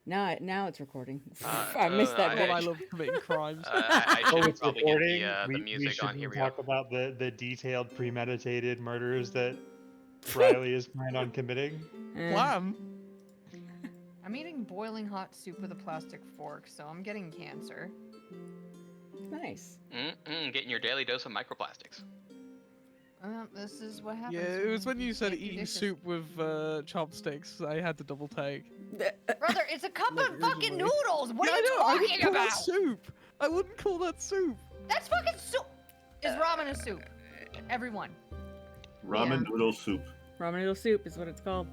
Now it's recording. I missed that Well, bit. I love committing crimes. I Oh, should it's probably get recording. the We music on. Here shouldn't we go. talk about the detailed, premeditated murders that Riley is planned on committing. Plan? I'm eating boiling hot soup with a plastic fork, so I'm getting cancer. Nice. Getting your daily dose of microplastics. This is what happens. Yeah, it was when you said can't do eating dishes. soup with chopsticks. I had to double take. Brother, it's a cup Like, of fucking originally. noodles! What Yeah, are you I wouldn't talking call that about? soup. I wouldn't call that soup. That's fucking soup! Is ramen a soup? Everyone. Ramen noodle soup. Ramen noodle soup is what it's called.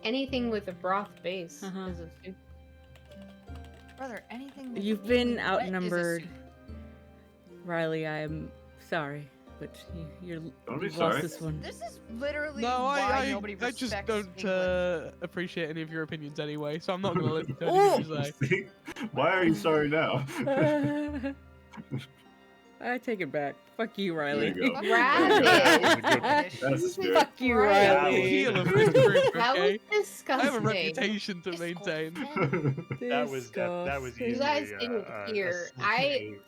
Anything with a broth base Uh-huh. is a soup. Brother, anything that's You've been wet is a outnumbered. soup. Riley, I am sorry, but you've Don't be lost sorry. this one. This is literally No, why nobody I respects just don't England. appreciate any of your opinions anyway, so I'm not going to listen to anything you say. See? Why are you sorry now? I take it back. Fuck you, There Riley. you go. Rabbit! That's fair. Fuck you, Right. I'm the Riley. heel of this group, That okay? was disgusting. I have a reputation to maintain. That was Disgusting. easily You guys didn't a hear.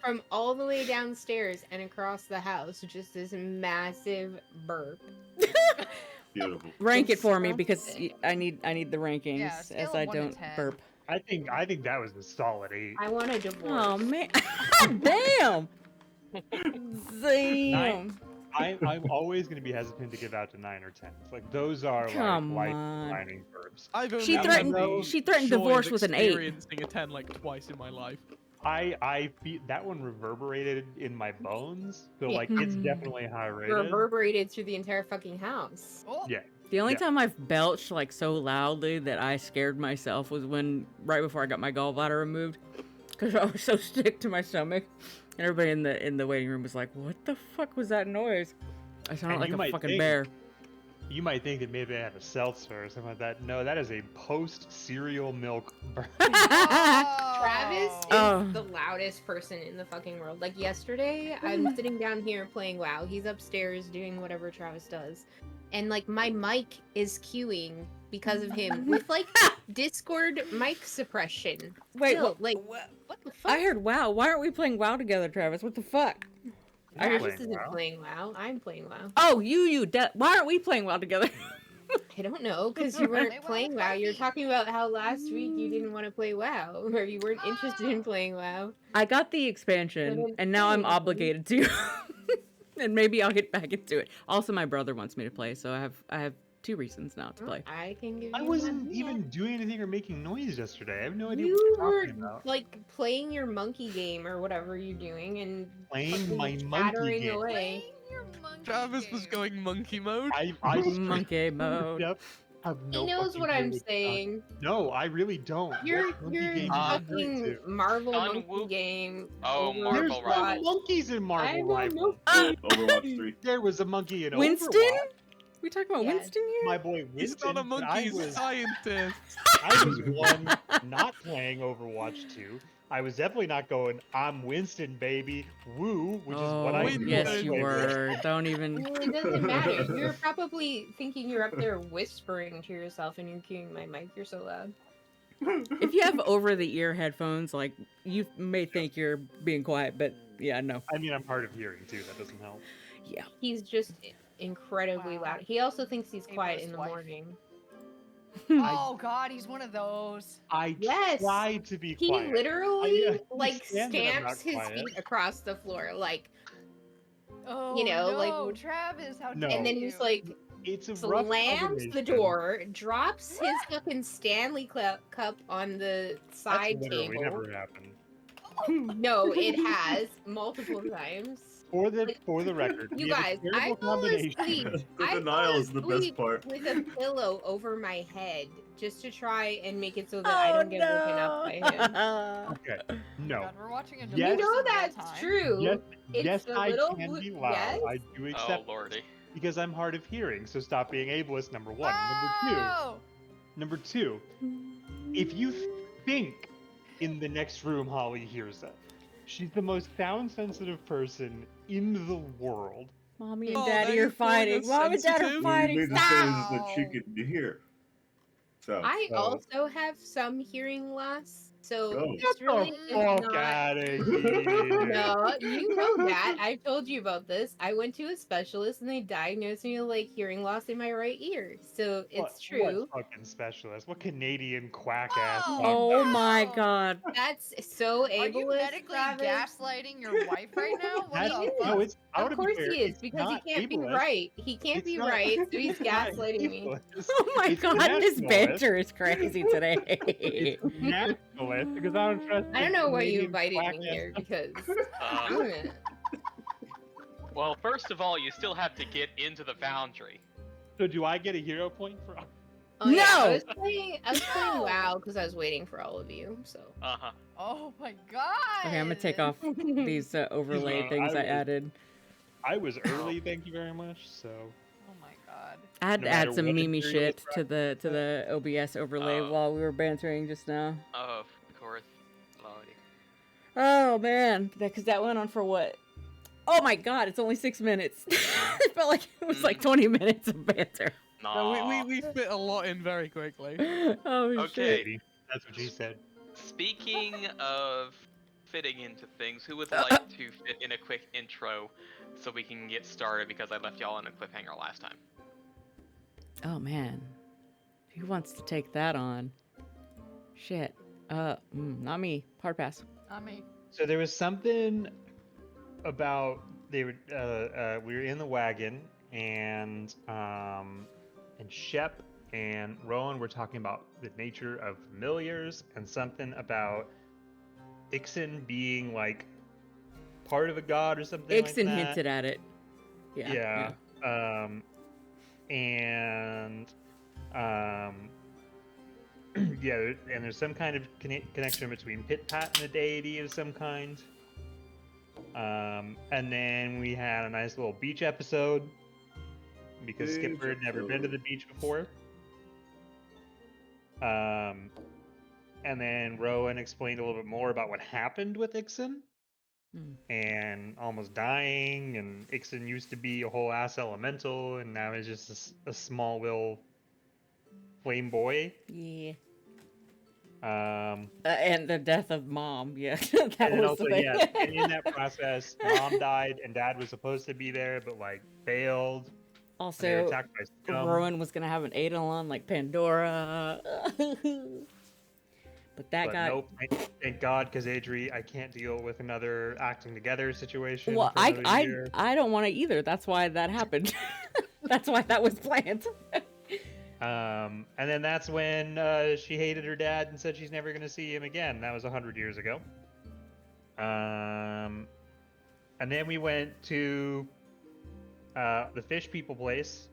From all the way downstairs and across the house, just this massive burp. Beautiful. Rank it for me because Disgusting. I need the rankings Yeah, scale as of I 1 to don't 10. burp. I think that was a solid 8. I want a divorce. Oh man! Damn! Damn! I'm always going to be hesitant to give out to 9 or 10. Like those are Come like on. life-defining verbs. I've only She had threatened- the she threatened joy divorce of with an 8. experiencing a 10 like twice in my life. I feel that one reverberated in my bones, so like it's Hmm. definitely high rated. Reverberated through the entire fucking house. Oh, Yeah. The only Yeah. time I've belched like so loudly that I scared myself was when right before I got my gallbladder removed, because I was so sick to my stomach, and everybody in the waiting room was like, "What the fuck was that noise?" I sounded And like you a might fucking think- bear. You might think that maybe I had a seltzer or something like that. No, that is a post-cereal milk burn. Travis is Oh. the loudest person in the fucking world. Like yesterday, I'm sitting down here playing WoW. He's upstairs doing whatever Travis does. And like my mic is queuing because of him with like Discord mic suppression. Wait, Still, what? like what the fuck? I heard WoW. Why aren't we playing WoW together, Travis? What the fuck? I'm Travis playing isn't WoW. playing WoW. I'm playing WoW. Oh, why aren't we playing WoW together? I don't know, because you weren't Play WoW playing with WoW. You're Buffy. talking about how last week you didn't want to play WoW, or you weren't interested in playing WoW. I got the expansion, Couldn't and now I'm play. obligated to. And maybe I'll get back into it. Also, my brother wants me to play, so I have 2 reasons now to play. I can give you. I wasn't even doing anything or making noise yesterday. I have no idea You what were you're talking about. like playing your monkey game or whatever you're doing, and Playing fucking my monkey chattering game. away. Playing your monkey Travis was game. going monkey mode. I Monkey mode. Yep. Have He no knows fucking what clue I'm you're talking- saying. No, I really don't. You're What monkey you're game are you referring fucking to? Marvel Sun monkey Whoop. game. Oh, Overwatch. Marvel There's Rivals. no monkeys in Marvel I'm a Rivals. monkey. Overwatch 3. There was a monkey in Winston? Overwatch. We talking about Yeah. Winston here? My boy Winston. He's not a but monkey, he's a I scientist. was one not playing Overwatch 2. I was definitely not going, I'm Winston, baby. Woo, which is what I Winston. yes, you played with. were. Don't even. Well, it doesn't matter. You're probably thinking you're up there whispering to yourself and you're queuing my mic. You're so loud. If you have over-the-ear headphones, like you may think you're being quiet, but yeah, no. I mean, I'm hard of hearing too. That doesn't help. Yeah. He's just incredibly Wow. loud. He also thinks he's quiet Ableist in the wife. morning. Oh god, he's one of those. I Yes. try to be He quiet. literally I like understand that I'm stamps not his quiet. feet across the floor, like, Oh know, no, like- Travis, how No. dare and then he's you. like It's a rough slams the combination. door, drops his fucking Stanley cup on the That's side literally table. never happened. No, it has multiple times. For the Like, record, You we have a guys, terrible I fall combination. asleep. The I denial fall is the best asleep part. with a pillow over my head just to try and make it so that I don't get woken up by him. Okay, no. God, we're watching a Yes. You divorce know in real that's time. true. Yes, It's yes, the I little can blue- be loud. yes. I do Oh, accept lordy. because I'm hard of hearing. So stop being ableist. Number one. Oh! Number two. If you think in the next room Holly hears that, she's the most sound-sensitive person in the world. Mommy and Oh, Daddy now you're are fighting. calling us Mom and Dad are sensitive? fighting. You mean to say Stop! is that she can hear? So, I So- also have some hearing loss, so Oh. it's really Get the just fuck not. out of here. No, you know that. I told you about this. I went to a specialist and they diagnosed me with like hearing loss in my right ear. So it's true. What fucking specialist? What Canadian quack ass? Oh, Oh my no. god. That's so Are you ableist, medically Travis. gaslighting your wife right now? What That's, the no, fuck? it's I Of want to be course fair, he is, it's because he not can't be ableist. right. He can't It's be not- right, so he's it's not gaslighting me. ableist. Oh my It's god, this nationalist. banter is crazy today. It's nationalist because I don't trust. I don't know why you Canadian invited quack me ass- here because I'm Um, gonna. well, first of all, you still have to get into the foundry. So do I get a hero point for? Oh, yeah, I No! was playing No! WoW because I was waiting for all of you. So Uh-huh. Oh my god. Okay, I'm gonna take off these overlay me, things I I was- added. I was early, thank you very much. So Oh my god. I had No to matter add some what Mimi material shit is to the OBS overlay Oh. while we were bantering just now. Oh, of course. Lordy. Oh man, because that went on for what? Oh my god, it's only 6 minutes. It felt like it was like 20 minutes of banter. Nah. No, we fit a lot in very quickly. Oh Okay. shit. Katie, that's what she said. Speaking of fitting into things, who would like to fit in a quick intro so we can get started because I left y'all on a cliffhanger last time? Oh man, who wants to take that on? Shit. Not me. Hard pass. Not me. So there was something about they were we were in the wagon and Shep and Rowan were talking about the nature of familiars and something about Ixen being like part of a god or something like Ixon that. hinted at it. Yeah. And yeah, and there's some kind of connection between Pit Pat and a deity of some kind. And then we had a nice little beach episode because Beach Skipper had never been to the beach before. And then Rowan explained a little bit more about what happened with Ixen and almost dying. And Ixen used to be a whole ass elemental, and now he's just a small little flame boy. Yeah. Um, And the death of mom. Yeah. That and then was also, the thing. yeah, and in that process, mom died and dad was supposed to be there, but like failed. And they were Also, attacked by scum. Rowan was gonna have an Eidolon like Pandora. But that But got. nope, thank God, because Adri, I can't deal with another acting together situation. Well, for another year. I don't want to either. That's why that happened. That's why that was planned. And then that's when she hated her dad and said she's never going to see him again. That was 100 years ago. And then we went to the fish people place.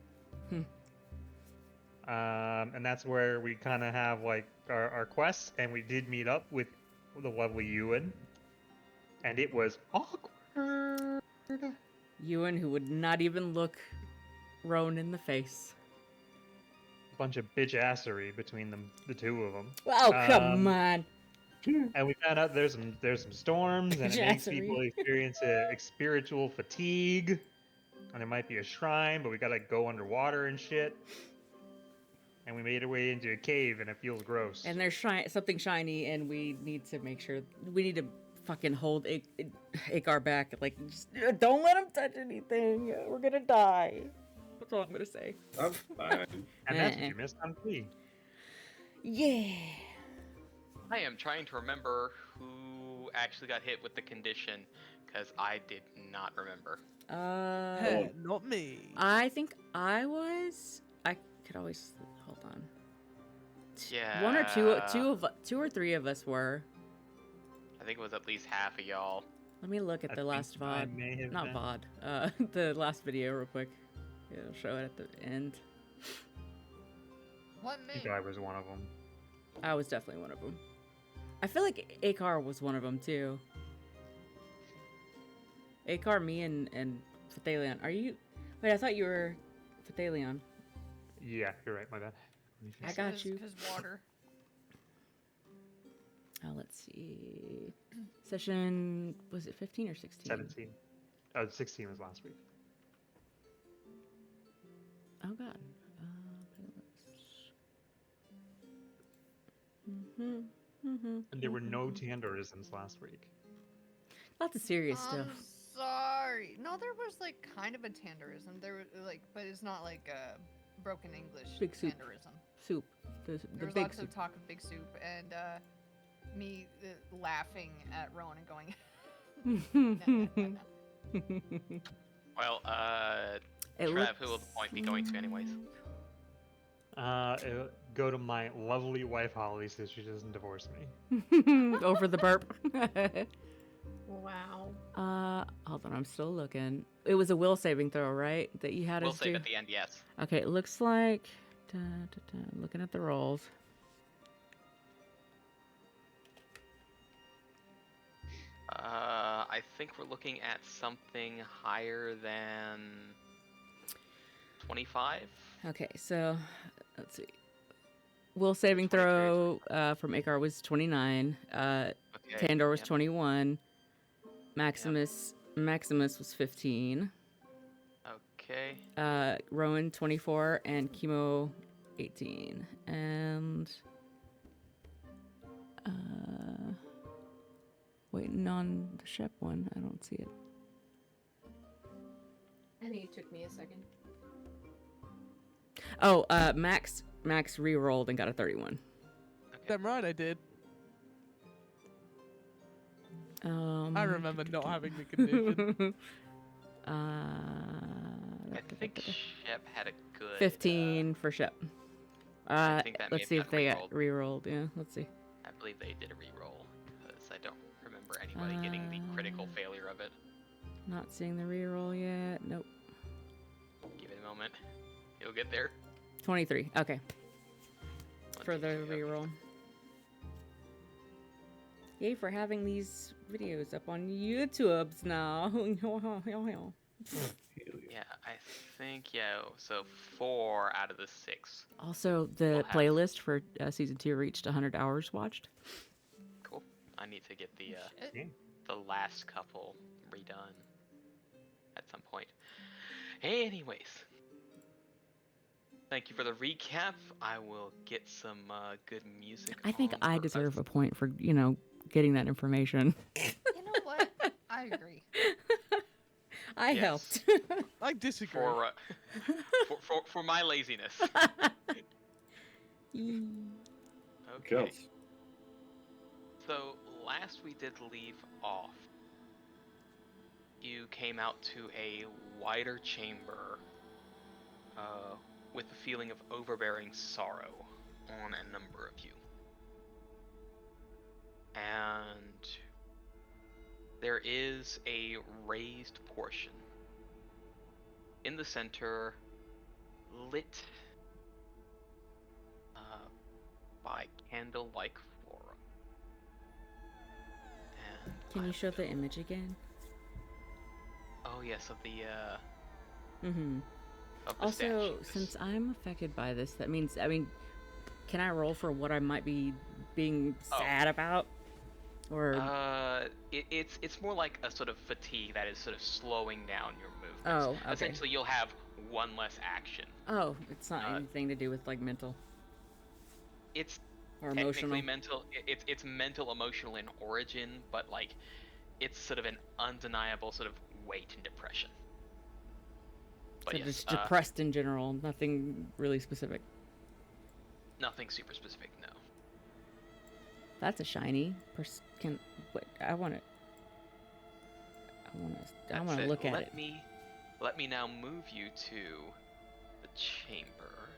And that's where we kind of have like our quests, and we did meet up with the lovely Ewan. And it was awkward. Ewan, who would not even look Rowan in the face. Bunch of bitch assery between the two of them. Oh, come on. And we found out there's some storms, and it makes people Jassery. experience a spiritual fatigue. And there might be a shrine, but we gotta go underwater and shit. And we made our way into a cave, and it feels gross. And there's something shiny, and we need to make sure we need to fucking hold Akar back. Like, just, don't let him touch anything. We're gonna die. That's all I'm gonna say. I'm fine. And that's what you missed on 3. Yeah. I am trying to remember who actually got hit with the condition, because I did not remember. Hey, not me. I think I was. I could always hold on. Yeah. One or two or three of us were. I think it was at least half of y'all. Let me look at I the think last I VOD. may have Not been. VOD. The last video, real quick. It'll show it at the end. What I me? think I was one of them. I was definitely one of them. I feel like Akar was one of them too. Akar, me, and Phathalion. Are you? Wait, I thought you were Phathalion. Yeah, you're right. My bad. I got you. Because water. Oh, let's see. Session, was it 15 or 16? 17. Oh, 16 was last week. Oh god. Playlist. And there were no tanderisms last week. Lots of serious stuff. I'm sorry. No, there was like kind of a tanderism. There was like, but it's not like a broken English Big soup. tanderism. Soup. The There's big lots soup. of talk of big soup and me laughing at Rowan and going. No. Well, It Trev, who will the point be going to anyways? Go to my lovely wife Holly so she doesn't divorce me. Over the burp. Wow. Hold on, I'm still looking. It was a will saving throw, right? That you had We'll us save do? at the end, yes. Okay, it looks like... looking at the rolls. I think we're looking at something higher than 25. Okay, so let's see. Will saving 23 or throw from Akar was 29. Okay. Tandor was yep. 21. Maximus was 15. Okay. Rowan 24 and Chemo 18. And waiting on the Shep one. I don't see it. I think it took me a second. Oh, Max re-rolled and got a 31. Damn right I did. I remember not having the condition. I think Shep had a good 15 for Shep. I think that may Let's have see if gotten they re-rolled. got re-rolled. Yeah, let's see. I believe they did a re-roll because I don't remember anybody getting the critical failure of it. Not seeing the re-roll yet. Nope. Give it a moment. You'll get there. 23. Okay. For 22, the okay. re-roll. Yay for having these videos up on YouTube's now. Yeah, I think, so 4 out of the 6. Also, the We'll have- playlist for season 2 reached 100 hours watched. Cool. I need to get the Shit. the last couple redone at some point. Anyways, thank you for the recap. I will get some good music. I think on I for deserve us. a point for, getting that information. You know what? I agree. I Yes. helped. I disagree. for, for my laziness. Okay. Counts. So last we did leave off, you came out to a wider chamber with a feeling of overbearing sorrow on a number of you. And there is a raised portion in the center, lit by candle-like flora. And Can you I show the will- image again? Oh yes, of the Mm-hmm. of the Also, statues. since I'm affected by this, that means, can I roll for what I might be being Oh. sad about? Or, it's more like a sort of fatigue that is sort of slowing down your movements. Oh, okay. Essentially, you'll have one less action. it's not uh, anything to do with, mental It's or technically emotional. mental. It's mental, emotional in origin, but it's sort of an undeniable sort of weight and depression. But So yes, just depressed in general, nothing really specific. nothing super specific. No. That's a shiny. I want to. I That want to said, look at it. Let me now move you to the chamber.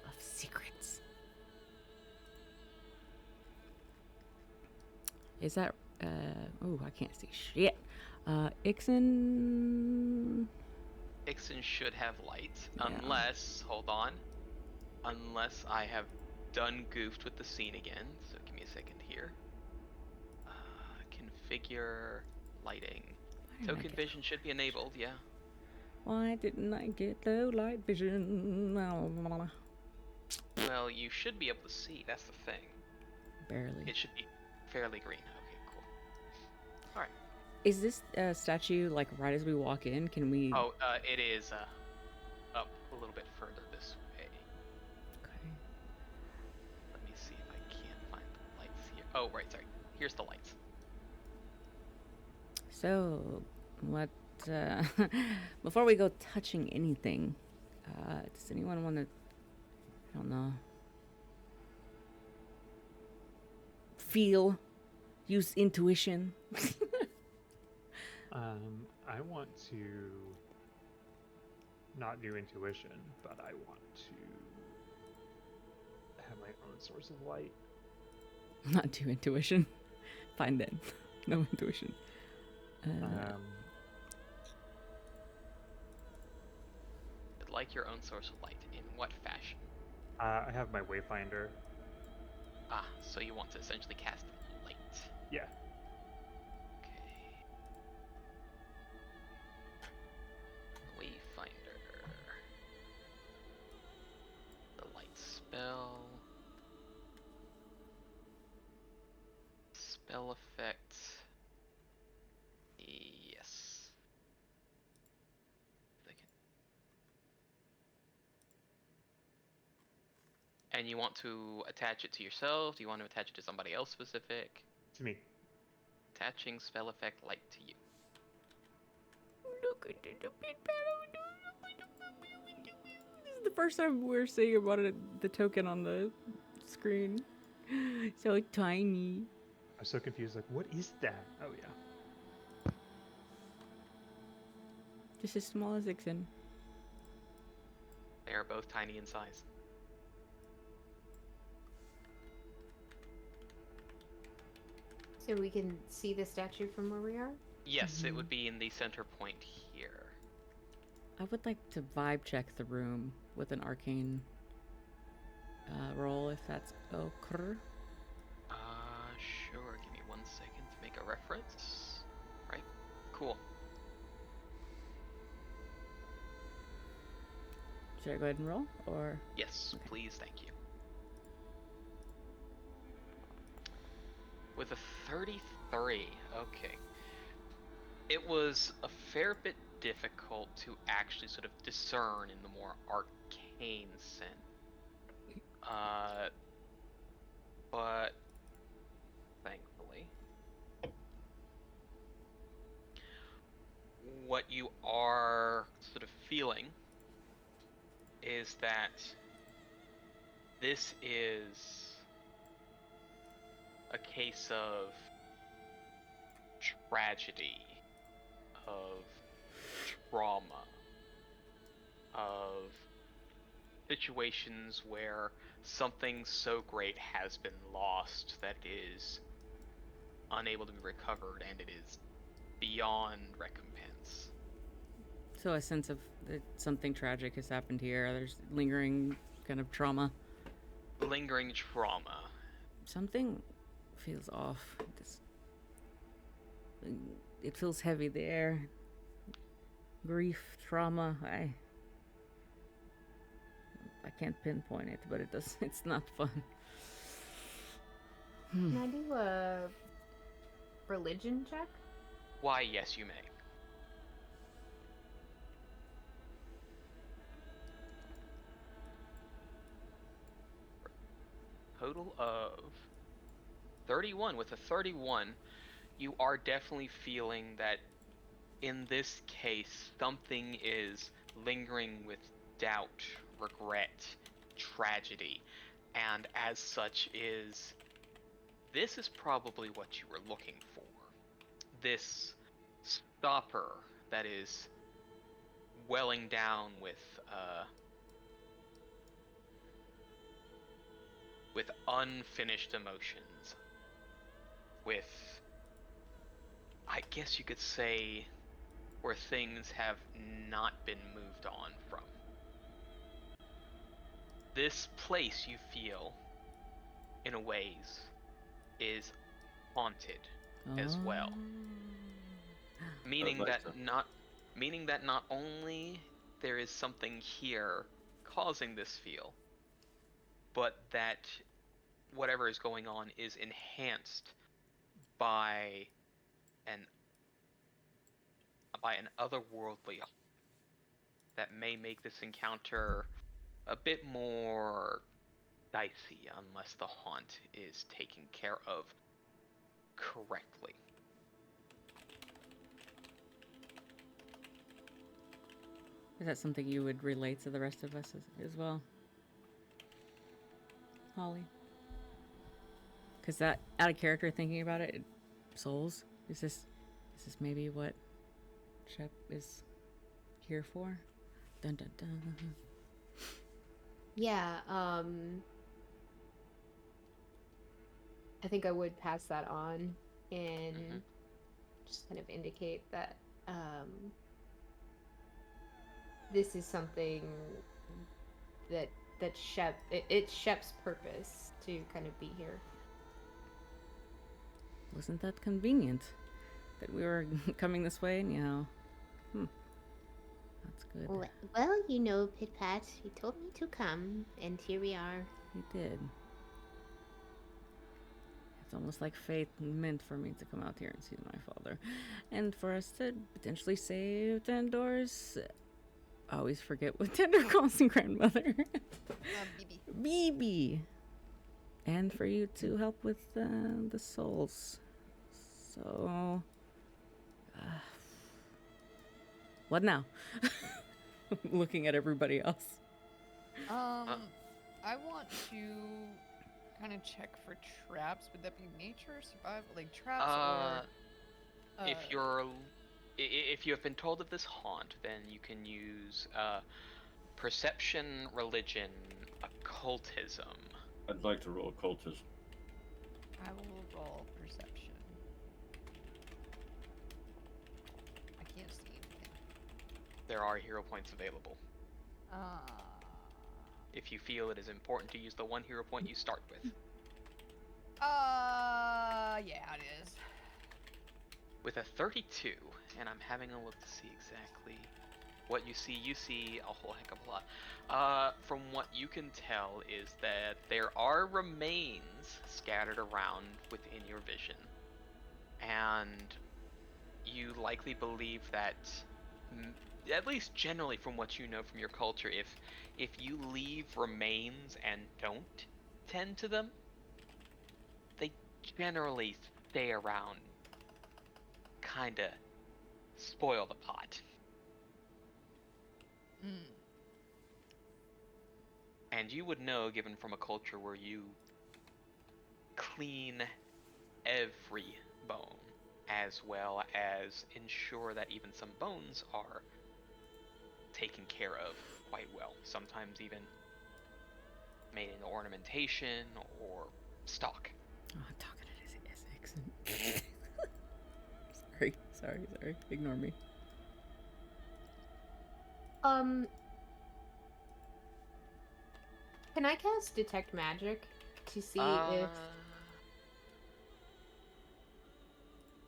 Of secrets. Is that? Oh, I can't see shit. Ixen. Ixen should have light, Yeah. unless I have done goofed with the scene again. So give me a second here. Configure lighting. Why didn't I Token get- vision should be enabled. Yeah. Why didn't I get low light vision? Well, you should be able to see. That's the thing. Barely. It should be fairly green. Okay, cool. All right. Is this statue right as we walk in? Can we? Oh, it is up a little bit further this way. Okay. Let me see if I can find the Oh, right, sorry. Here's the lights. So, what, before we go touching anything, does anyone want to, I don't know, feel, use intuition? I want to not do intuition, but I want to have my own source of light. Not do intuition. Fine then. No intuition. I'd like your own source of light. In what fashion? I have my wayfinder. Ah, so you want to essentially cast light. Yeah. Okay. Wayfinder. The light spell. Spell effect. Yes. And you want to attach it to yourself? Do you want to attach it to somebody else specific? To me. Attaching spell effect light to you. Look at the big battle. This is the first time we're seeing about it, the token on the screen. So tiny. I'm so confused. Like, what is that? Oh yeah. Just as small as Ixen. They are both tiny in size. So we can see the statue from where we are? Yes, it would be in the center point here. I would like to vibe check the room with an arcane roll, if that's okay. Sure. Give me 1 second to make a reference. Right. Cool. Should I go ahead and roll, or? Yes, Okay. please, thank you. With a 33, okay. It was a fair bit difficult to actually sort of discern in the more arcane sense. But thankfully, what you are sort of feeling is that this is a case of tragedy, of trauma, of situations where something so great has been lost that it is unable to be recovered and it is beyond recompense. So a sense of that something tragic has happened here. There's lingering kind of trauma. Lingering trauma. Something feels off. It feels heavy. The air. Grief, trauma. I can't pinpoint it, but it does. It's not fun. Can I do a religion check? Why, yes, you may. Total of 31. With a 31, you are definitely feeling that in this case, something is lingering with doubt, regret, tragedy, and as such this is probably what you were looking for. This stopper that is welling down with unfinished emotions, with, I guess you could say, where things have not been moved on from. This place, you feel, in a ways, is haunted as well. Meaning that not only there is something here causing this feel, but that whatever is going on is enhanced by an otherworldly that may make this encounter a bit more dicey unless the haunt is taken care of correctly. Is that something you would relate to the rest of us as well, Holly? Because that, out of character, thinking about it, souls. Is this maybe what Shep is here for? Dun dun dun. Yeah, I think I would pass that on and just kind of indicate that this is something that Shep, it's Shep's purpose to kind of be here. Wasn't that convenient that we were coming this way anyhow? That's good. Well, you know, Pit-Pat, he told me to come, and here we are. He did. It's almost like fate meant for me to come out here and see my father. And for us to potentially save Tandor's... I always forget what Tandor calls his grandmother. BB. BB. And for you to help with the souls. So... what now? Looking at everybody else. I want to kind of check for traps. Would that be nature, survival, like traps, or? If you have been told of this haunt, then you can use perception, religion, occultism. I'd like to roll occultism. I will roll perception. I can't see anything. There are hero points available. If you feel it is important to use the one hero point you start with. Yeah, it is. With a 32, and I'm having a look to see exactly what you see a whole heck of a lot. From what you can tell is that there are remains scattered around within your vision. And you likely believe that, at least generally from what you know from your culture, if you leave remains and don't tend to them, they generally stay around, kinda spoil the pot. And you would know, given from a culture where you clean every bone, as well as ensure that even some bones are taken care of quite well, sometimes even made into ornamentation or stock. Oh, I'm talking to his accent. Sorry. Ignore me. Can I cast Detect Magic to see if...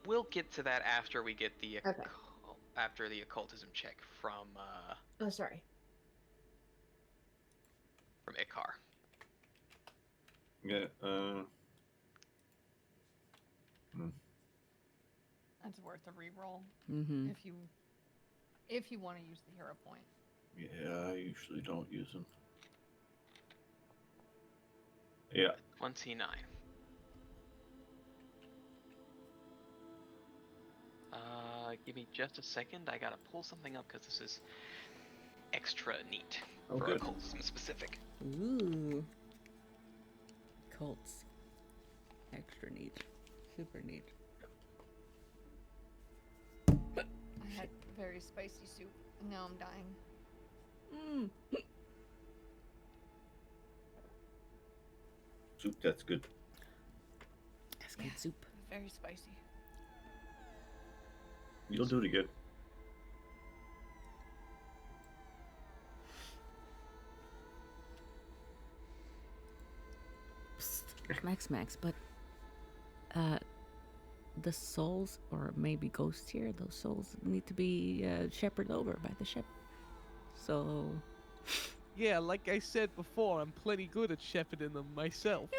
We'll get to that after we get the Okay. after the occultism check from Oh, sorry. from Ikar. Yeah, That's worth a reroll Mm-hmm. if you want to use the hero point. yeah, I usually don't use them. Yeah. 29. Give me just a second. I gotta pull something up because this is extra neat Oh, for good. occultism specific. Ooh. Cults. Extra neat. Super neat. I had very spicy soup, and now I'm dying. Soup, that's good. That's good soup. Very spicy. You'll do it again. Psst, Max, but the souls, or maybe ghosts here, those souls need to be shepherded over by the ship. So Yeah, like I said before, I'm plenty good at shepherding them myself.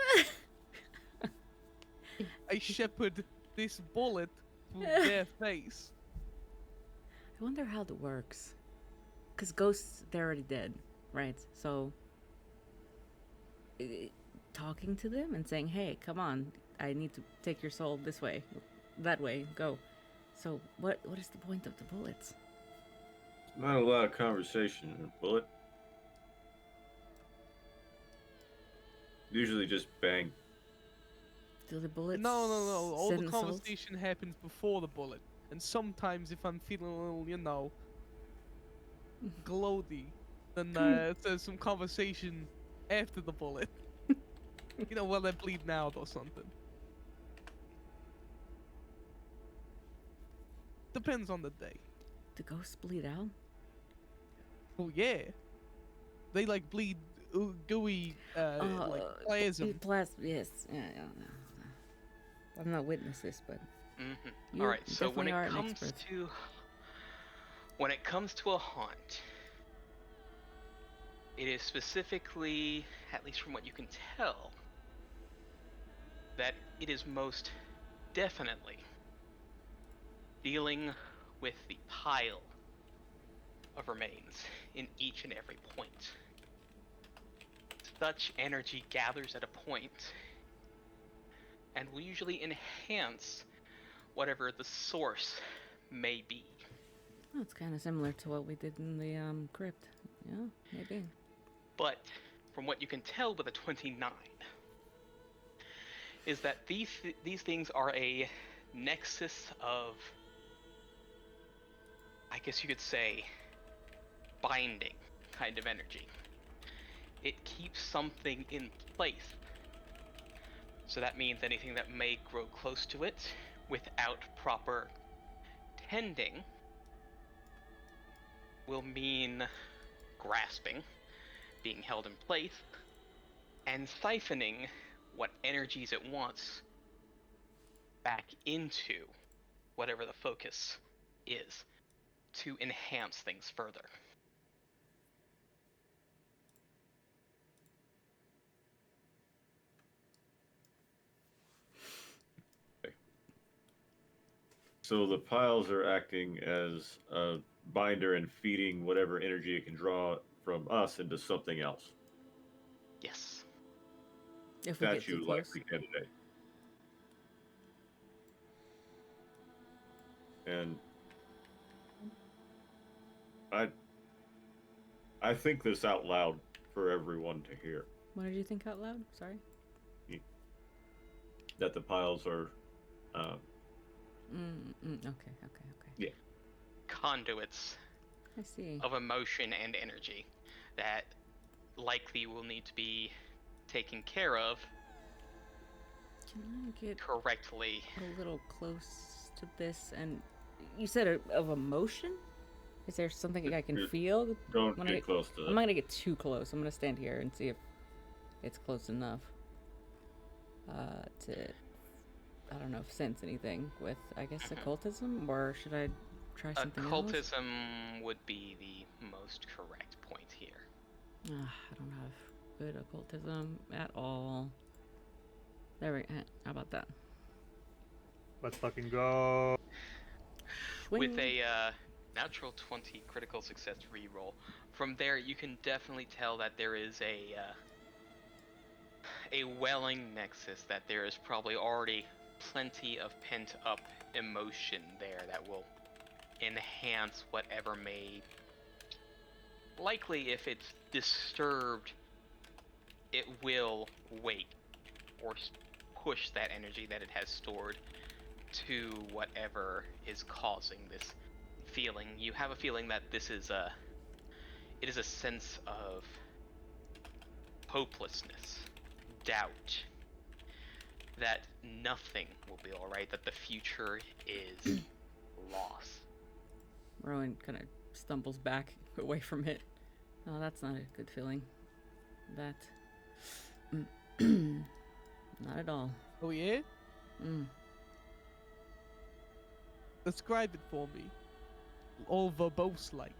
I shepherd this bullet through their face. I wonder how that works. Because ghosts, they're already dead, right? So talking to them and saying, "Hey, come on, I need to take your soul this way, that way, go." So what is the point of the bullets? Not a lot of conversation in a bullet. Usually just bang. Do the bullets? No. All send the the souls? conversation happens before the bullet. And sometimes, if I'm feeling a little, gloaty, then there's some conversation after the bullet. While they're bleeding out or something. Depends on the day. Do ghosts bleed out? Oh yeah, they like bleed gooey like plasm. Yes. Yeah. I'm not witness this, but Mm-hmm. you All right. So when definitely are it an comes expert. to a haunt, it is specifically, at least from what you can tell, that it is most definitely dealing with the pile of remains in each and every point. Such energy gathers at a point and will usually enhance whatever the source may be. Oh, it's kind of similar to what we did in the crypt. Yeah, maybe. But from what you can tell with a 29, is that these things are a nexus of, I guess you could say, binding kind of energy. It keeps something in place. So that means anything that may grow close to it without proper tending will mean grasping, being held in place, and siphoning what energies it wants back into whatever the focus is to enhance things further. So the piles are acting as a binder and feeding whatever energy it can draw from us into something else. Yes. If we get too Statue close. likely candidate. And I think this out loud for everyone to hear. What did you think out loud? Sorry. That the piles are Okay. Conduits I see. of emotion and energy that likely will need to be taken care of Can I get correctly. a little close to this? And you said of emotion? Is there something I can You're- feel? don't When get close to I'm that. not gonna get too close. I'm gonna stand here and see if it's close enough to, I don't know, if sense anything with, I guess, occultism, or should I try something else? Occultism would be the most correct point here. I don't have good occultism at all. There we go. How about that? Let's fucking go. With Swing. a natural 20 critical success reroll, from there you can definitely tell that there is a welling nexus, that there is probably already plenty of pent-up emotion there that will enhance whatever may, likely if it's disturbed, it will wake or push that energy that it has stored to whatever is causing this feeling. You have a feeling that it is a sense of hopelessness, doubt, that nothing will be alright, that the future is lost. Rowan kind of stumbles back away from it. Oh, that's not a good feeling. That. Not at all. Oh yeah? Mm. Describe it for me. All verbose like.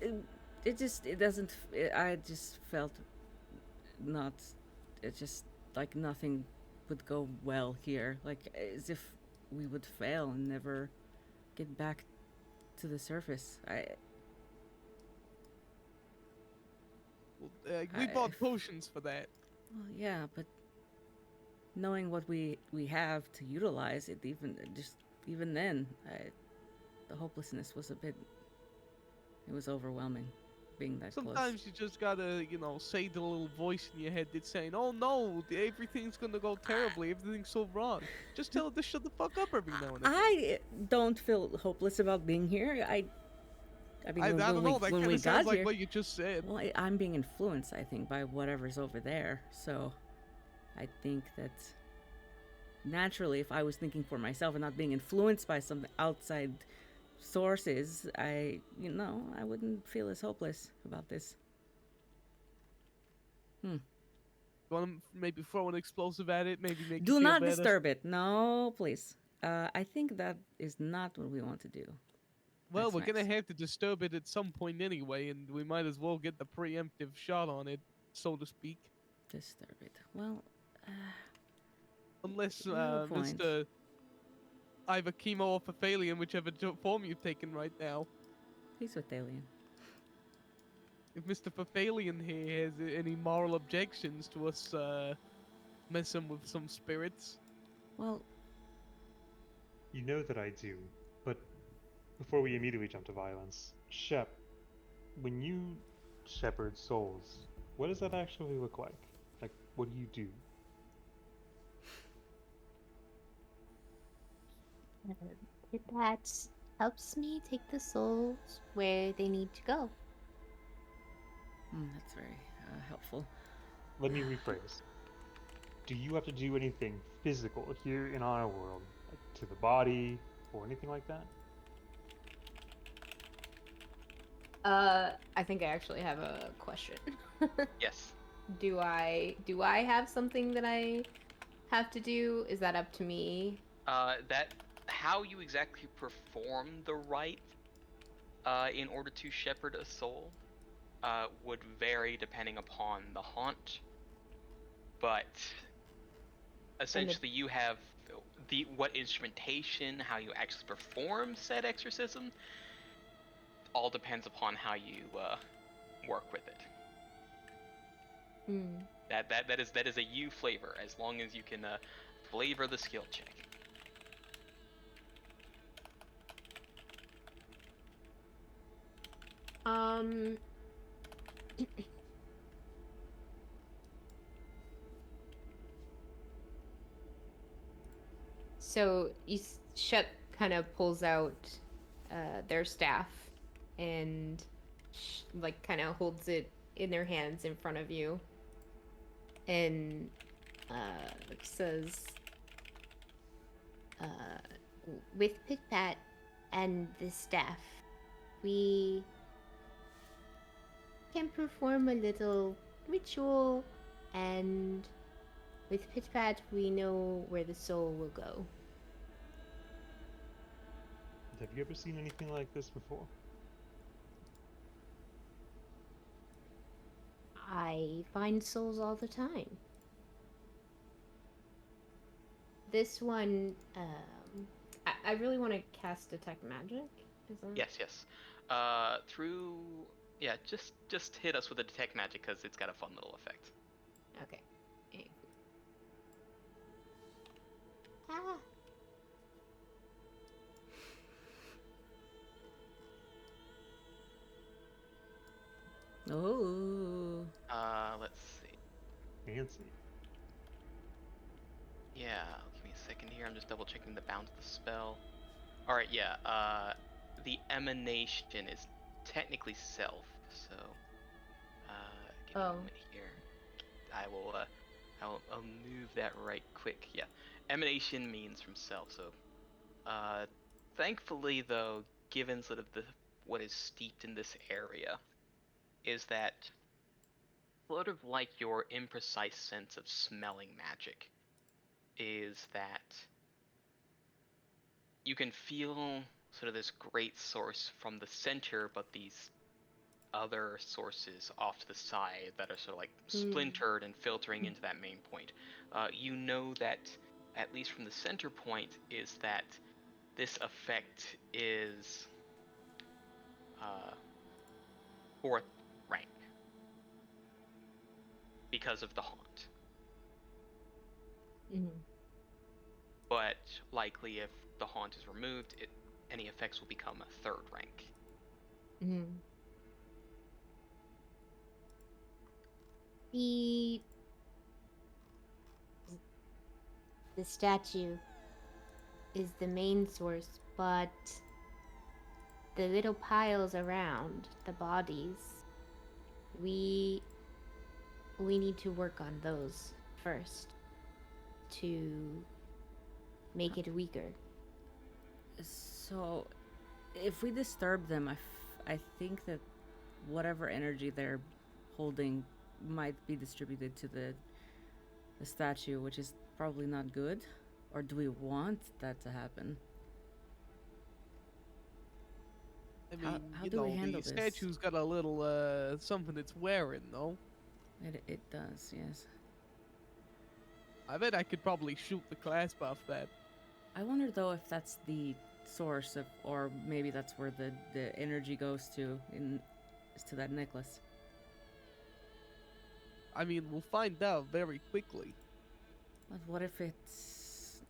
It doesn't. I just felt not. It's just like nothing would go well here. Like as if we would fail and never get back to the surface. Well, We I- bought potions for that. Well, yeah, but knowing what we have to utilize it, even then, the hopelessness was a bit. It was overwhelming, being that close. Sometimes you just gotta, say the little voice in your head that's saying, "Oh no, everything's gonna go terribly. Everything's so wrong." Just tell it to shut the fuck up every now and then. I don't feel hopeless about being here. I mean, I don't know. That when kind we of sounds got like here, what you just said. well, I'm being influenced, I think, by whatever's over there. So, I think that naturally, if I was thinking for myself and not being influenced by some outside sources, I wouldn't feel as hopeless about this. You want to maybe throw an explosive at it? Maybe make Do it feel not better? disturb it. No, please. I think that is not what we want to do. Well, That's we're gonna nice. have to disturb it at some point anyway, and we might as well get the preemptive shot on it, so to speak. Disturb it. Well, Unless, no point. Mr. Either chemo or Phaphalian, whichever form you've taken right now. He's with Alien. If Mr. Phaphalian here has any moral objections to us, messing with some spirits. Well, You know that I do, but before we immediately jump to violence, Shep, when you shepherd souls, what does that actually look like? Like, what do you do? That helps me take the souls where they need to go. that's very helpful. Let me rephrase. Do you have to do anything physical here in our world, like to the body or anything like that? I think I actually have a question. Yes. Do I have something that I have to do? Is that up to me? That how you exactly perform the rite in order to shepherd a soul would vary depending upon the haunt, but essentially you have what instrumentation, how you actually perform said exorcism, all depends upon how you work with it. Hmm. That is a you flavor, as long as you can flavor the skill check. So Shep kind of pulls out their staff and like kind of holds it in their hands in front of you and says, with Pitpat and the staff, we can perform a little ritual, and with Pitpat we know where the soul will go. Have you ever seen anything like this before? I find souls all the time. This one, I really want to cast Detect Magic. Is that... Yes. Just hit us with a detect magic because it's got a fun little effect. Okay. Ah. Oh. Let's see. Fancy. Yeah, give me a second here. I'm just double checking the bounds of the spell. All right, yeah. The emanation is technically self, so give me a moment here. I'll move that right quick. Yeah, emanation means from self. So, thankfully though, given sort of what is steeped in this area, is that sort of like your imprecise sense of smelling magic, is that you can feel sort of this great source from the center, but these other sources off to the side that are sort of like splintered and filtering into that main point. You know that, at least from the center point, is that this effect is fourth rank. because of the haunt. Mhm. But likely, if the haunt is removed, any effects will become a third rank. Mhm. The the statue is the main source, but the little piles around the bodies, we need to work on those first to make it weaker. So, if we disturb them, I think that whatever energy they're holding might be distributed to the statue, which is probably not good. Or do we want that to happen? I How- mean, how you do we know, handle the this? statue's got a little something it's wearing, though. It does, yes. I bet I could probably shoot the clasp off that. I wonder though if that's the source of, or maybe that's where the energy goes to is to that necklace. I mean, we'll find out very quickly. But what if it's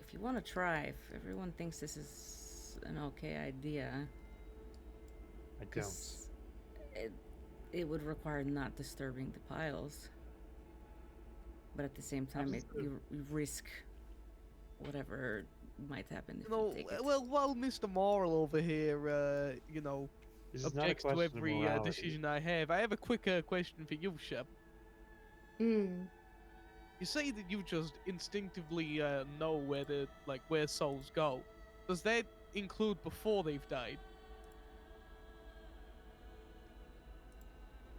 if you want to try, if everyone thinks this is an okay idea, I don't. 'cause it would require not disturbing the piles, but at the same time you risk whatever might happen if You know, you take it. well, while Mr. Moral over here, This is not a objects to question of every morality. decision I have a quick question for you, Shep. Mm. You say that you just instinctively know where souls go. Does that include before they've died?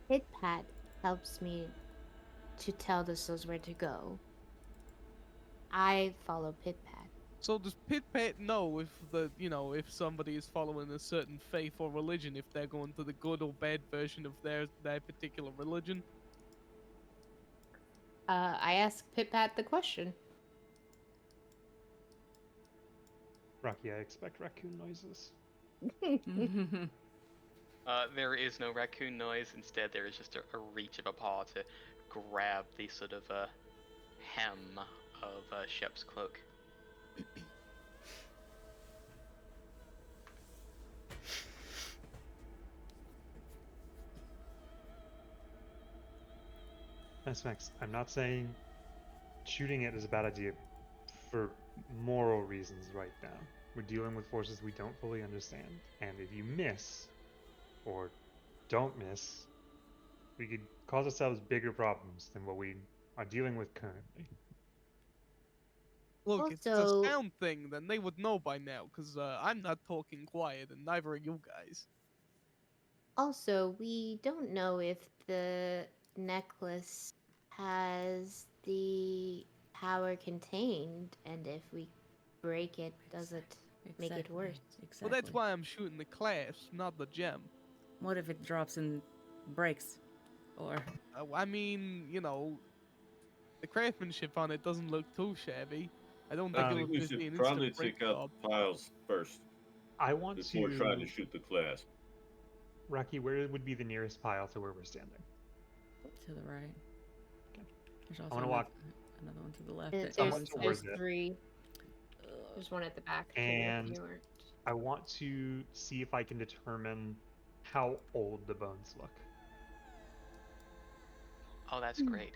Pit-pat helps me to tell the souls where to go. I follow Pit-pat. So does Pit-Pat know if somebody is following a certain faith or religion, if they're going to the good or bad version of their particular religion? I ask Pit-pat the question. Rocky, I expect raccoon noises. There is no raccoon noise. Instead, there is just a reach of a paw to grab the sort of hem of Shep's cloak. Max, I'm not saying shooting it is a bad idea for moral reasons right now. We're dealing with forces we don't fully understand. And if you miss, or don't miss, we could cause ourselves bigger problems than what we are dealing with currently. Look, if it's a Also- sound thing, then they would know by now, because I'm not talking quiet, and neither are you guys. Also, we don't know if the necklace has the power contained, and if we break it, does it make it worse? Well, that's why I'm shooting the clasp, not the gem. What if it drops and breaks? Or I mean, the craftsmanship on it doesn't look too shabby. I don't think I it think would we be should an probably instant break take out job. the piles first I want before to... trying to shoot the clasp. Rocky, where would be the nearest pile to where we're standing? to the right. Okay. There's also wanna walk- another one to the left. There's, that Someone ends towards there's it. 3. There's one at the back. too, if And- you weren't. I want to see if I can determine how old the bones look. Oh, that's great.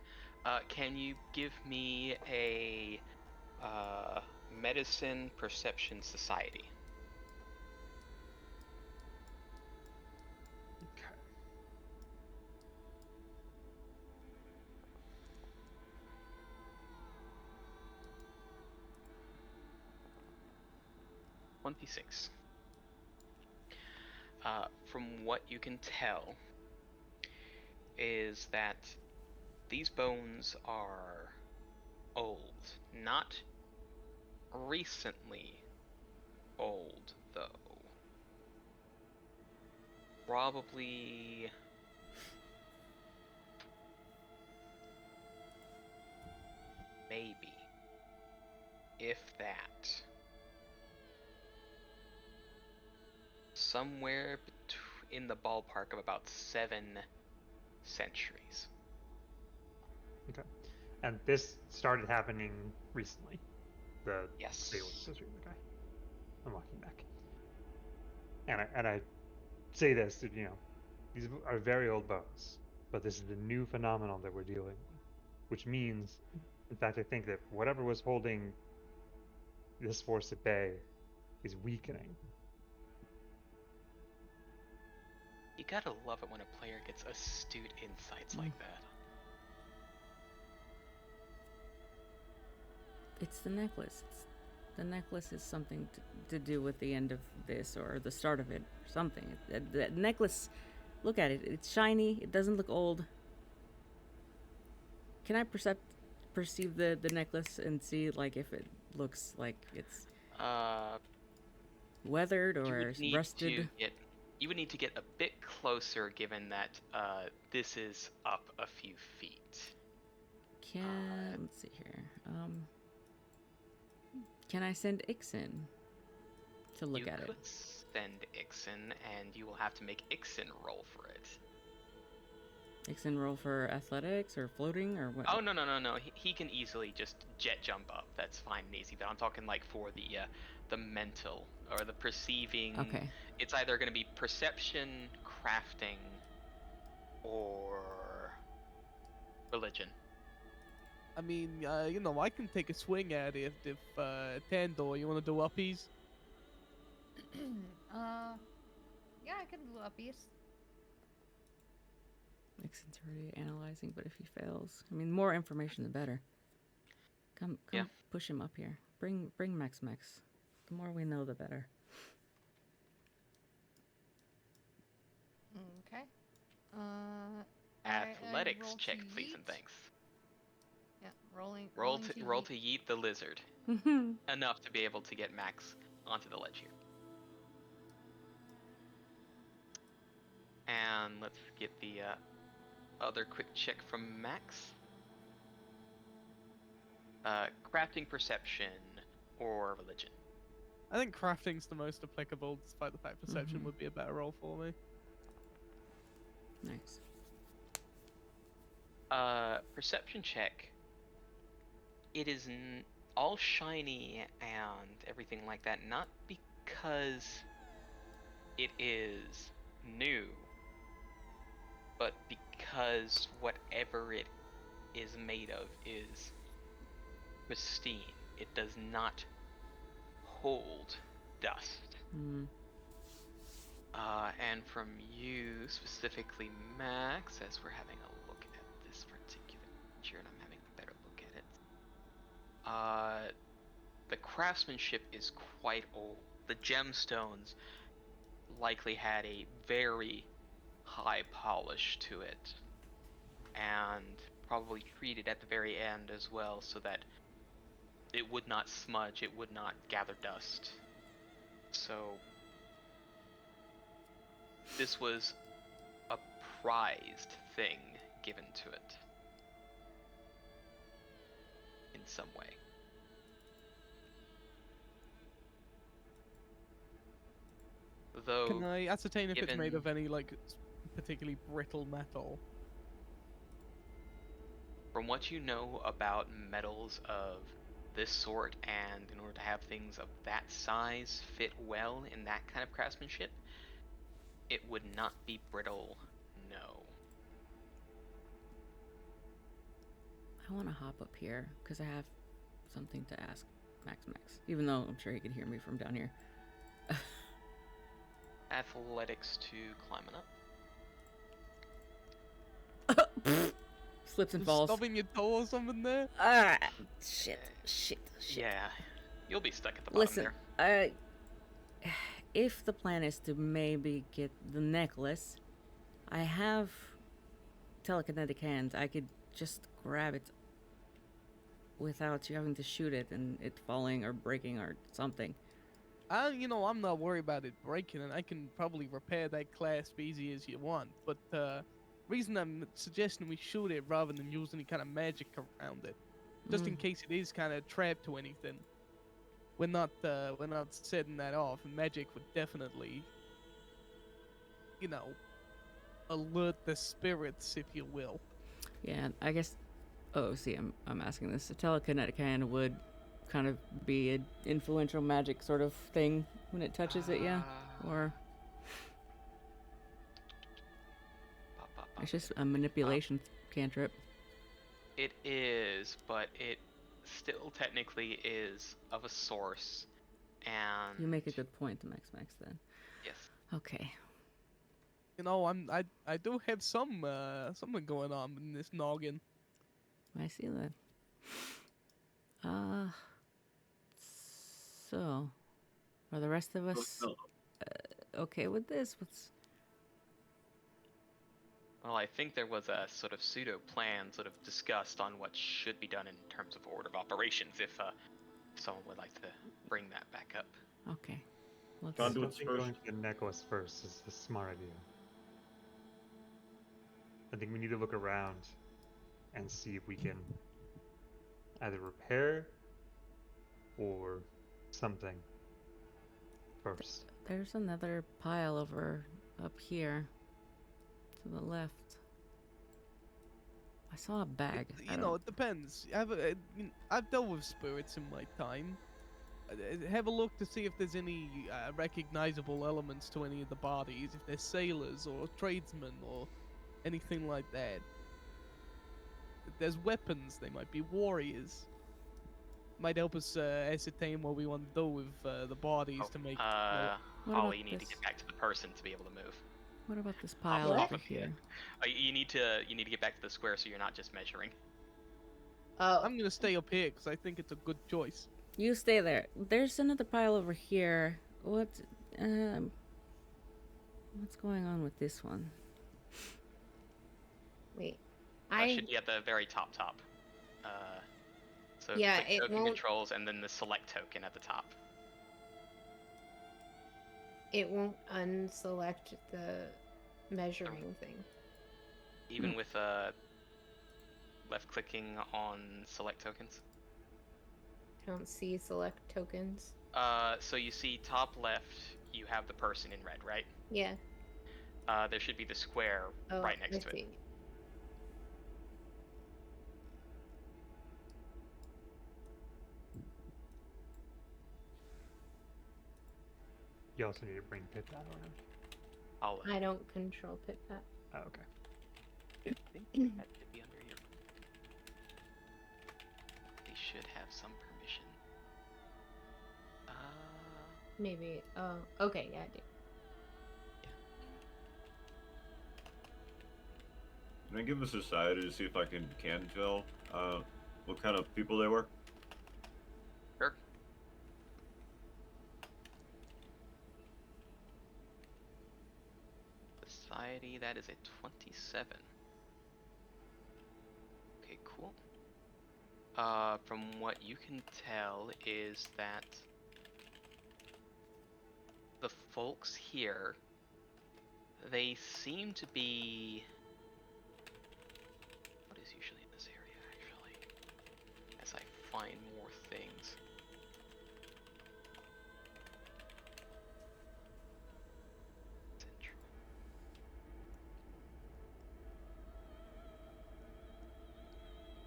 Can you give me a medicine perception society? Okay. $1d6. From what you can tell, is that these bones are old. Not recently old, though. Probably... maybe. If that. Somewhere in the ballpark of about 7 centuries. Okay. And this started happening recently. The Yes. sailor. Okay. I'm walking back. And I say this, these are very old bones, but this is a new phenomenon that we're dealing with, which means, in fact, I think that whatever was holding this force at bay is weakening. You gotta love it when a player gets astute insights like that. It's the necklace. The necklace is something to do with the end of this or the start of it or something. The necklace, look at it. It's shiny. It doesn't look old. Can I perceive the necklace and see like if it looks like it's weathered or rusted? You would need to get a bit closer, given that this is up a few feet. Let's see here. Can I send Ixen to look at it? You could send Ixen, and you will have to make Ixen roll for it. Ixen roll for athletics or floating or what? Oh, no. He can easily just jet jump up. That's fine and easy. But I'm talking like for the mental or the perceiving. Okay. It's either going to be perception, crafting, or religion. I mean, I can take a swing at it if Tandor, you want to do uppies? Yeah, I can do uppies. Ixen's already analyzing, but if he fails, I mean, more information the better. Come, Yeah. Push him up here. Bring Max. The more we know, the better. Okay. Athletics roll check, to please yeet. and thanks. Yeah, rolling. Roll rolling to yeet the lizard. Enough to be able to get Max onto the ledge here. And let's get the other quick check from Max. Crafting, perception, or religion. I think crafting's the most applicable, despite the fact perception would be a better roll for me. Nice. Perception check. It is all shiny and everything like that, not because it is new, but because whatever it is made of is pristine. It does not hold dust. Mm. And from you specifically, Max, as we're having a look at this particular picture, and I'm having a better look at it. The craftsmanship is quite old. The gemstones likely had a very high polish to it, and probably treated at the very end as well, so that it would not smudge, it would not gather dust. So this was a prized thing given to it in some way. Though, Can I ascertain if it's made given- of any, like, particularly brittle metal? from what you know about metals of this sort, and in order to have things of that size fit well in that kind of craftsmanship, it would not be brittle, no. I want to hop up here because I have something to ask Max. Even though I'm sure he could hear me from down here. Athletics to climbing up. Slips and falls. Stubbing your toe or something there? Ah, shit. Yeah, you'll be stuck at the bottom Listen, there. if the plan is to maybe get the necklace, I have telekinetic hands. I could just grab it without you having to shoot it and it falling or breaking or something. I'm not worried about it breaking, and I can probably repair that clasp easy as you want. But reason I'm suggesting we shoot it rather than use any kind of magic around it, just in case it is kind of trapped to anything. We're not setting that off. And magic would definitely, alert the spirits, if you will. Yeah, I guess. Oh, see, I'm asking this. A telekinetic hand would kind of be an influential magic sort of thing when it touches it, yeah? Or it's just a manipulation cantrip. It is, but it still technically is of a source, and You make a good point, the Max then. yes. Okay. You know, I do have something going on in this noggin. I see that. So, are the rest of us okay with this? Well, I think there was a sort of pseudo plan sort of discussed on what should be done in terms of order of operations if someone would like to bring that back up. Okay. Let's I Conduits think first. going to the necklace first is the smart idea. I think we need to look around and see if we can either repair or something first. There's another pile over up here to the left. I saw a bag. You know, it depends. I've dealt with spirits in my time. Have a look to see if there's any recognizable elements to any of the bodies, if they're sailors or tradesmen or anything like that. If there's weapons, they might be warriors. Might help us ascertain what we want to do with the bodies to make. What Holly, about you need this? to get back to the person to be able to move. What about this pile Off over of here? You need to get back to the square so you're not just measuring. Oh, I'm gonna stay up here because I think it's a good choice. You stay there. There's another pile over here. What's going on with this one? wait. It should be at the very top. So Yeah, click it token won't- controls and then the select token at the top. It won't unselect the measuring thing. Even with left clicking on select tokens. I don't see select tokens. So you see top left, you have the person in red, right? Yeah. There should be the square Oh, right next I to it. see. You also need to bring Pit that around. I'll I don't control Pit Pat. Oh, okay. I think that should be under here. They should have some permission. Maybe. Oh, okay. Yeah, I do. Can I give a society to see if I can tell what kind of people they were? Sure. Society, that is a 27. Okay, cool. From what you can tell is that the folks here, they seem to be... What is usually in this area, actually? As I find more things. Central.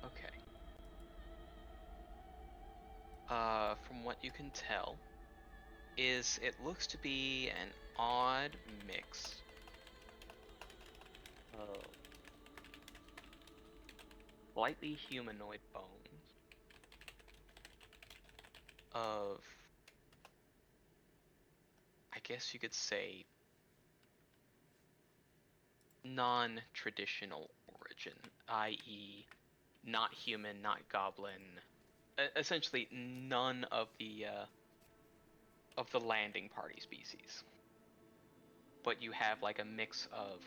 Okay. From what you can tell, is it looks to be an odd mix of slightly humanoid bones, of, I guess you could say, non-traditional origin, i.e. not human, not goblin, essentially none of the landing party species. But you have like a mix of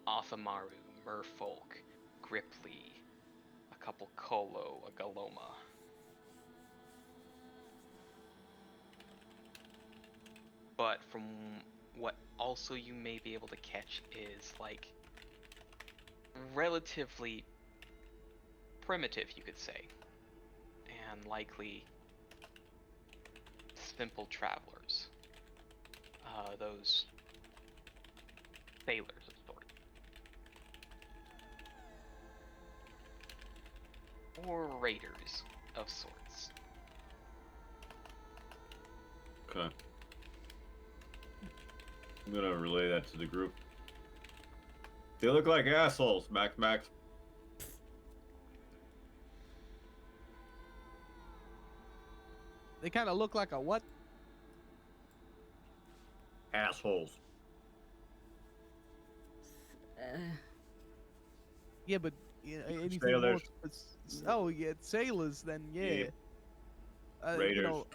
Athamaru, merfolk, Gripply, a couple Kolo, a Galoma. But from what also you may be able to catch is like relatively primitive, you could say, and likely simple travelers. Those sailors of sorts. or raiders of sorts. Okay. I'm gonna relay that to the group. They look like assholes, Max. They kind of look like a what? Assholes. Yeah, but anything Sailors. more? Oh, yeah, sailors. Then yeah. Yeah. You know,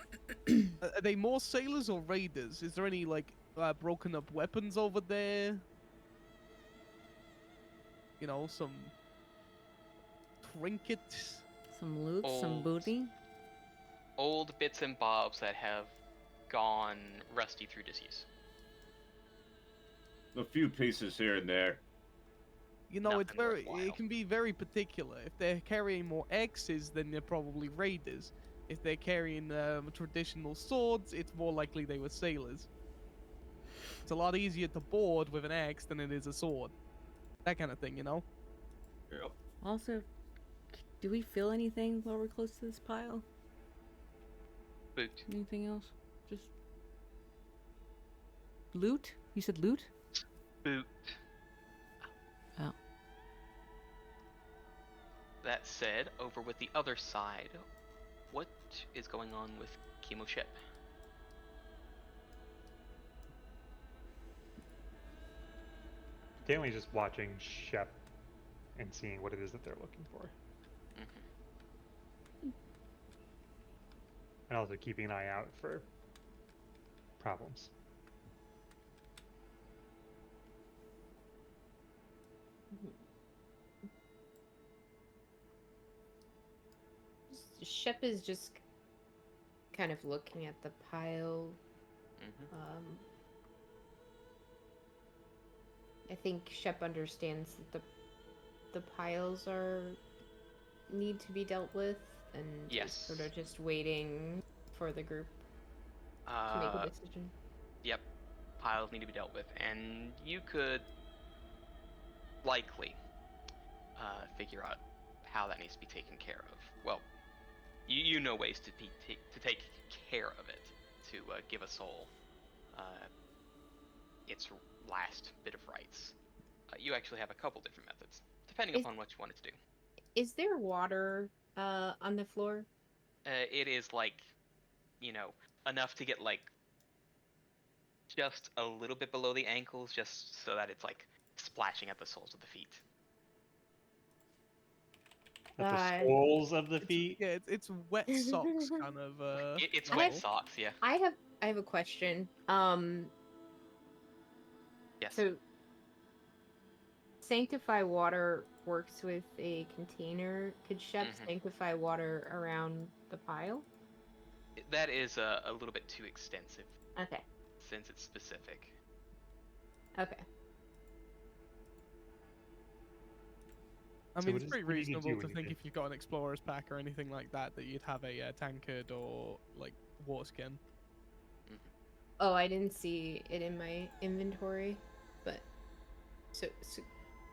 are they more sailors or raiders? Is there any like broken up weapons over there? You know, some trinkets. Some loot, some Old. booty. Old bits and bobs that have gone rusty through disuse. A few pieces here and there. You know, it's Nothing very. worthwhile. It can be very particular. If they're carrying more axes, then they're probably raiders. If they're carrying traditional swords, it's more likely they were sailors. It's a lot easier to board with an axe than it is a sword. That kind of thing, you know? Yep. Also, do we feel anything while we're close to this pile? Boot. Anything else? Just loot? You said loot? Boot. Oh. That said, over with the other side, what is going on with Chemo Ship? Stanley's just watching Shep and seeing what it is that they're looking for. Mm-hmm. And also keeping an eye out for problems. Shep is just kind of looking at the pile. Mm-hmm. I think Shep understands that the piles need to be dealt with, and Yes. is sort of just waiting for the group to make a decision. Yep. Piles need to be dealt with, and you could likely figure out how that needs to be taken care of. Well, you know ways to take care of it, to give a soul its last bit of rights. You actually have a couple different methods, depending upon what you wanted to do. Is there water on the floor? It is like, enough to get like just a little bit below the ankles, just so that it's like splashing at the soles of the feet. At the soles of the feet. Yeah, it's wet socks kind of. It's I wet have- socks, yeah. I have a question. Yes. So sanctify water works with a container. Could Shep sanctify water around the pile? That is a little bit too extensive. Okay. Since it's specific. Okay. I So mean, what it's is- pretty what do you do reasonable to when you think do- if you've got an explorer's pack or anything like that, that you'd have a tankard or like water skin. Oh, I didn't see it in my inventory, but so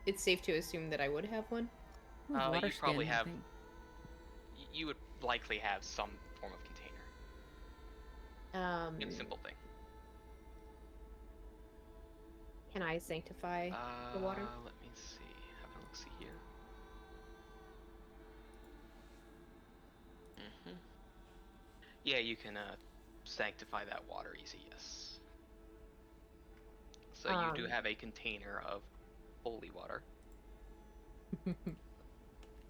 it's safe to assume that I would have one. Ooh, You water probably skin, I have. think. You would likely have some form of container. It's a simple thing. Can I sanctify the water? Let me see. Have a look. See here. Yeah, you can sanctify that water easy. Yes. So you do have a container of holy water.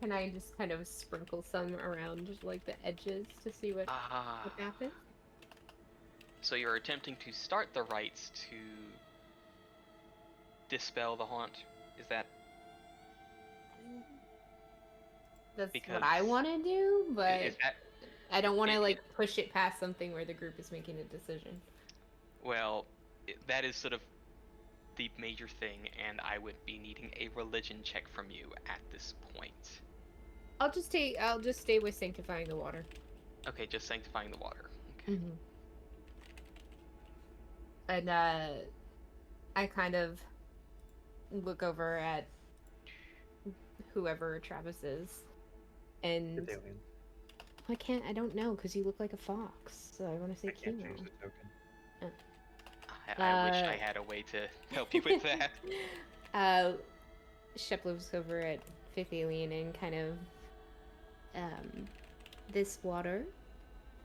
Can I just kind of sprinkle some around just like the edges to see what happens? So you're attempting to start the rites to dispel the haunt. Is that? That's Because- what I want to do, but Is that? I don't want to it- like push it past something where the group is making a decision. Well, that is sort of the major thing, and I would be needing a religion check from you at this point. I'll just stay with sanctifying the water. Okay, just sanctifying the water. Okay. And I kind of look over at whoever Travis is And It's alien. I don't know, because you look like a fox, so I want to say I can't Kimo. change the token. I wish I had a way to help you with that. Shep looks over at Fifth Alien and kind of, this water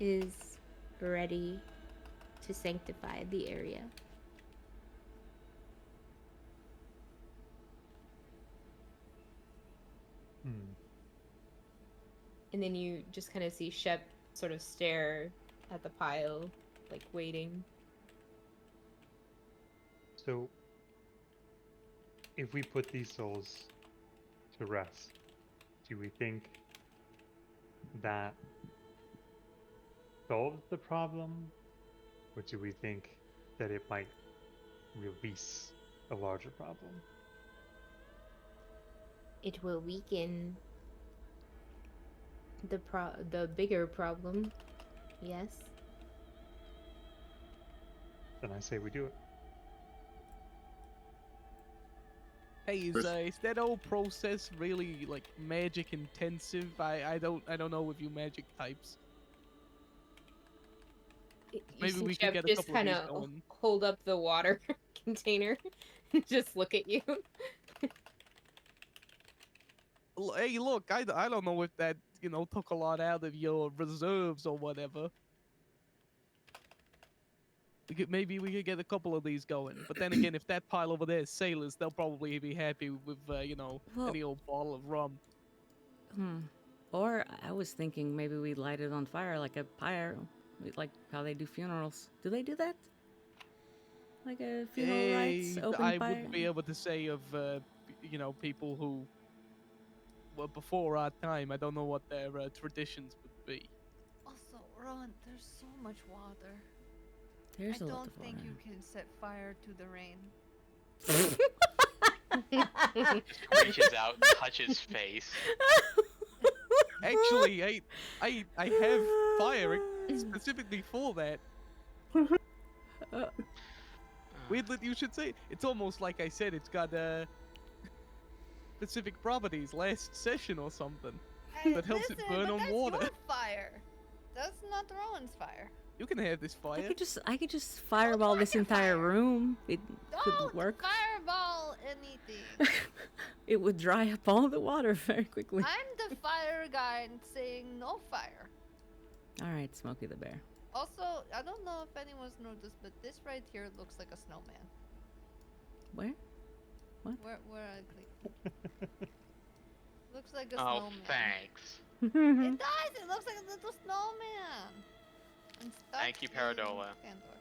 is ready to sanctify the area. And then you just kind of see Shep sort of stare at the pile, like waiting. So, if we put these souls to rest, do we think that solves the problem? Or do we think that it might release a larger problem? It will weaken the bigger problem. Yes. Then I say we do it. Hey, is that whole process really like magic intensive? I don't know with you magic types. Maybe we can get a just couple of kind these of going. hold up the water container and just look at you. Hey, look, I don't know if that, took a lot out of your reserves or whatever. Maybe we could get a couple of these going. But then again, if that pile over there is sailors, they'll probably be happy with, Well- any old bottle of rum. Or I was thinking maybe we light it on fire like a pyre, like how they do funerals. Do they do that? Like a funeral rites, open I fire? wouldn't be able to say of, people who were before our time. I don't know what their traditions would be. Also, Ron, there's so much water. There's I a lot don't of think water. you can set fire to the rain. Just reaches out, touches face. Actually, I have fire specifically for that. Weird that you should say it. It's almost like I said it's got specific properties last session or something. Hey, That helps it listen, burn but on that's water. Your fire. That's not Rowan's fire. You can have this fire. I could just fireball this your entire fire. room. It could Don't work. fireball anything. It would dry up all the water very quickly. I'm the fire guy and saying no fire. All right, Smokey the Bear. Also, I don't know if anyone's noticed, but this right here looks like a snowman. Where? Where I click. Looks like a Oh, snowman. thanks. It does! It looks like a little snowman! And Thank you, stuck in Paradola. Pandora.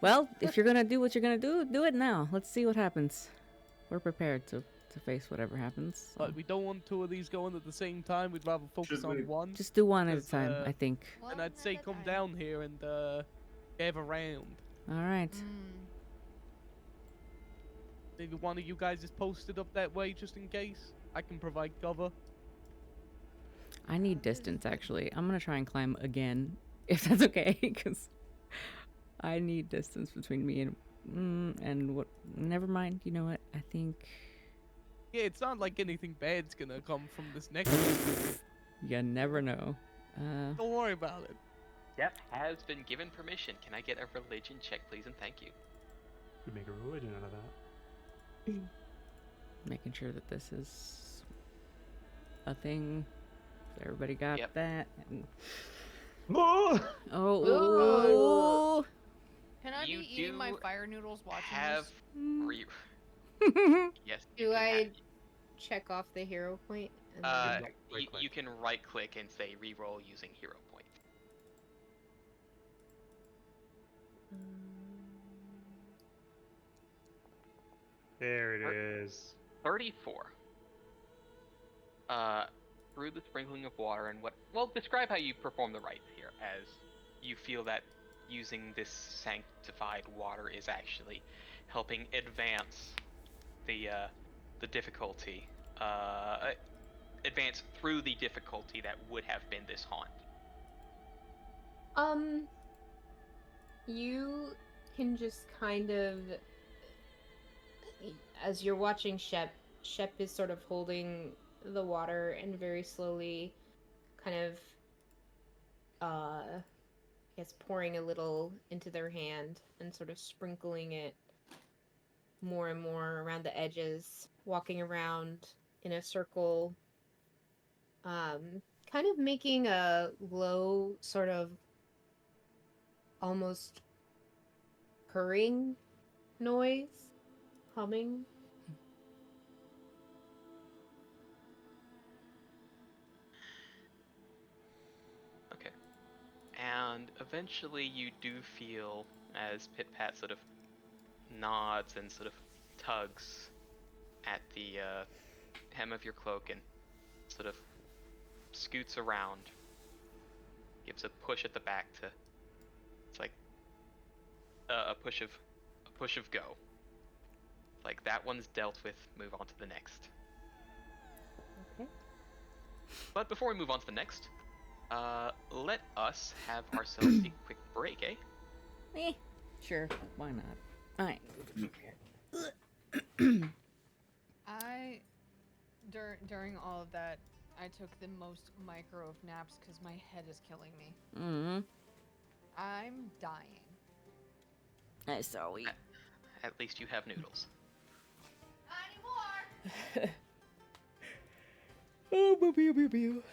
Well, if you're gonna do what you're gonna do it now. Let's see what happens. We're prepared to face whatever happens. so. But we don't want two of these going at the same time. We'd rather focus Should on we- one. Just do one at a Because, time, I think. And I'd say come down here and gather around. All right. Maybe one of you guys is posted up that way just in case. I can provide cover. I need distance, actually. I'm gonna try and climb again, if that's okay, because I need distance between me and what. Never mind. You know what? I think. Yeah, it's not like anything bad's gonna come from this next one. You never know. Don't worry about it. Jeff has been given permission. Can I get a religion check, please, and thank you? We make a religion out of that. Making sure that this is a thing. Everybody got Yep. that. And... Oh! Oh. Can I You be eating my do fire noodles watching Have this? re- yes. you Do can I have- check off the hero point? And Uh, then- you can right click and say reroll using hero point. There it is. 34. Through the sprinkling of water and what? Well, describe how you perform the rites here, as you feel that using this sanctified water is actually helping advance the difficulty. Advance through the difficulty that would have been this haunt. You can just kind of, as you're watching Shep is sort of holding the water and very slowly kind of I guess pouring a little into their hand and sort of sprinkling it more and more around the edges, walking around in a circle, kind of making a low sort of almost purring noise, humming. Okay. And eventually you do feel as Pit Pat sort of nods and sort of tugs at the hem of your cloak and sort of scoots around, gives a push at the back to, it's like a push of go. Like that one's dealt with, move on to the next. Okay. But before we move on to the next, let us have ourselves a quick break, eh? Eh, sure, why not? Alright. During all of that, I took the most micro of naps because my head is killing me. Mm-hmm. I'm dying. That's all we... At least you have noodles. Not anymore! Oh, boo boo boo boo.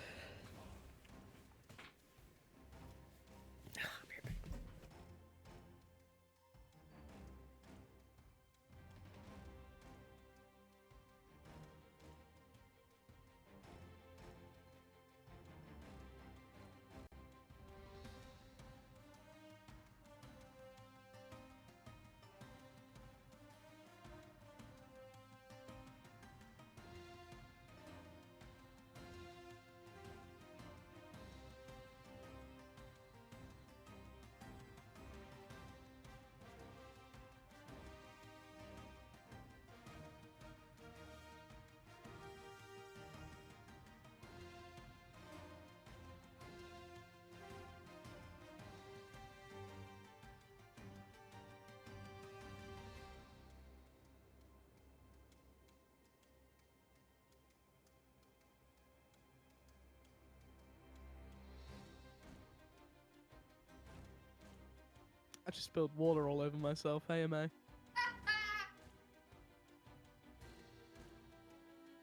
I just spilled water all over myself. Hey, AMA.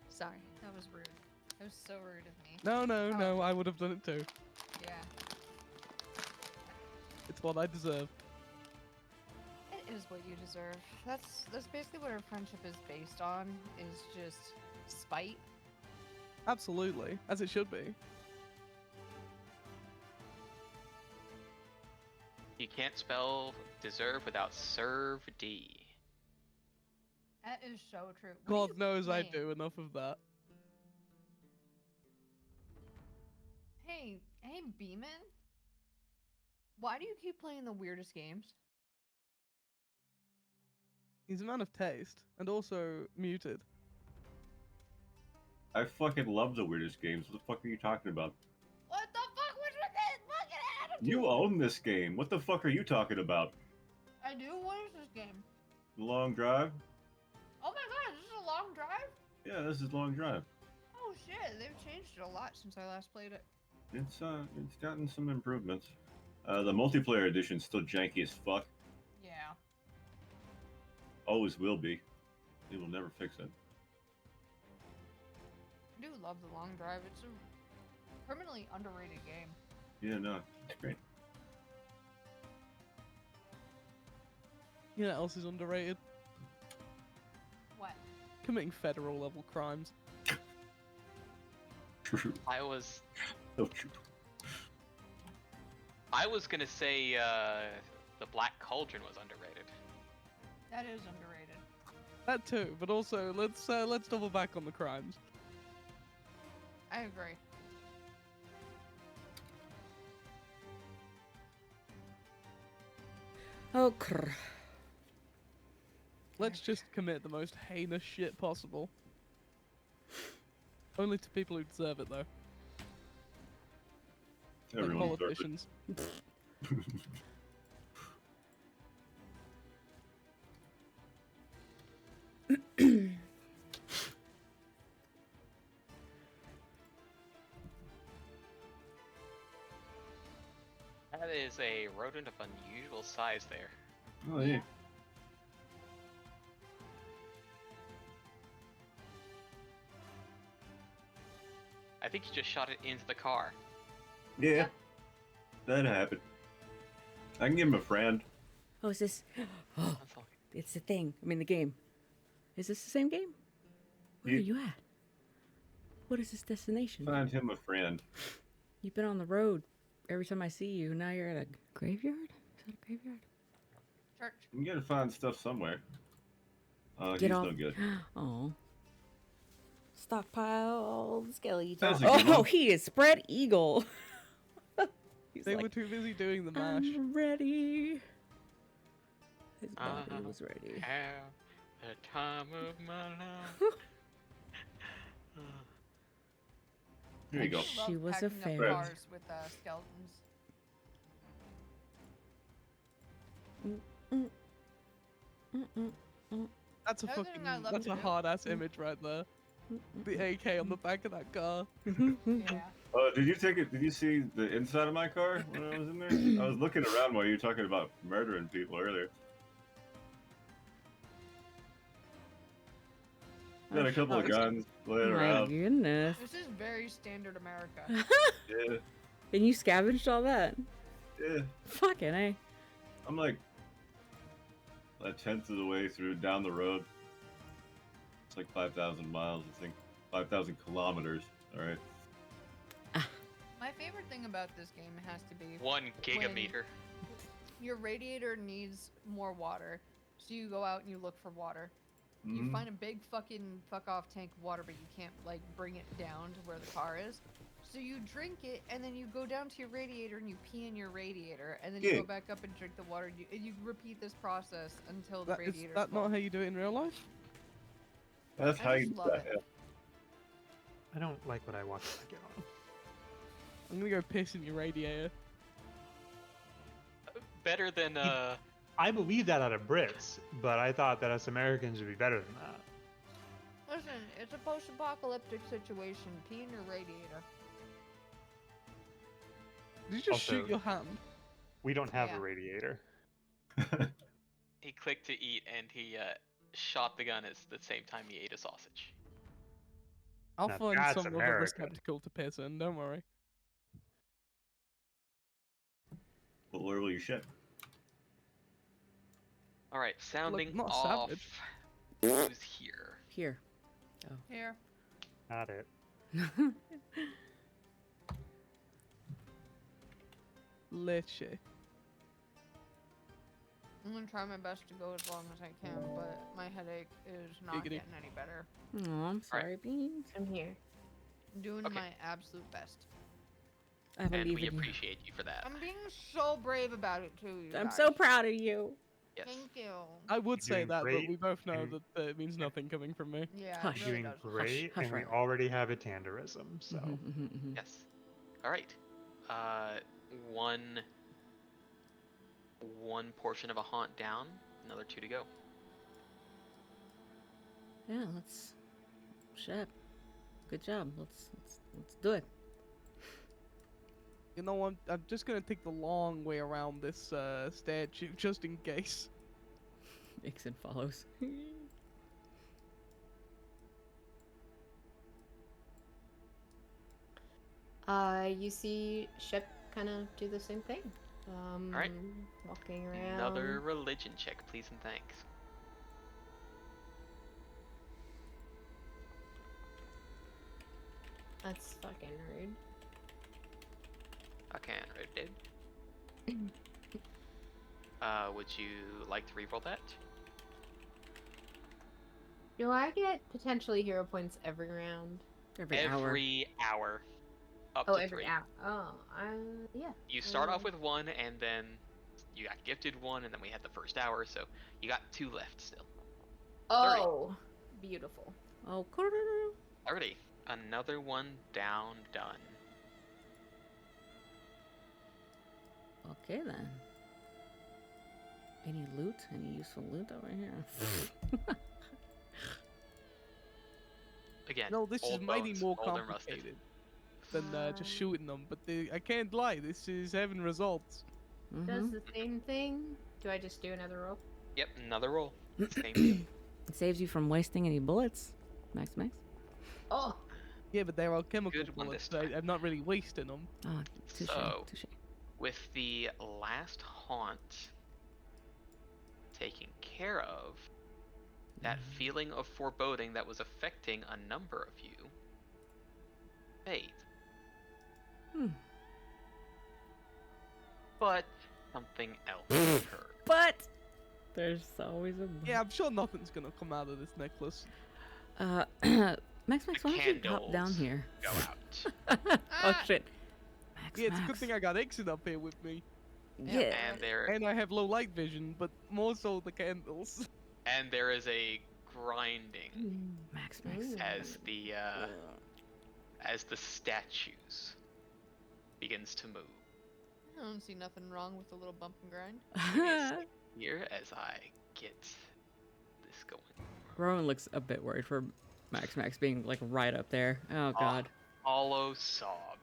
Sorry, that was rude. That was so rude of me. No, I would have done it too. Yeah. It's what I deserve. It is what you deserve. That's basically what our friendship is based on, is just spite. Absolutely, as it should be. You can't spell deserve without serve D. That is so true. What are God you knows I playing? do. Enough of that. Hey, Beeman? Why do you keep playing the weirdest games? He's a man of taste, and also muted. I fucking love the weirdest games. What the fuck are you talking about? What the fuck was with this fucking attitude? You own this game. What the fuck are you talking about? I do? What is this game? The Long Drive? Oh my god, this is a long drive? Yeah, this is Long Drive. Oh shit, they've changed it a lot since I last played it. It's gotten some improvements. The multiplayer edition's still janky as fuck. Yeah. Always will be. They will never fix it. I do love the long drive. It's a criminally underrated game. Yeah, no, it's great. You know what else is underrated? What? Committing federal level crimes. True. I was So true. gonna say the Black Cauldron was underrated. That is underrated. That too, but also let's double back on the crimes. I agree. Oh, crrr. Let's just commit the most heinous shit possible. Only to people who deserve it, though. Like Everyone deserves it. politicians. That is a rodent of unusual size there. Oh, yeah. I think you just shot it into the car. Yeah, Yep. that happened. I can give him a friend. Oh, is this? Oh, That's all. it's the thing. I mean, the game. Is this the same game? Where are Yeah. you at? What is this destination? Find him a friend. You've been on the road every time I see you. Now you're at a graveyard? Is that a graveyard? Church. You gotta find stuff somewhere. Oh, Get he's off. no good. Oh. Stockpile skeletons. That's a good Oh, one. he is spread eagle. He's They like, were too busy doing the mash. I'm ready. His body Uh-huh. was ready. Have the time of my life. Here you go. I love She was a packing up fairy. cars with skeletons. That's a The other fucking. thing I love That's to a do- hard ass image right there. The AK on the back of that car. Yeah. Did you take it? Did you see the inside of my car when I was in there? I was looking around while you were talking about murdering people earlier. Got a couple of guns laying My around. goodness. This is very standard America. Yeah, And you scavenged all that? yeah. Fucking A. I'm like a tenth of the way through down the road. It's like 5,000 miles, I think. 5,000 kilometers. All right. My favorite thing about this game has to be 1 gigameter. your radiator needs more water, so you go out and you look for water. You Mhm. find a big fucking fuck off tank of water, but you can't like bring it down to where the car is. So you drink it, and then you go down to your radiator and you pee in your radiator, and then you Yeah. go back up and drink the water. And you repeat this process until the Is radiator. that not how you do it in real life? That's I how just you do love that. it. I don't like what I watch when I get on. I'm gonna go piss in your radiator. Better than I believe that out of Brits, but I thought that us Americans would be better than that. Listen, it's a post-apocalyptic situation. Pee in your radiator. Did you just Also- shoot your hand? We don't have Yeah. a radiator. he clicked to eat and he shot the gun at the same time he ate a sausage. I'll Now find that's some other American. receptacle to piss in, don't worry. But where will you shit? All right, sounding not off. savage. Who's here? Here. Here. Not it. Leche. I'm gonna try my best to go as long as I can, but my headache is not Giggity. getting any better. Oh, I'm sorry, Beans. I'm here. I'm doing Okay. my absolute best. I And believe we in you. appreciate you for that. I'm being so brave about it too. You I'm guys. so proud of you. Yes. Thank you. I would You're say doing that, but great, we both know and- that it means nothing coming from me. Yeah, Hush. it You're really doing does. great, hush, and we Riley. already have a tanderism, so Mhm, mhm, mhm. Yes. All right. One portion of a haunt down. Another 2 to go. Yeah, let's. Shit. Good job. Let's do it. You know what? I'm just gonna take the long way around this statue just in case. Ixon follows. You see Shep kind of do the same thing. Alright. Walking around. Another religion check, please and thanks. That's fucking rude. I can't read it. Would you like to reroll that? Do I get potentially hero points every round? Every hour. Every hour. Up Oh, to every 3. hour. Oh, yeah. You start off Um, with 1, and then you got gifted 1, and then we had the first hour, so you got 2 left still. Oh, beautiful. Oh, Alrighty. Another one down, done. okay then. Any loot? Any useful loot over here? Again, No, this is old mighty bones, more old and rusted. complicated than just shooting them. But I can't lie, this is having results. does the same thing. Do I just do another roll? Yep, another roll. Same deal. It saves you from wasting any bullets. Max. Oh, Yeah, but they're alchemical Good one bullets. this time. I'm not really wasting them. Oh, touche. So- Touche. With the last haunt taken care of, that feeling of foreboding that was affecting a number of you fades. But something else occurred. But there's always a Yeah, I'm sure nothing's gonna come out of this necklace. Max, The why don't you hop down candles here? Go out. Oh shit. Max, Yeah, it's a good Max. thing I got Ixon up here with me. Yeah. And I have low light vision, but more so the candles. And there is a grinding Max. as the statues begins to move. I don't see nothing wrong with a little bump and grind. Give me a second here as I get this going. Rowan looks a bit worried for Max being like right up there. Oh god. Hollow sob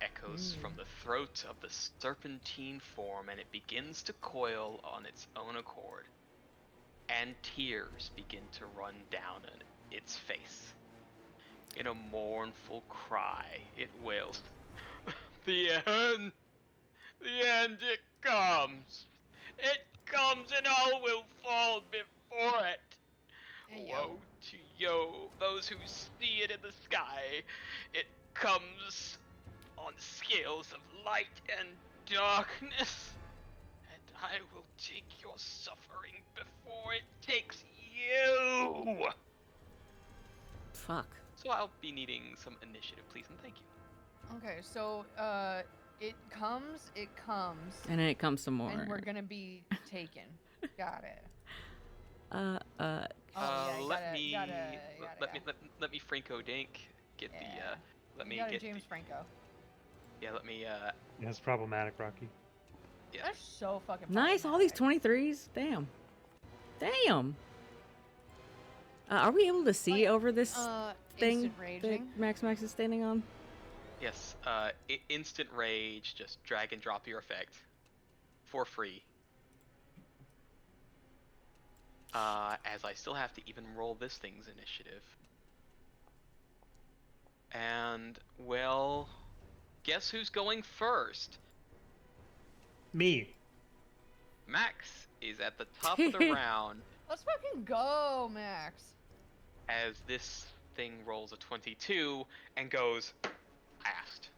echoes from the throat of the serpentine form, and it begins to coil on its own accord. And tears begin to run down its face. In a mournful cry, it wails, "The end! The end, it comes! It comes and all will fall before it! Hey, yo. Woe to you, those who see it in the sky! It comes on scales of light and darkness, and I will take your suffering before it takes you!" Fuck. So I'll be needing some initiative, please, and thank you. Okay, so it comes, And then it comes some more. and we're gonna be taken. Got it. Uh, Oh, yeah, let me let me Franco Dink get Yeah. the let You me got it, get James the, Franco. yeah let me That's problematic, Rocky. yeah. That's so fucking nice. All these problematic. 23s. Damn. Are we able to see over this thing Instant raging. that Max is standing on? Yes, instant rage, just drag and drop your effect for free. As I still have to even roll this thing's initiative. And, well, guess who's going first? Me. Max is at the top of the round Let's fucking go, Max. as this thing rolls a 22 and goes past.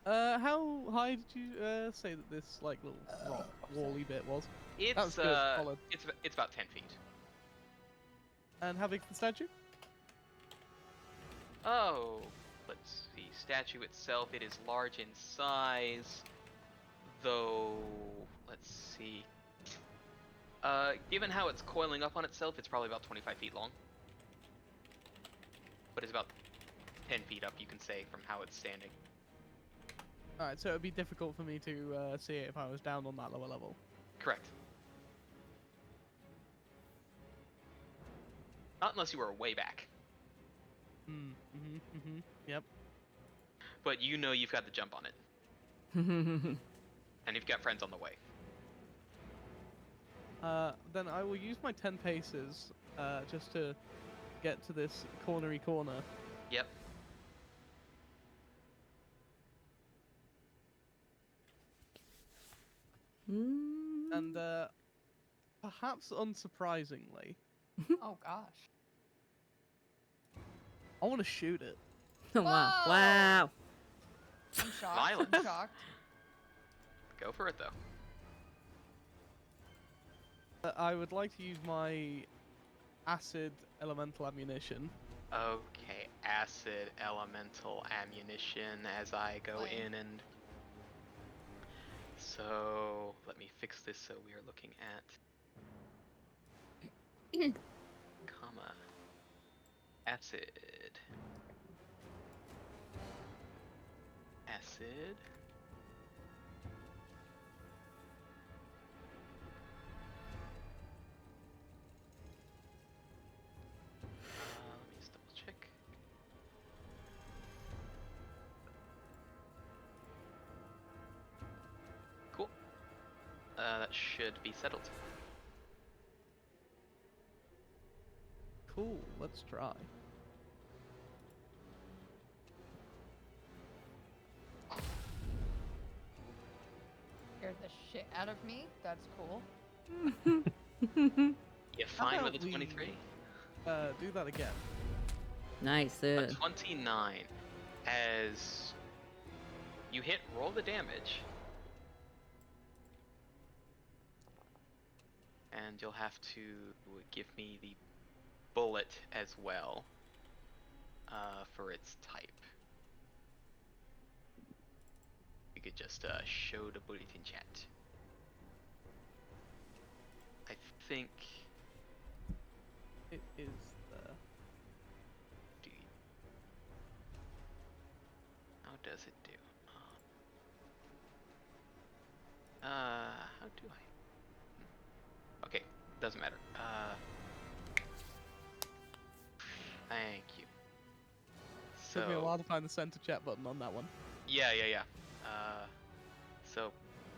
How high did you say that this like little rock wally bit was? It's was good, solid. it's about 10 feet. And how big's the statue? Oh, let's see. Statue itself, it is large in size, though. Let's see. Given how it's coiling up on itself, it's probably about 25 feet long. But it's about 10 feet up, you can say, from how it's standing. Alright, so it'd be difficult for me to see it if I was down on that lower level. Correct. Not unless you were way back. Yep. But you know you've got the jump on it. And you've got friends on the way. Then I will use my 10 paces just to get to this cornery corner. Yep. And perhaps unsurprisingly, Oh gosh. I want to shoot it. Wow. Whoa! Wow. I'm shocked. Violence. I'm shocked. Go for it, though. I would like to use my acid elemental ammunition. Okay, acid elemental ammunition as I go Lame. in and... So, let me fix this so we are looking at... comma. Acid. Acid. Let me just double check. Cool. should be settled. Cool, let's try. Scared the shit out of me. That's cool. You How fine about with a we- 23? Do that again. Nice. A 29. As you hit, roll the damage. And you'll have to give me the bullet as well for its type. You could just show the bullet in chat. I think. It is the... How does it do? How do I? Okay, doesn't matter. Thank you. Took me a So, while to find the center chat button on that one. yeah. So,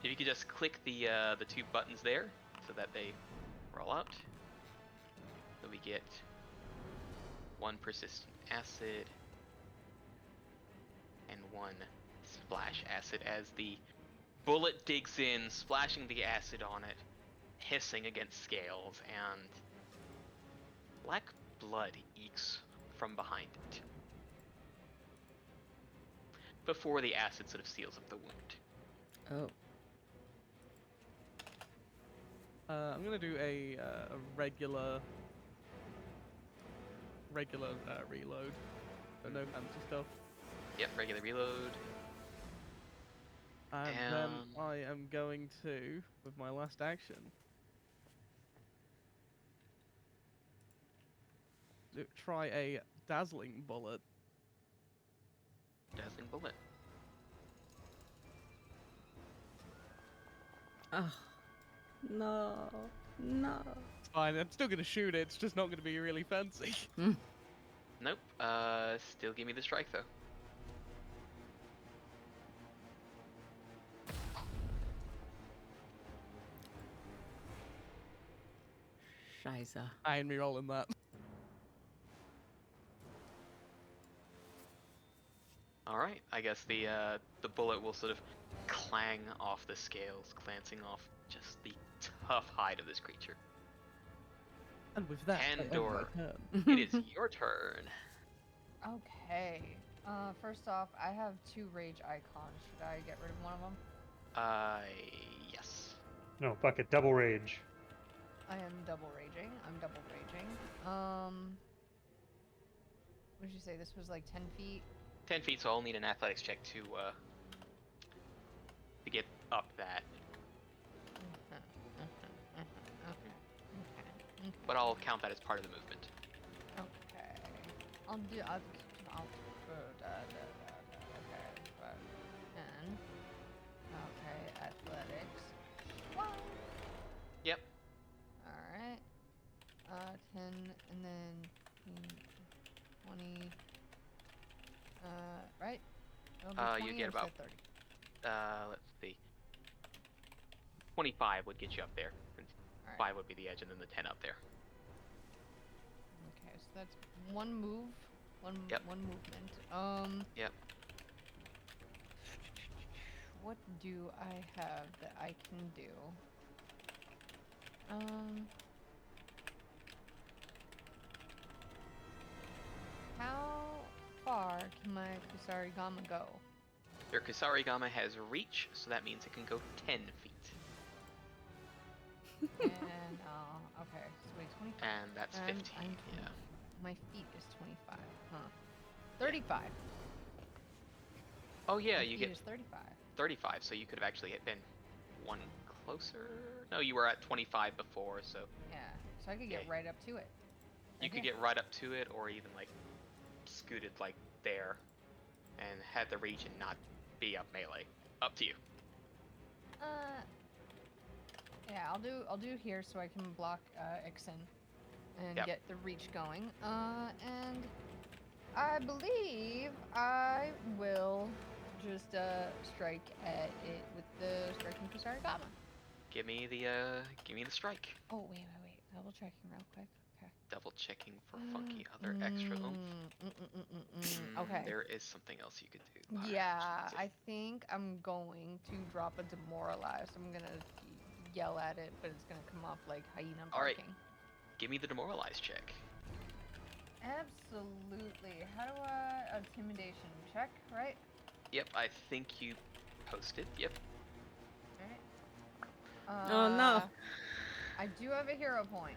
if you could just click the 2 buttons there, so that they roll out. So we get 1 persistent acid and 1 splash acid as the bullet digs in, splashing the acid on it, hissing against scales, and black blood eeks from behind it. Before the acid sort of seals up the wound. Oh. I'm gonna do a regular reload. So no fancy stuff. Yep, regular reload. And then I am going to, with my last action, try a dazzling bullet. Dazzling bullet. Oh. No. No. It's fine, I'm still gonna shoot it, it's just not gonna be really fancy. Nope. Still give me the strike though. Scheiße. I ain't re-rolling that. All right. I guess the bullet will sort of clang off the scales, glancing off just the tough hide of this creature. And with that, I end my Pandora. turn. It is your turn. Okay. First off, I have 2 rage icons. Should I get rid of one of them? Yes. No, fuck it. Double rage. I am double raging. I'm double raging. What did you say? This was like 10 feet? 10 feet, so I'll need an athletics check to get up that. But I'll count that as part of the movement. Okay. I'll do. Okay. 10. Okay. Athletics. Wow. Yep. All right. 10 and then 20. Right? It'll be 20 you get or is about- that 30? Let's see. 25 would get you up there. And All right. 5 would be the edge, and then the 10 up there. Okay, so that's one move. Yep. One movement. Yep. What do I have that I can do? How far can my Kusarigama go? Your Kusarigama has reach, so that means it can go 10 feet. And okay, so wait, 25. And that's I'm 15, yeah. My feet is 25, huh? 35. Oh yeah, My you feet get is 35. 35, so you could have actually been 1 closer. No, you were at 25 before, so Yeah, so I could get Yeah. right up to it. you Right could here. get right up to it, or even like scooted like there, and had the reach and not be up melee. Up to you. Yeah, I'll do here so I can block Ixen and Yep. get the reach going. And I believe I will just strike at it with the striking Kusarigama. Give me the strike. Oh, wait. Double checking real quick. Okay. Double checking for funky other extra oomph. Okay. There is something else you could do. Yeah, Alright, I think I'm going to drop a demoralize. I'm gonna yell at it, but it's gonna come off like hyena Alright. barking. give me the demoralize check. Absolutely. How do I intimidation check? Right. Yep, I think you posted. Yep. Alright. Oh, no. I do have a hero point.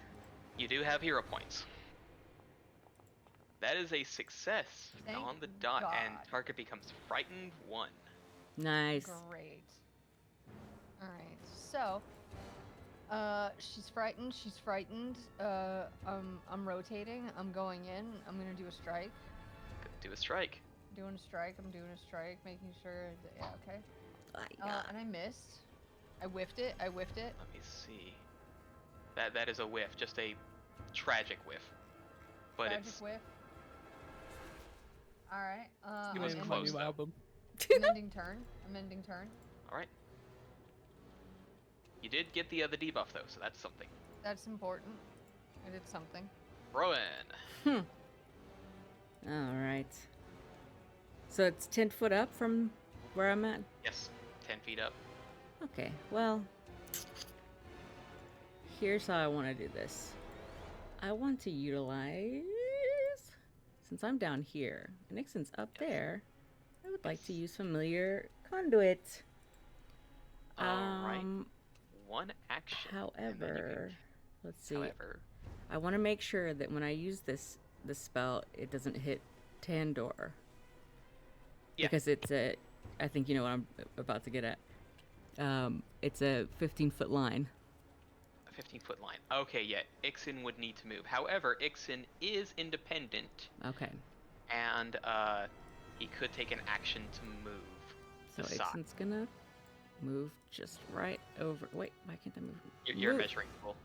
You do have hero points. That is a success Thank on the dot, and God. target becomes frightened 1. Nice. Great. Alright, so she's frightened. I'm rotating. I'm going in. I'm gonna do a strike. Do a strike. I'm doing a strike, making sure that, yeah, okay. Ah, And I missed. I whiffed it. Let me see. That is a whiff, just a tragic whiff. But Tragic it's whiff. Alright. It was Name of close, my new though. album. Amending turn. alright. You did get the debuff though, so that's something. That's important. I did something. Rowan. Alright. So it's 10 foot up from where I'm at? Yes, 10 feet up. Okay, well, here's how I want to do this. I want to utilize, since I'm down here, and Nixon's up Yes. there, I would like to use familiar conduit. Alright. One action. and then you However, can- let's see. However, I want to make sure that when I use this spell, it doesn't hit Tandor. Yeah. Because it's a, I think you know what I'm about to get at. It's a 15-foot line. a 15-foot line. Okay, yeah, Ixen would need to move. However, Ixen is independent, Okay, and he could take an action to move. so The sock. Ixen's gonna move just right over. Wait, why can't I move? You're a Move. measuring tool.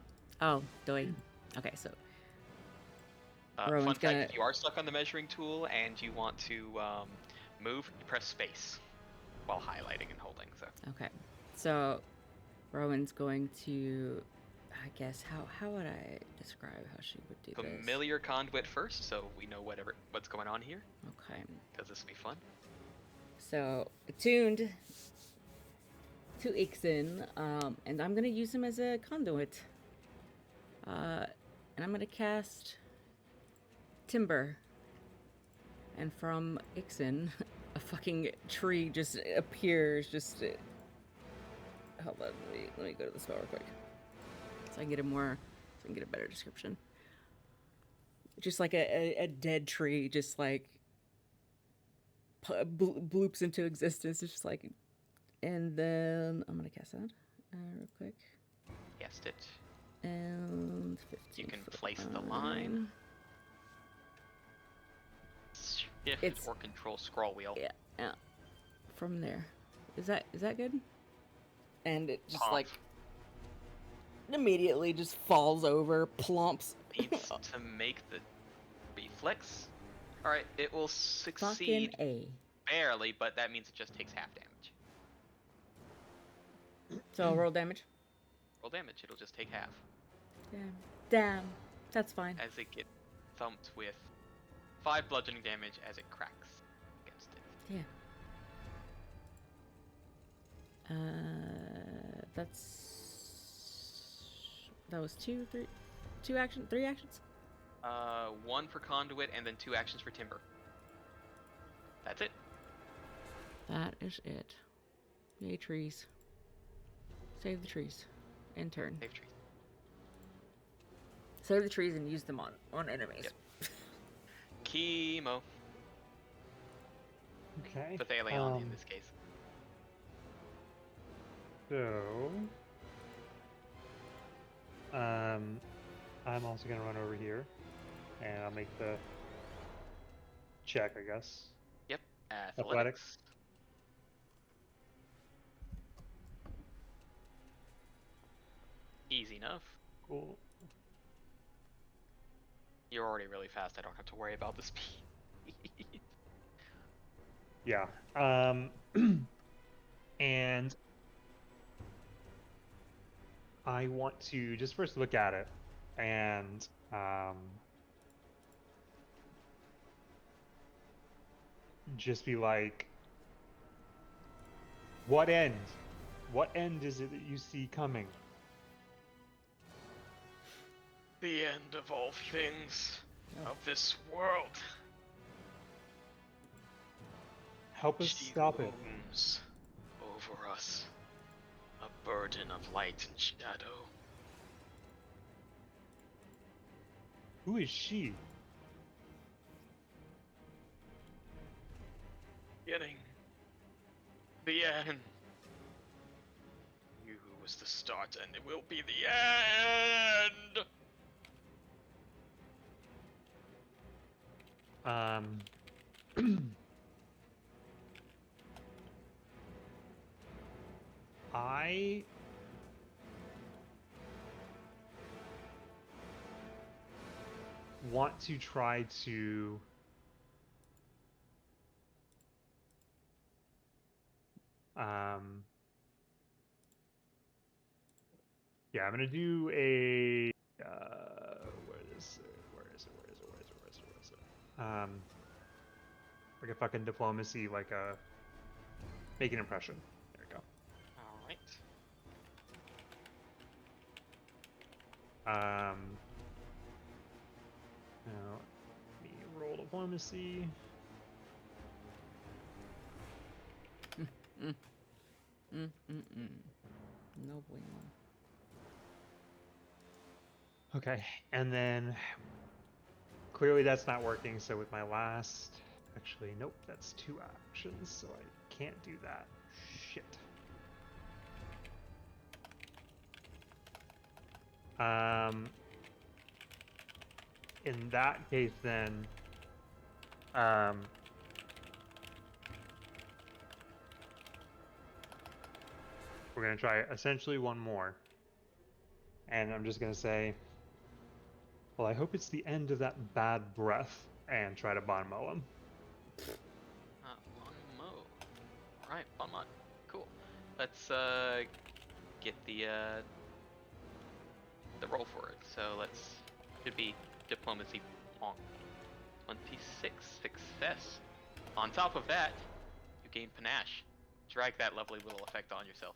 Oh, doy. Okay, so Fun Rowan's fact, gonna- if you are stuck on the measuring tool and you want to move, you press space while highlighting and holding. So okay, so Rowan's going to. I guess how would I describe how she would do this? familiar conduit first, so we know what's going on here, Okay. because this will be fun. So, attuned to Ixen, and I'm gonna use him as a conduit. And I'm gonna cast Timber. And from Ixen, a fucking tree just appears, just... Hold on, let me go to the spell real quick. So I can get a better description. Just like a dead tree, just like bloops into existence. It's just like, and then I'm gonna cast that real quick. Cast it. And 15. You can foot place the line. Shift It's- or control scroll wheel. Yeah. From there, is that good? And it just Pop. like immediately just falls over, plumps. Needs to make the reflex. Alright, it will Fucking succeed A. barely, but that means it just takes half damage. So I'll roll damage. Roll damage, it'll just take half. Damn. That's fine. As it gets thumped with 5 bludgeoning damage as it cracks against it. Yeah. That was 3 actions. 1 for conduit and then 2 actions for timber. That's it. That is it. Yay, trees. Save the trees. In turn. Save trees. Save the trees and use them on enemies. Yep. Chemo. Okay. Pthalion in this case. So, I'm also gonna run over here, and I'll make the check, I guess. Yep. Athletics. Easy enough. Cool. You're already really fast. I don't have to worry about the speed. Yeah. And I want to just first look at it and just be like, what end? What end is it that you see coming? The end of all things, of this world. Help us She stop it. looms over us, a burden of light and shadow. Who is she? Getting the end. You was the start, and it will be the end. I want to try to yeah, I'm gonna do a where is it? Like a fucking diplomacy, like a make an impression. There we go. Alright. Now let me roll diplomacy. No bueno. Okay, and then clearly that's not working, so with my last... Actually, nope, that's 2 actions, so I can't do that. Shit. In that case then, we're gonna try essentially one more. And I'm just gonna say, well, I hope it's the end of that bad breath, and try to Bon Mow him. Bon Mo. Alright, Bon Mo. Cool. Let's get the roll for it. So let's should be diplomacy on 26 success. On top of that, you gain panache. Drag that lovely little effect on yourself.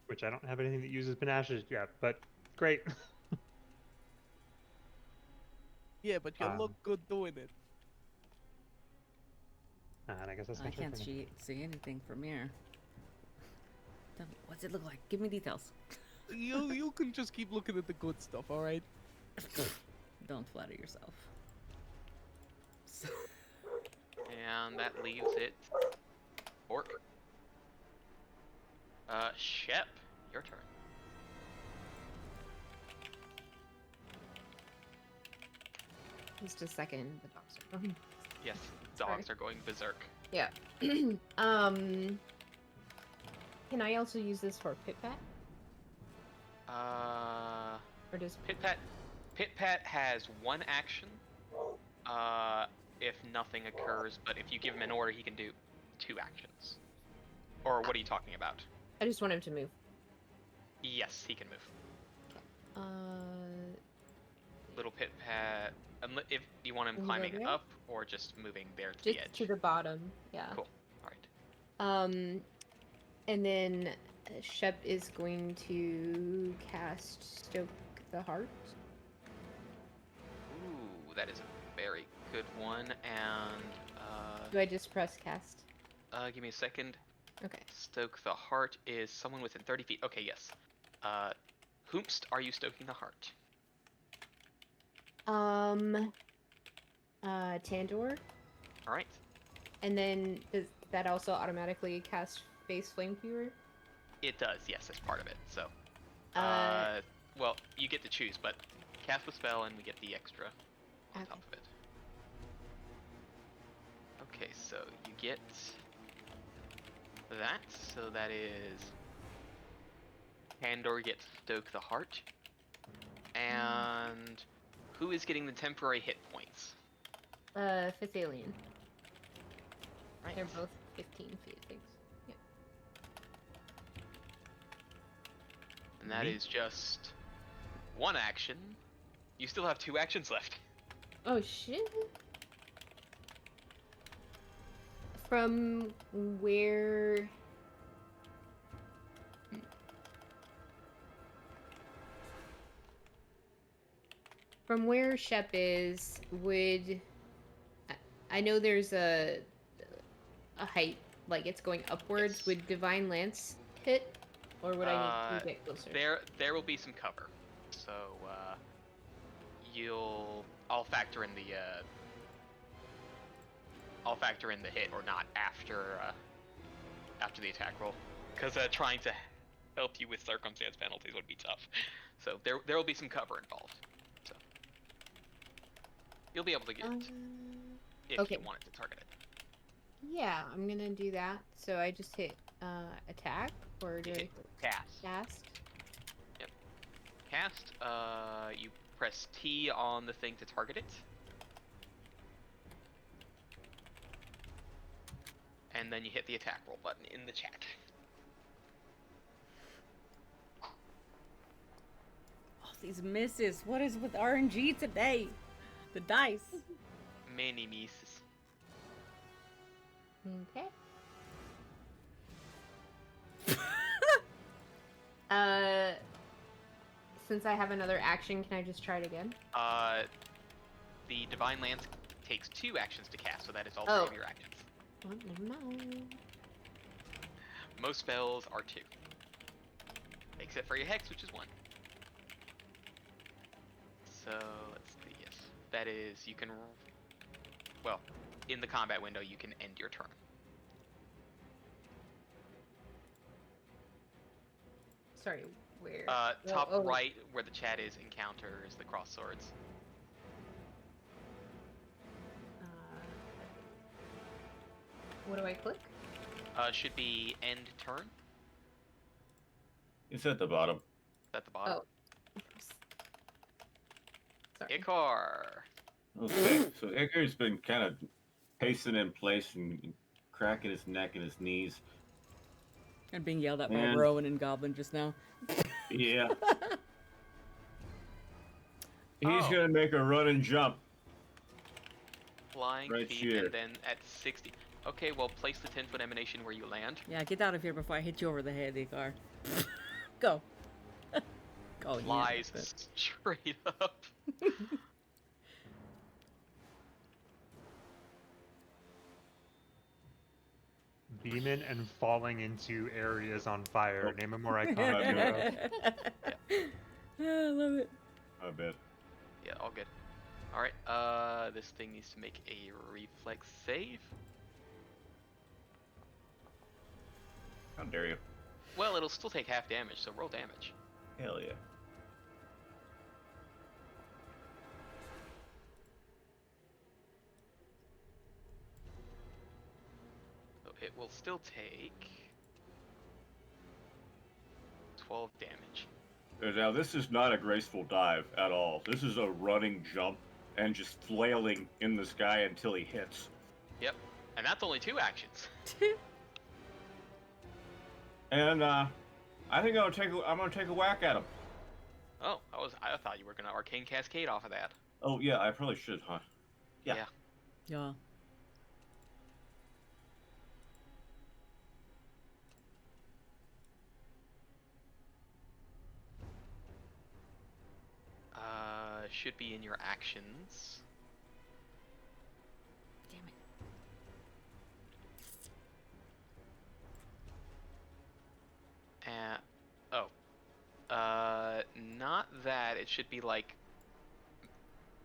Which I don't have anything that uses panache yet, but great. Yeah, but you look good doing it. And I guess that's my I turn can't for now. see anything from here. Tell me, what's it look like? Give me details. You can just keep looking at the good stuff, all right? Don't flatter yourself. And that leaves it Orc. Shep, your turn. Just a second. The dogs are going. Yes, Sorry. dogs are going berserk. Yeah. Can I also use this for Pit Pat? Or does Pit Pat has 1 action. If nothing occurs, but if you give him an order, he can do 2 actions. Or what are you talking about? I just want him to move. Yes, he can move. Little Pit Pat. If you want him Can he go climbing there? up or just moving there to Just the edge. to the bottom. Yeah. Cool. All right. And then Shep is going to cast Stoke the Heart. Ooh, that is a very good one. And Do I just press cast? give me a second. Okay. Stoke the Heart is someone within 30 feet. Okay, yes. Whomst are you stoking the heart? Tandor. All right. And then does that also automatically cast Face Flame Fewer? It does, yes, as part of it. So, Uh, well, you get to choose, but cast the spell and we get the extra on Okay. top of it. Okay, so you get that. So that is Pandor gets Stoke the Heart. And who is getting the temporary hit points? Fifth Alien. Right. They're both 15 feet. Thanks. Yeah. And that is just one action. You still have 2 actions left. Oh shit. From where? From where Shep is, would I know there's a height, like it's going upwards? Yes. Would Divine Lance hit, or would I need to get closer? There will be some cover, so I'll factor in the hit or not after the attack roll, because trying to help you with circumstance penalties would be tough. So there will be some cover involved. So you'll be able to get it if okay. you wanted to target it. Yeah, I'm gonna do that. So I just hit attack, or do I Cast. cast? Yep. Cast. You press T on the thing to target it. And then you hit the attack roll button in the chat. All these misses. What is with RNG today? The dice. Many misses. Okay. Since I have another action, can I just try it again? The Divine Lance takes 2 actions to cast, so that is all 3 of your actions. Oh, never mind. Most spells are 2. Except for your Hex, which is 1. So, let's see, yes. That is, you can... Well, in the combat window, you can end your turn. Sorry, where? Top Oh. right, where the chat is, encounters the cross swords. What do I click? Should be end turn. It's at the bottom. At the bottom. Oh. Sorry. Ikar. Okay, so Icar's been kind of pacing in place and cracking his neck and his knees. And being yelled at by And- Rowan and Goblin just now. Yeah. He's Oh. gonna make a run and jump. Flying Right feet, here. and then at 60. Okay, well, place the 10-foot emanation where you land. Yeah, get out of here before I hit you over the head, Ikar. Go. Go. Flies Yeah, straight up. Beaming and falling into areas on fire. Oh. Name a more iconic hero. I love it. I bet. Yeah, all good. Alright, this thing needs to make a reflex save. How dare you? Well, it'll still take half damage, so roll damage. Hell yeah. So it will still take 12 damage. Now, this is not a graceful dive at all. This is a running jump and just flailing in the sky until he hits. Yep, and that's only 2 actions. And I think I'm gonna take a whack at him. Oh, I thought you were gonna Arcane Cascade off of that. Oh yeah, I probably should, huh? Yeah. Yeah. Should be in your actions. Damn it. Not that. It should be like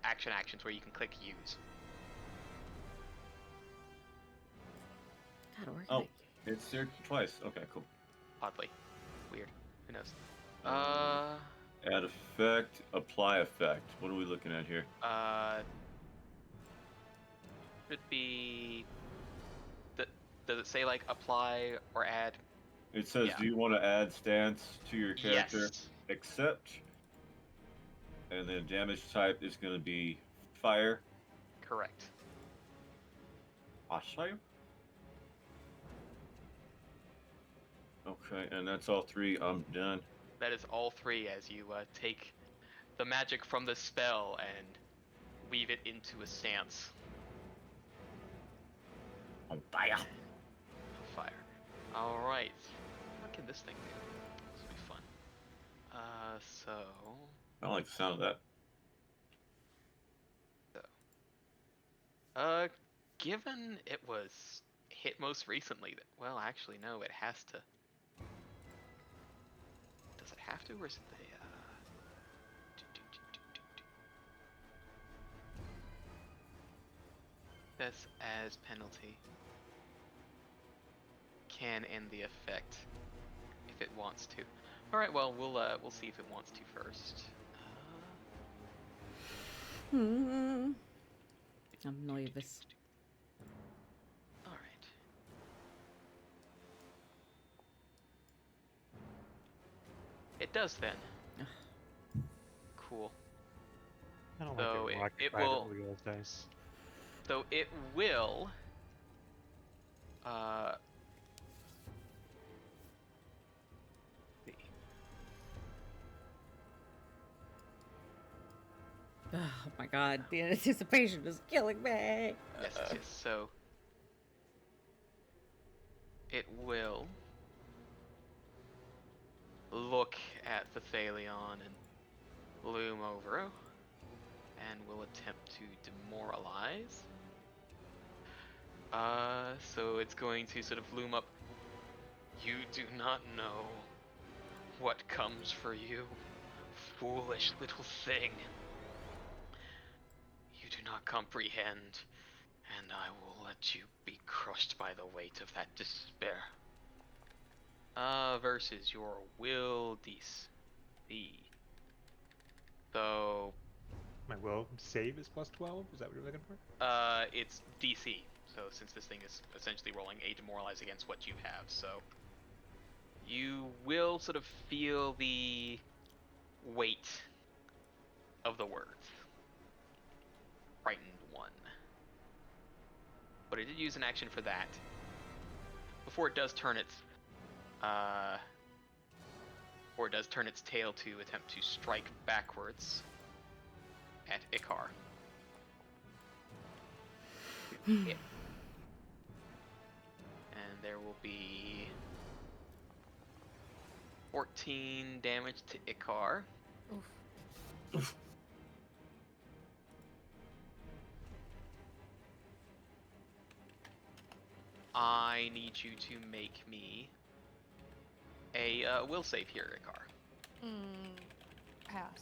actions where you can click use. God, where can Oh, it's there twice. Okay, cool. Oddly. Weird. Who knows? Add effect, apply effect. What are we looking at here? Should be... Does it say like apply or add? It says, Yeah. do you want to add stance to your character? Yes. Accept. And then damage type is going to be fire. Correct. Fire? Okay, and that's all 3. I'm done. That is all 3 as you take the magic from the spell and weave it into a stance. On fire. Fire. Alright. What can this thing do? This will be fun. So... I don't like the sound of that. Given it was hit most recently, well, actually, no, it has to. Does it have to, or is it the, That's as penalty. Can end the effect if it wants to. Alright, well, we'll see if it wants to first. I'm nervous. Alright. It does then. Cool. I don't So like it it will- real dice. So it will see. Oh my god, the anticipation is killing me. Yes, so it will look at the Thalion and loom over and will attempt to demoralize. So it's going to sort of loom up. You do not know what comes for you, foolish little thing. You do not comprehend, and I will let you be crushed by the weight of that despair. Versus your will DC. So, My will save is +12. Is that what you're looking for? it's DC. So since this thing is essentially rolling a demoralize against what you have, so you will sort of feel the weight of the words. Frightened one. But it did use an action for that. Before it does turn its tail to attempt to strike backwards at Ikar. Yeah. And there will be 14 damage to Ikar. Oof. I need you to make me a will save here, Ikar. Pass.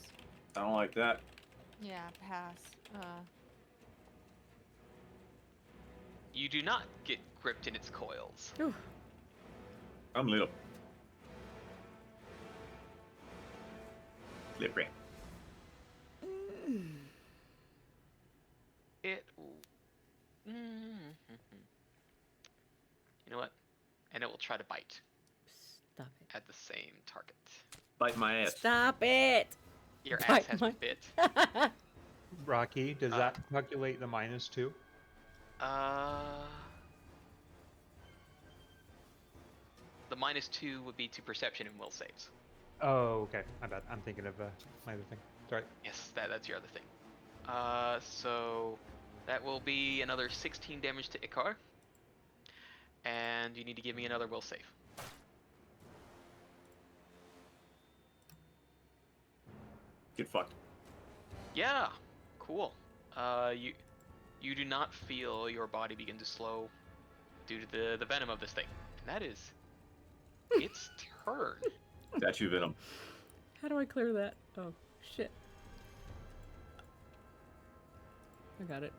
I don't like that. Yeah, pass. You do not get gripped in its coils. Ooh. I'm little. Slippery. It. You know what? And it will try to bite Stop it. at the same target. Bite my ass. Stop it! Your ass Bite has my- been bit. Rocky, does that calculate the -2? The -2 would be to perception and will saves. Oh, okay. My bad. I'm thinking of my other thing. Sorry. Yes, that's your other thing. So that will be another 16 damage to Ikar. And you need to give me another will save. Get fucked. Yeah, cool. You do not feel your body begin to slow due to the venom of this thing. And that is its turn. Statue venom. How do I clear that? Oh, shit. I got it.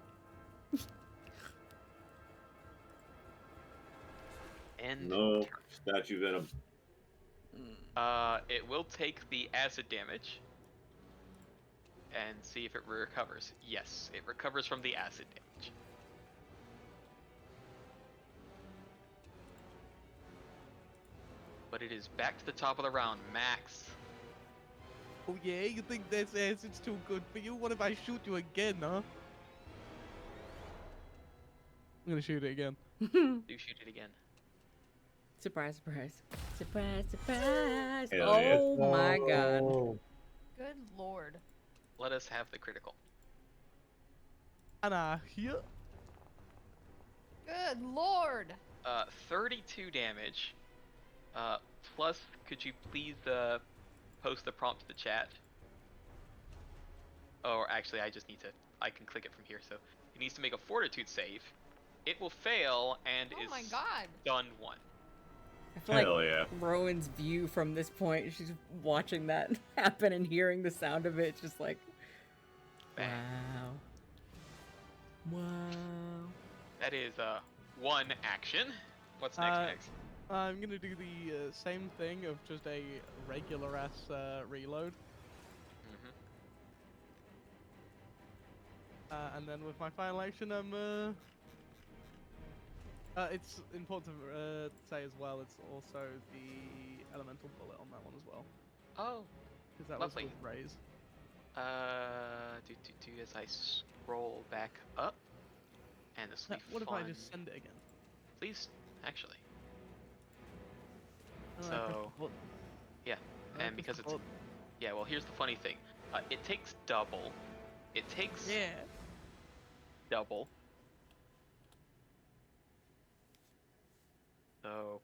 And No. Statue venom. it will take the acid damage and see if it recovers. Yes, it recovers from the acid damage. But it is back to the top of the round. Max. Oh yeah, you think this acid's too good for you? What if I shoot you again, huh? I'm gonna shoot it again. Do shoot it again. Surprise, surprise. Surprise, surprise. Hell yeah. Oh my god. Oh, Good lord. Let us have the critical. Anna here. Good lord. 32 damage. Plus, could you please post the prompt to the chat? Or actually, I can click it from here. So it needs to make a Fortitude save. It will fail and Oh is my god. done 1. I feel Hell like yeah. Rowan's view from this point, she's watching that happen and hearing the sound of it, it's just like, Bang. wow. Wow. That is 1 action. What's next? I'm gonna do the same thing of just a regular ass reload. And then with my final action, it's important to say as well, it's also the elemental bullet on that one as well. Oh, Because that lovely. was with Raise. As I scroll back up, and this will be What if fun. I just send it again? Please, actually. And then I press So, the button. yeah, And I and press because the it's button. yeah. Well, here's the funny thing. It takes double. It takes Yeah. double. So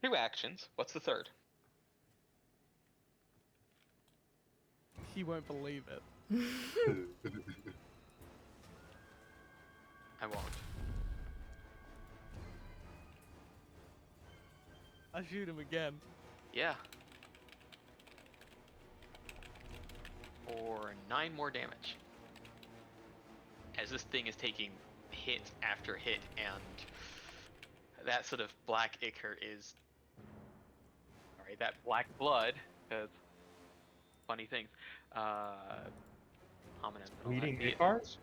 2 actions. What's the third? He won't believe it. I won't. I shoot him again. Yeah. For 9 more damage. As this thing is taking hit after hit, and that sort of black ichor is... Sorry, that black blood, because... Funny things. Homonyms and all that. bleeding The- Icars?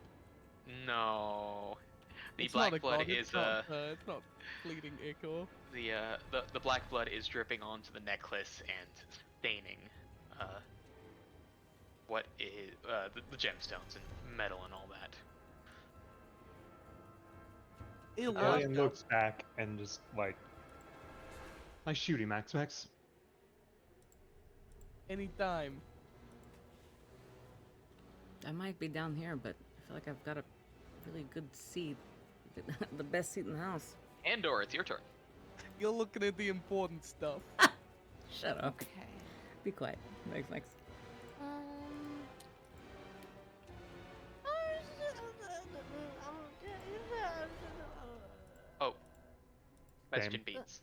No. The It's not black a blood god, is it's not bleeding ichor. the black blood is dripping onto the necklace and staining what is the gemstones and metal and all that. Alien looks back and just like, I shoot him, Max Max. Anytime. I might be down here, but I feel like I've got a really good seat. The best seat in the house. Andor, it's your turn. You're looking at the important stuff. Shut up. Okay. Be quiet. Next. Oh, question Same. beats.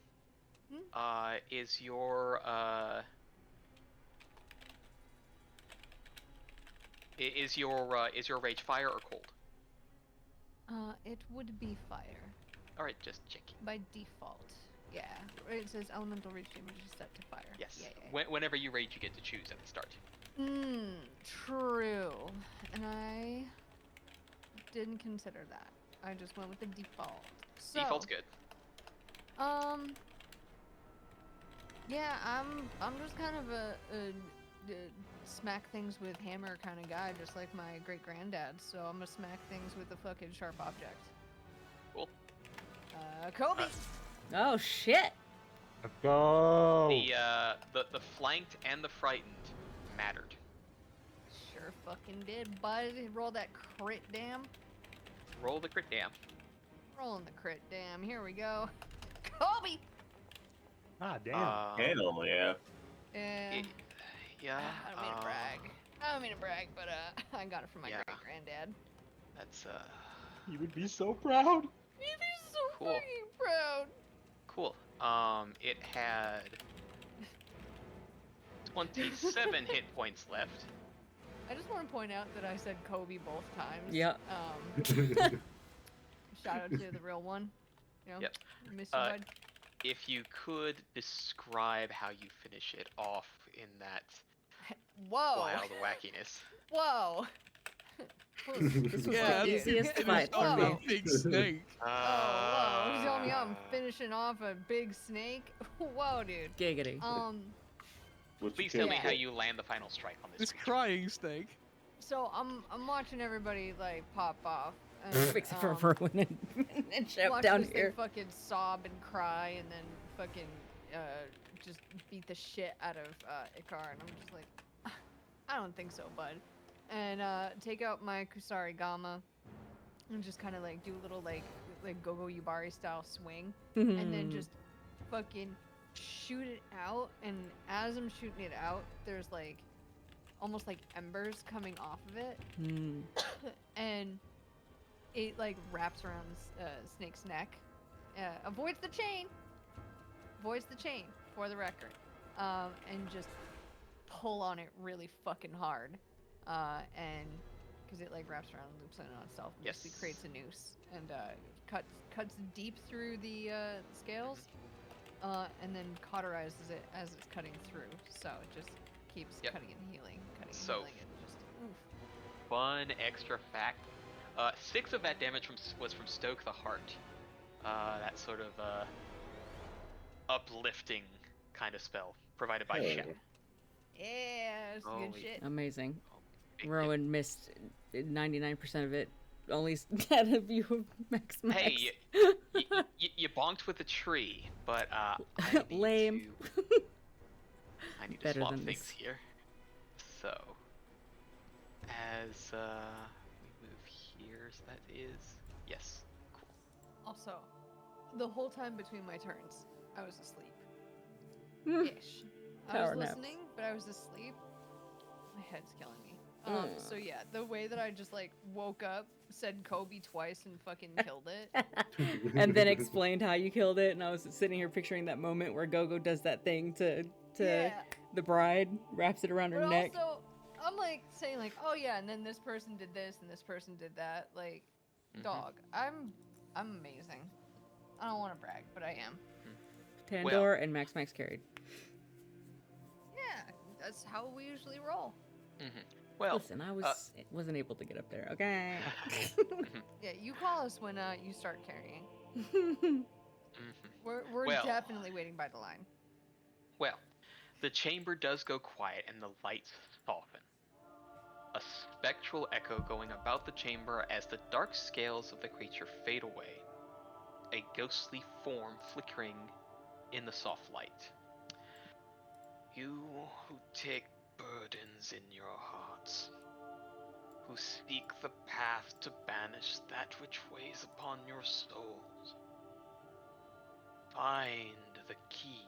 Hmm? Is your rage fire or cold? It would be fire All right, just checking. by default. Yeah, it says elemental rage damage is set to fire. Yes. Yeah. Whenever you rage, you get to choose at the start. True. And I didn't consider that. I just went with the default. So, Default's good. Yeah, I'm just kind of a smack things with hammer kind of guy, just like my great granddad. So I'm gonna smack things with a fucking sharp object. Cool. Kobe. Oh shit! Let's go. The flanked and the frightened mattered. Sure fucking did, bud. Roll that crit dam. Roll the crit dam. Rolling the crit dam. Here we go. Kobe. Ah, damn. Hell yeah. Yeah. I don't mean to brag. I don't mean to brag, but I got it from my Yeah. great granddad. That's You would be so proud. You'd be so Cool. fucking proud. cool. It had 27 hit points left. I just want to point out that I said Kobe both times. Yep. Shout out to the real one. You know, Yep. miss you, bud. If you could describe how you finish it off in that Whoa. wild wackiness. Whoa. This was Yeah, the easiest it fight is for not me. a big snake. Oh, whoa. You telling me I'm finishing off a big snake? Whoa, dude. Giggity. What's Please your tell me Yeah. how you land the final strike on this This creature. crying snake. So I'm watching everybody like pop off, Fix it for Rowan and Shep watch down this here. thing fucking sob and cry, and then fucking just beat the shit out of Ikar, and I'm just like, I don't think so, bud. And take out my Kusari Gama, and just kind of like do a little like Gogo Yubari style swing, and then just fucking shoot it out. And as I'm shooting it out, there's like almost like embers coming off of it, and it like wraps around Snake's neck, avoids the chain, for the record, and just pull on it really fucking hard, and because it like wraps around, loops in on itself, and basically creates a noose, and cuts deep through the scales, and then cauterizes it as it's cutting through, so it just keeps cutting and healing, and healing, and just oof. Fun extra fact. 6 of that damage was from Stoke the Heart. That sort of uplifting kind of spell provided by Shep. Yeah, it's good shit. Amazing. Big Rowan missed 99% of it. Only had a view of Max. Hey, you bonked with a tree, but I need Lame. I need to Better swap than things this. here. So, as we move here, so that is yes, cool. Also, the whole time between my turns, I was asleep. Ish. I Power was naps. listening, but I was asleep. My head's killing me. So yeah, the way that I just like woke up, said Kobe twice, and fucking killed it. And then explained how you killed it, and I was sitting here picturing that moment where Gogo does that thing to Yeah. the bride, wraps it around her But neck. also, I'm like saying like, oh yeah, and then this person did this, and this person did that. Like, dog, I'm amazing. I don't want to brag, but I am. Tandor and Max carried. Yeah, that's how we usually roll. Well, Listen, I wasn't able to get up there. Okay. Yeah, you call us when you start carrying. We're Well. definitely waiting by the line. Well, the chamber does go quiet and the lights soften. A spectral echo going about the chamber as the dark scales of the creature fade away. A ghostly form flickering in the soft light. You who take burdens in your hearts, who seek the path to banish that which weighs upon your souls, find the key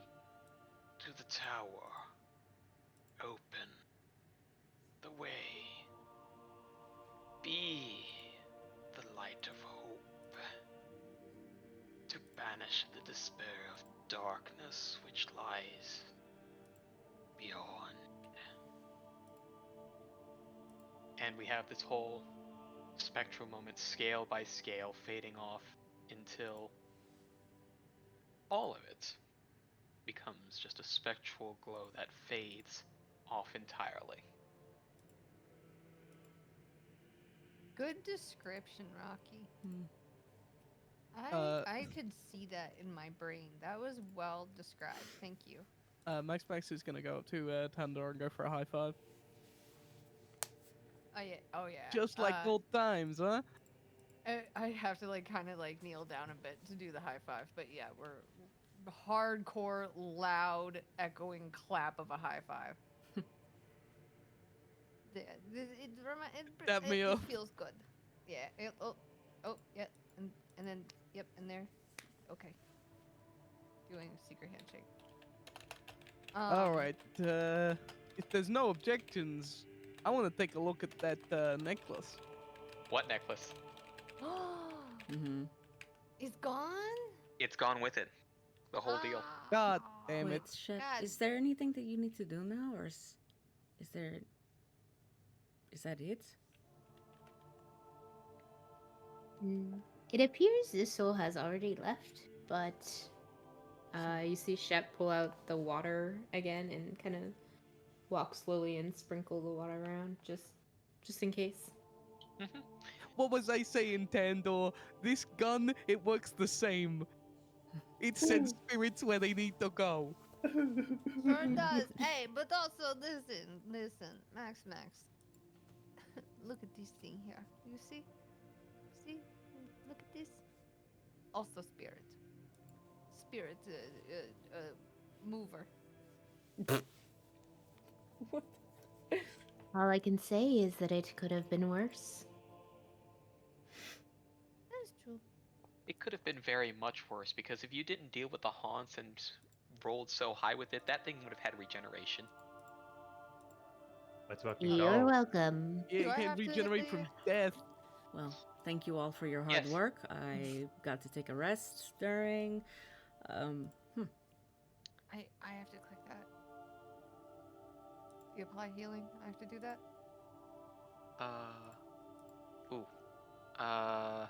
to the tower. Open the way. Be the light of hope. To banish the despair of darkness which lies beyond. And we have this whole spectral moment, scale by scale, fading off until all of it becomes just a spectral glow that fades off entirely. Good description, Rocky. I could see that in my brain. That was well described. Thank you. Max is gonna go up to Tandor and go for a high five. Oh yeah. Just like old times, huh? I have to like kind of like kneel down a bit to do the high five, but yeah, we're hardcore, loud, echoing clap of a high five. Yeah, Dap me it up. feels good. Yeah. Yeah, and then yep, and there. Okay. Doing a secret handshake. All right. If there's no objections, I want to take a look at that necklace. What necklace? It's gone? It's gone with it. The whole deal. God damn Wait, it. Shep, God. is there anything that you need to do now, or is that it? It appears this soul has already left, but you see Shep pull out the water again and kind of walk slowly and sprinkle the water around, just in case. What was I saying, Tandor? This gun, it works the same. It sends spirits where they need to go. Sure does. Hey, but also listen, Max. Look at this thing here. You see? See? also spirit. Spirit mover. What? All I can say is that it could have been worse. That's true. It could have been very much worse because if you didn't deal with the haunts and rolled so high with it, that thing would have had regeneration. That's what we You're go. welcome. Yeah, Do you I can't have to hit regenerate the- from death. Well, thank you all for your hard Yes. work. I got to take a rest during. I have to click that. You apply healing. I have to do that. Ooh. Because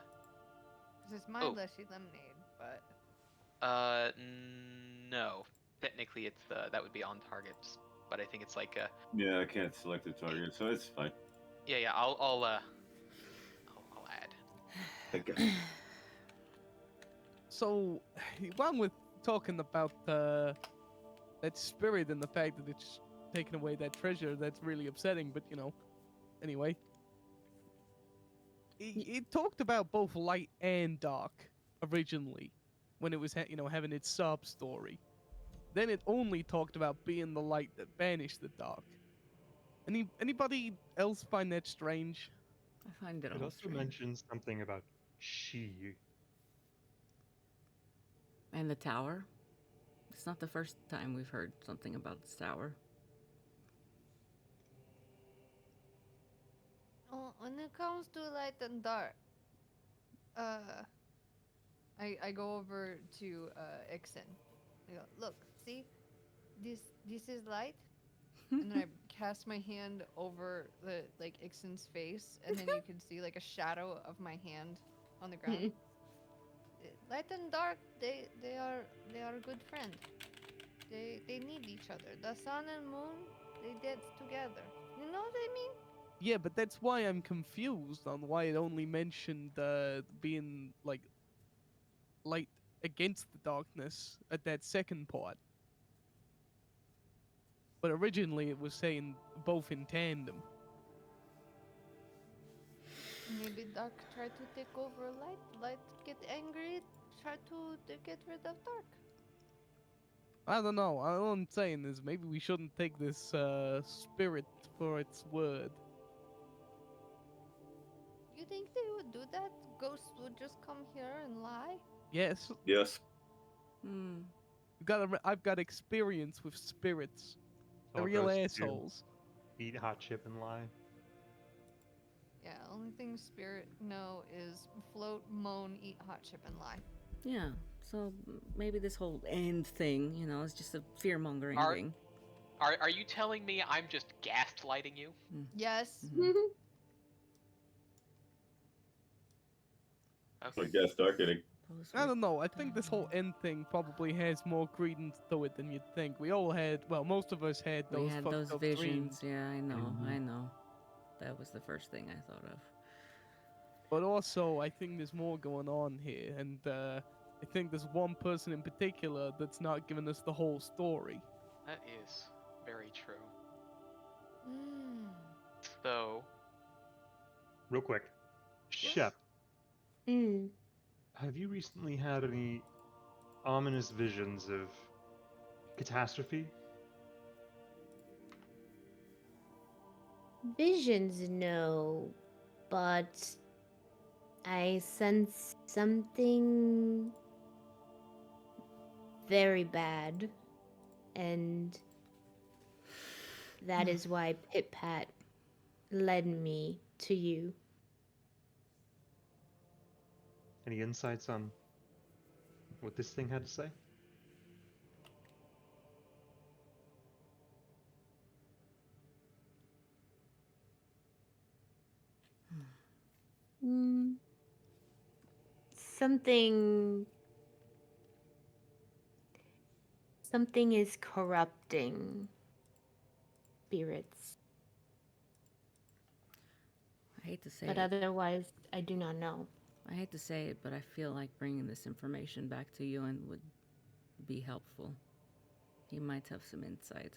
it's my Oh. leshy lemonade, but No. Technically, it's that would be on targets, but I think it's like Yeah, I can't select a target, so it's fine. yeah. I'll add. Okay. So, while we're talking about that spirit and the fact that it's taking away that treasure, that's really upsetting. But anyway, it talked about both light and dark originally when it was having its sub story. Then it only talked about being the light that banished the dark. Anybody else find that strange? I find it It all also strange. mentions something about she. And the tower? It's not the first time we've heard something about this tower. when it comes to light and dark, I go over to Ixen. I go, look, see, this is light, and then I cast my hand over the Ixen's face, and then you can see like a shadow of my hand on the ground. Light and dark, they are a good friend. They need each other. The sun and moon, they dance together. You know what I mean? Yeah, but that's why I'm confused on why it only mentioned being like light against the darkness at that second part. But originally it was saying both in tandem. Maybe dark try to take over light. Light get angry, try to get rid of dark. I don't know. All I'm saying is maybe we shouldn't take this spirit for its word. You think they would do that? Ghosts would just come here and lie? Yes, Yes. Hmm. I've got experience with spirits. They're All real ghosts do. assholes. Eat hot chip and lie. Yeah, only thing spirit know is float, moan, eat hot chip, and lie. Yeah, so maybe this whole end thing, is just a fear-mongering Are- thing. Are you telling me I'm just gaslighting you? Yes. Mhm. I Okay. guess darkening. I don't know. I think this whole end thing probably has more credence to it than you'd think. We all had, well, most of us had We those had fucked those up visions. dreams. Yeah, I know. Mhm. I know. That was the first thing I thought of. But also, I think there's more going on here, and I think there's one person in particular that's not giving us the whole story. That is very true. Mm. So, Real quick. Yes. Shep, Mm. have you recently had any ominous visions of catastrophe? Visions, no, but I sense something very bad, and that is why Pit Pat led me to you. Any insights on what this thing had to say? Mm. Something is corrupting spirits, I hate to say but it. otherwise I do not know. I hate to say it, but I feel like bringing this information back to Ewan would be helpful. He might have some insight.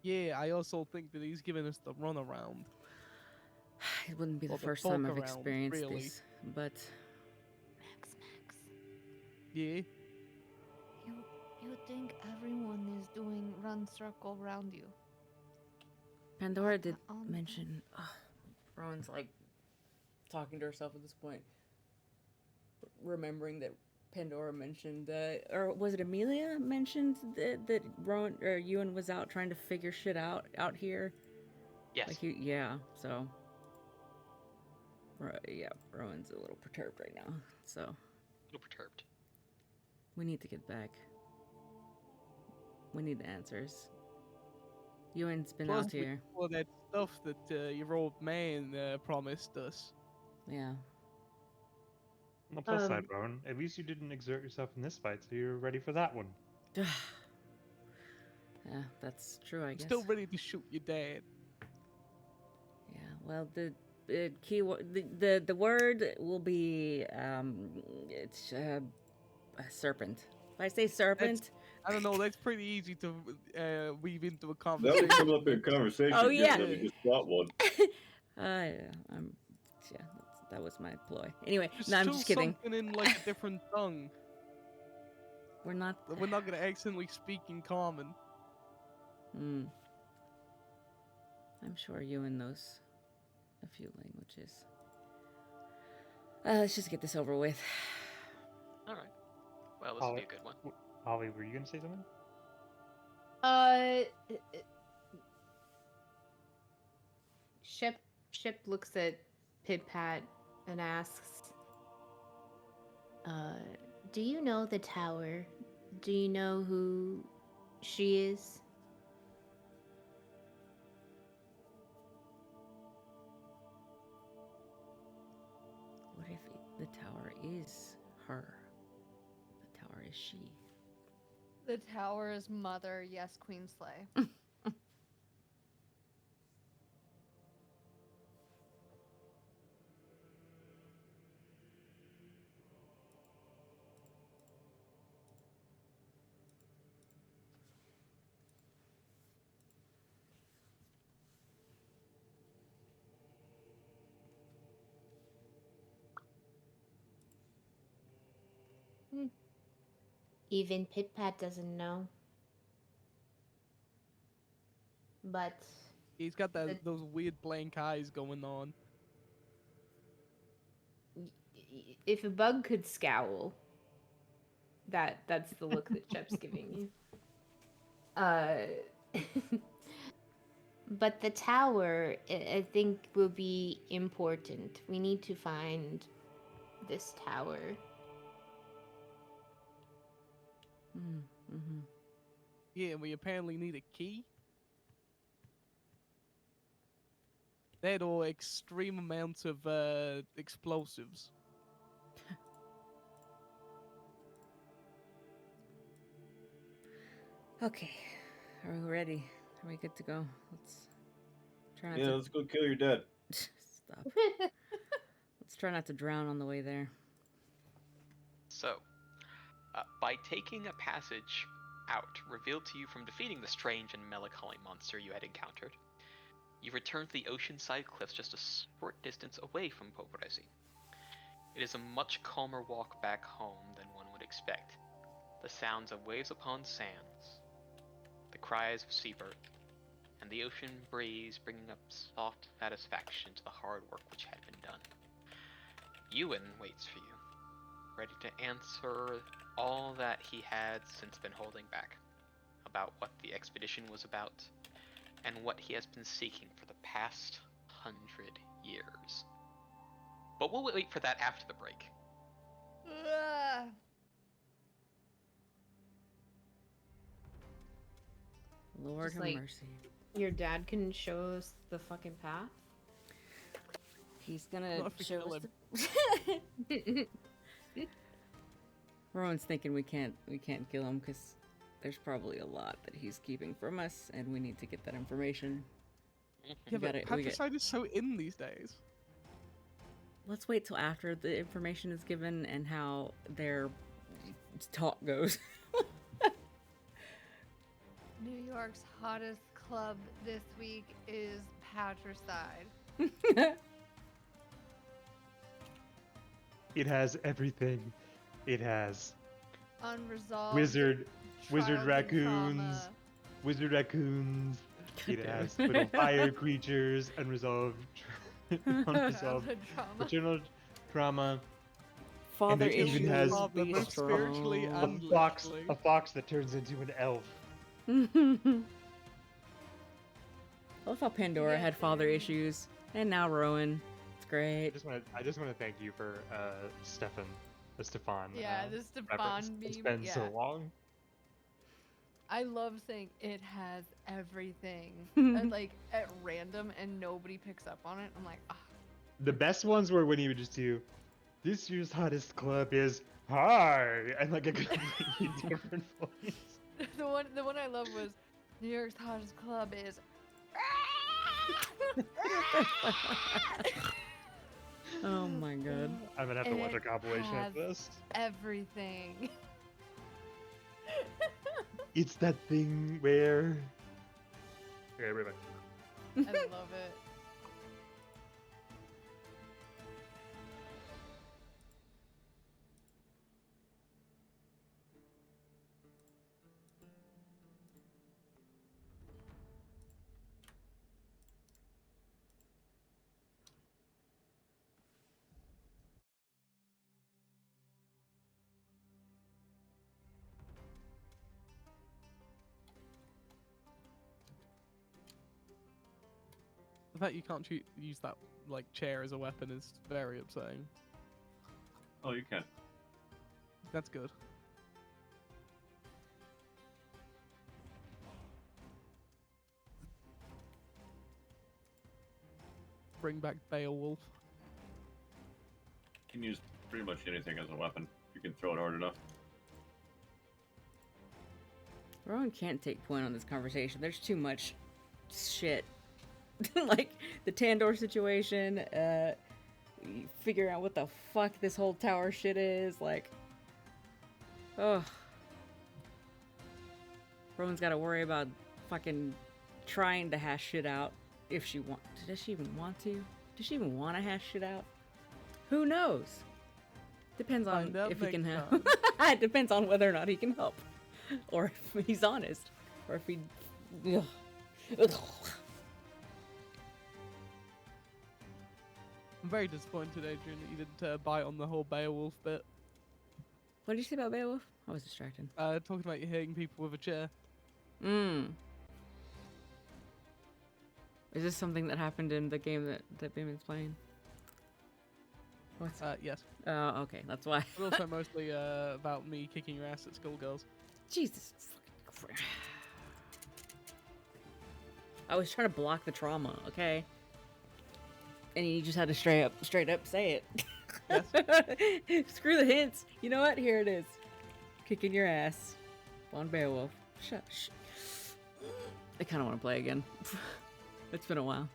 Yeah, I also think that he's giving us the runaround. It wouldn't be the Well, the first time I've talk around, experienced really. this, but Max. Yeah. You think everyone is doing run circle around you? Pandora did On mention. Rowan's like talking to herself at this point, remembering that Pandora mentioned, or was it Amelia mentioned that Rowan or Ewan was out trying to figure shit out here? Yes. Like yeah. So, yeah, Rowan's a little perturbed right now. So, A little perturbed. we need to get back. We need answers. Ewan's been Plus, out we here. all that stuff that your old man promised us. Yeah. On the plus side, Um, Rowan, at least you didn't exert yourself in this fight, so you're ready for that one. Yeah, that's true, I I'm guess. still ready to shoot your dad. Yeah, well, the key the word will be it's a serpent. If I say serpent, I don't know. That's pretty easy to weave into a That conversation. would come up in conversation. Oh, given yeah. that we just got one. Yeah, that was my ploy. Anyway, Just no, I'm shoot just kidding. something in like a different tongue. We're not. We're not gonna accidentally speak in common. Hmm. I'm sure Ewan knows a few languages. Let's just get this over with. All right. Well, this will be a good one. Holly, were you gonna say something? Ship looks at Pip Pat and asks, do you know the tower? Do you know who she is? What if the tower is her? The tower is she. The tower's mother, yes, Queenslay. Even Pip Pat doesn't know. But He's got those weird blank eyes going on. if a bug could scowl, that's the look that Shep's giving you. But the tower, I think, will be important. We need to find this tower. Mm-hmm. Yeah, and we apparently need a key. That or extreme amounts of explosives. Okay, are we ready? Are we good to go? Let's try not Yeah, to let's go kill your dad. stop. Let's try not to drown on the way there. So, by taking a passage out revealed to you from defeating the strange and melancholy monster you had encountered, you return to the oceanside cliffs just a short distance away from Poprezi. It is a much calmer walk back home than one would expect. The sounds of waves upon sands, the cries of seabird, and the ocean breeze bringing up soft satisfaction to the hard work which had been done. Ewan waits for you, ready to answer all that he had since been holding back, about what the expedition was about, and what he has been seeking for the past 100 years. But we'll wait for that after the break. Lord Just have like- mercy. Your dad can show us the fucking path? He's gonna Not if we show kill us the... Rowan's thinking we can't kill him because there's probably a lot that he's keeping from us, and we need to get that information. Yeah, but we got- patricide is so in these days. Let's wait till after the information is given and how their talk goes. New York's hottest club this week is Patricide. It has everything. It has unresolved Wizard trials and raccoons. trauma. Wizard raccoons. It damn has it. little fire creatures, unresolved unresolved Childhood trauma. maternal trauma. Father it even issues has be both spiritually strong. and A literally. fox that turns into an elf. I love how Pandora get had father there. issues, and now Rowan. It's I great. just want to thank you for Stefan. Stefan. Yeah, the reference. Stefan It's meme. been Yeah. so long. I love saying it has everything. And, like at random and nobody picks up on it. I'm like, ah. The best ones were when he would just do, "This year's hottest club is hi," and like a completely different voice. The one I love was New York's hottest club is Oh my god. I'm gonna have to And watch a it compilation has of this. everything. It's that thing where. Okay, right back. I love it. The fact you can't use that like chair as a weapon is very upsetting. Oh, you can. That's good. Bring back Beowulf. You can use pretty much anything as a weapon. You can throw it hard enough. Rowan can't take point on this conversation. There's too much shit. Like the Tandor situation, figure out what the fuck this whole tower shit is, like, ugh. Rowan's gotta worry about fucking trying to hash shit out if she wants. Does she even want to? Does she even want to hash shit out? Who knows? Depends on Find out if he can next help. It depends on whether or not he can help, or if he's honest, or if he. Ugh. Ugh. I'm very disappointed, Adrian, that you didn't bite on the whole Beowulf bit. What did you say about Beowulf? I was distracted. Talking about you hitting people with a chair. Is this something that happened in the game that Beeman's playing? What's Yes. Oh, okay, that's why. But also mostly about me kicking your ass at schoolgirls. Jesus fucking Christ. I was trying to block the trauma, okay? And you just had to straight up say it. Yes. Screw the hints. You know what? Here it is. Kicking your ass on Beowulf. Shh. I kind of want to play again. It's been a while.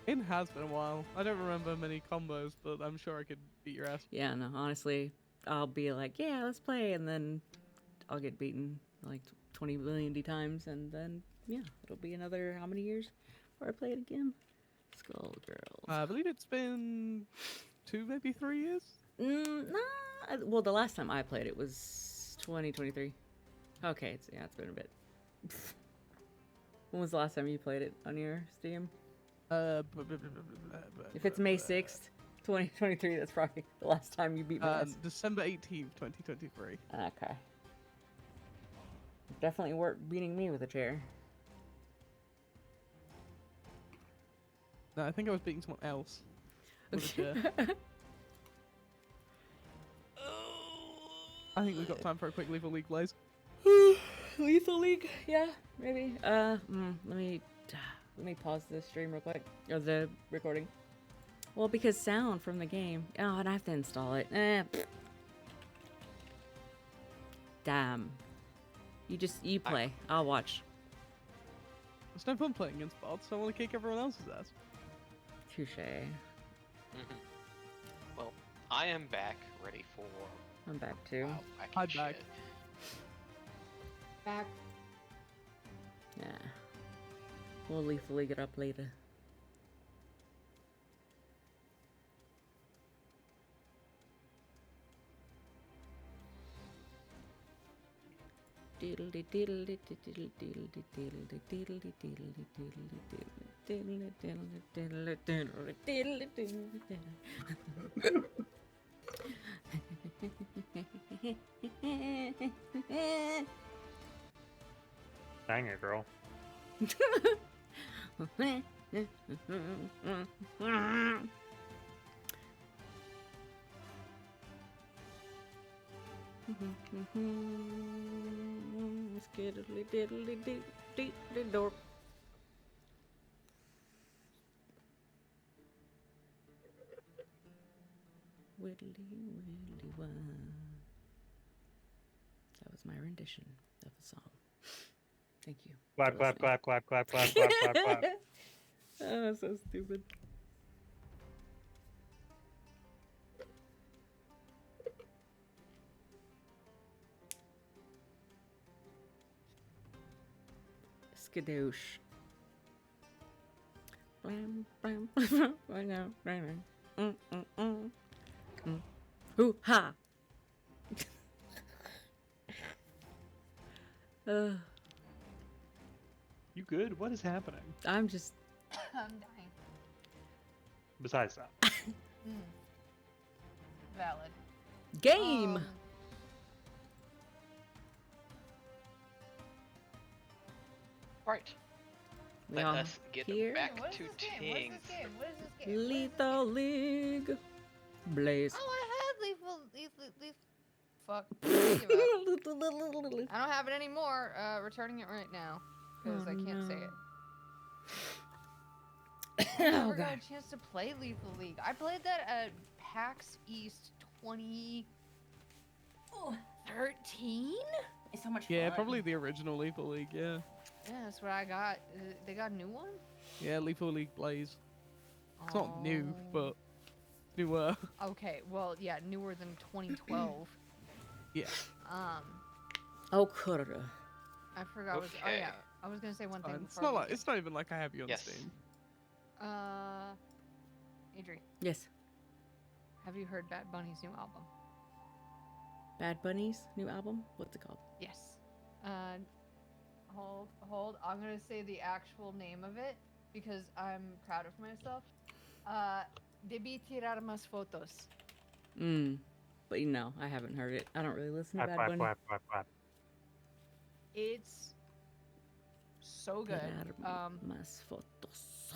It has been a while. I don't remember many combos, but I'm sure I could beat your ass. Yeah, no, honestly, I'll be like, yeah, let's play, and then I'll get beaten like 20 million times, and then, yeah, it'll be another how many years before I play it again? Skullgirls. I believe it's been 2, maybe 3 years. Nah, well, the last time I played it was 2023. Okay, it's been a bit. When was the last time you played it on your Steam? If it's May 6th, 2023, that's probably the last time you beat my ass. December 18th, 2023. Okay. Definitely weren't beating me with a chair. No, I think I was beating someone else. With a chair. I think we've got time for a quick Lethal League Blaze. Lethal League? Yeah, maybe. Let me pause the stream real quick. Or the recording. Well, because sound from the game. Oh, and I have to install it. Damn. You play. I'll watch. It's no fun playing against bots, so I want to kick everyone else's ass. Touche. Well, I am back, ready for. I'm back too. Wow, I'm wacky back. shit. Back. Yeah. We'll Lethal League it up later. Dang it, girl. Skiddly diddly dee dee dee dorp. Widdly widdly wah. That was my rendition of the song. Thank you. Clap, for clap, listening. clap, clap, clap, clap, clap, clap, clap. Oh, so stupid. Skadoosh. Blam, blam, blam, blam, blam, blam. Hoo ha! You good? What is happening? I'm just I'm dying. Besides that. Valid. game. Right. We Let all us get here. back What is to this game? Ting. What is this game? What is this game? What is this Lethal League. Blaze. Oh, I had lethal. Fuck. Give up. I don't have it anymore. Returning it right now because I can't say it. I never got a chance to play Lethal League. I played that at PAX East 2013. It's so much fun. Yeah, probably the original Lethal League. Yeah. Yeah, that's what I got. They got a new one? Yeah, Lethal League Blaze. It's not new, Oh. but newer. Okay, well, yeah, newer than 2012. Yeah. Oh, Kurda. I forgot. Oh Okay. yeah, I was gonna say one thing. It's before not we like it's not even like I have you on Yes. Steam. Adri, Yes. have you heard Bad Bunny's new album? Bad Bunny's new album? What's it called? Yes. Hold. I'm gonna say the actual name of it because I'm proud of myself. Debí tirar más fotos. But no, I haven't heard it. I don't really listen to Clap, Bad clap, Bunny. clap, clap, clap. It's so good. Tirar más fotos.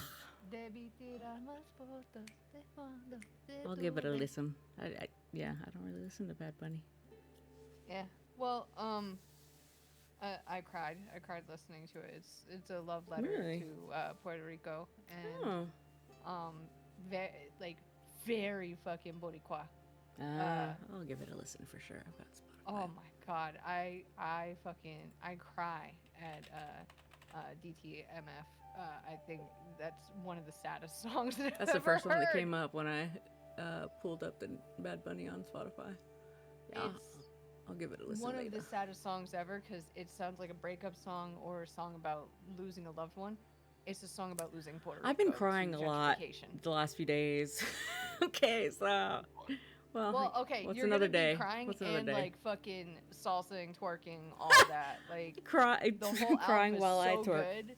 Debí tirar más fotos de cuando te I'll give it a tuve. listen. I don't really listen to Bad Bunny. Yeah. Well, I cried. I cried listening to it. It's a love letter Really? to Puerto Rico and Oh. very fucking Boricua. I'll give it a listen for sure. I've got Spotify. Oh my god, I cry at DTMF. I think that's one of the saddest songs that I've That's the ever first one that heard. came up when I pulled up the Bad Bunny on Spotify. Yeah, It's I'll give it a listen one later. of the saddest songs ever because it sounds like a breakup song or a song about losing a loved one. It's a song about losing Puerto Rico. I've been to crying a lot gentrification. the last few days. Okay, so Well, okay, what's you're another gonna day? be crying What's another and day? like fucking salsaing, twerking, all that. Like Cry, the whole crying album is while so I twerk. good.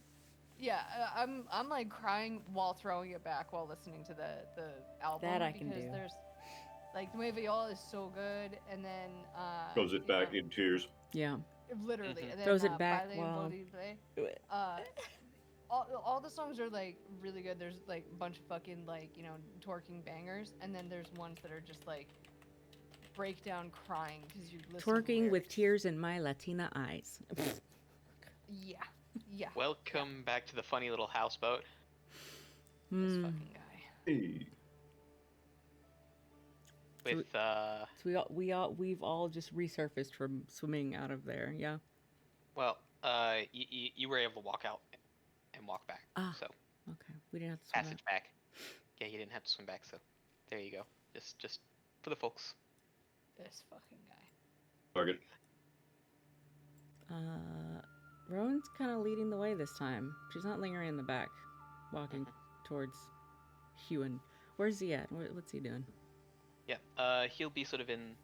Yeah, I'm like crying while throwing it back while listening to the album. That I can because do. there's like the Nueva York is so good, and then Throws it back in tears. Yeah. literally, Mhm. and then, Throws it back Baile while- Imposible. All the songs are like really good. There's like a bunch of fucking like twerking bangers, and then there's ones that are just like breakdown crying because you listen to Twerking with lyrics. tears in my Latina eyes. Yeah, Welcome back to the funny little houseboat. this Hmm. fucking guy. Hey. With So we've all just resurfaced from swimming out of there. Yeah. well, you were able to walk out and walk back. Ah. So Okay. We didn't have to swim out. passage back. Yeah, you didn't have to swim back. So there you go. Just for the folks. This fucking guy. Target. Rowan's kind of leading the way this time. She's not lingering in the back, walking towards Hewan. Where's he at? What's he doing? Yeah. He'll be sort of in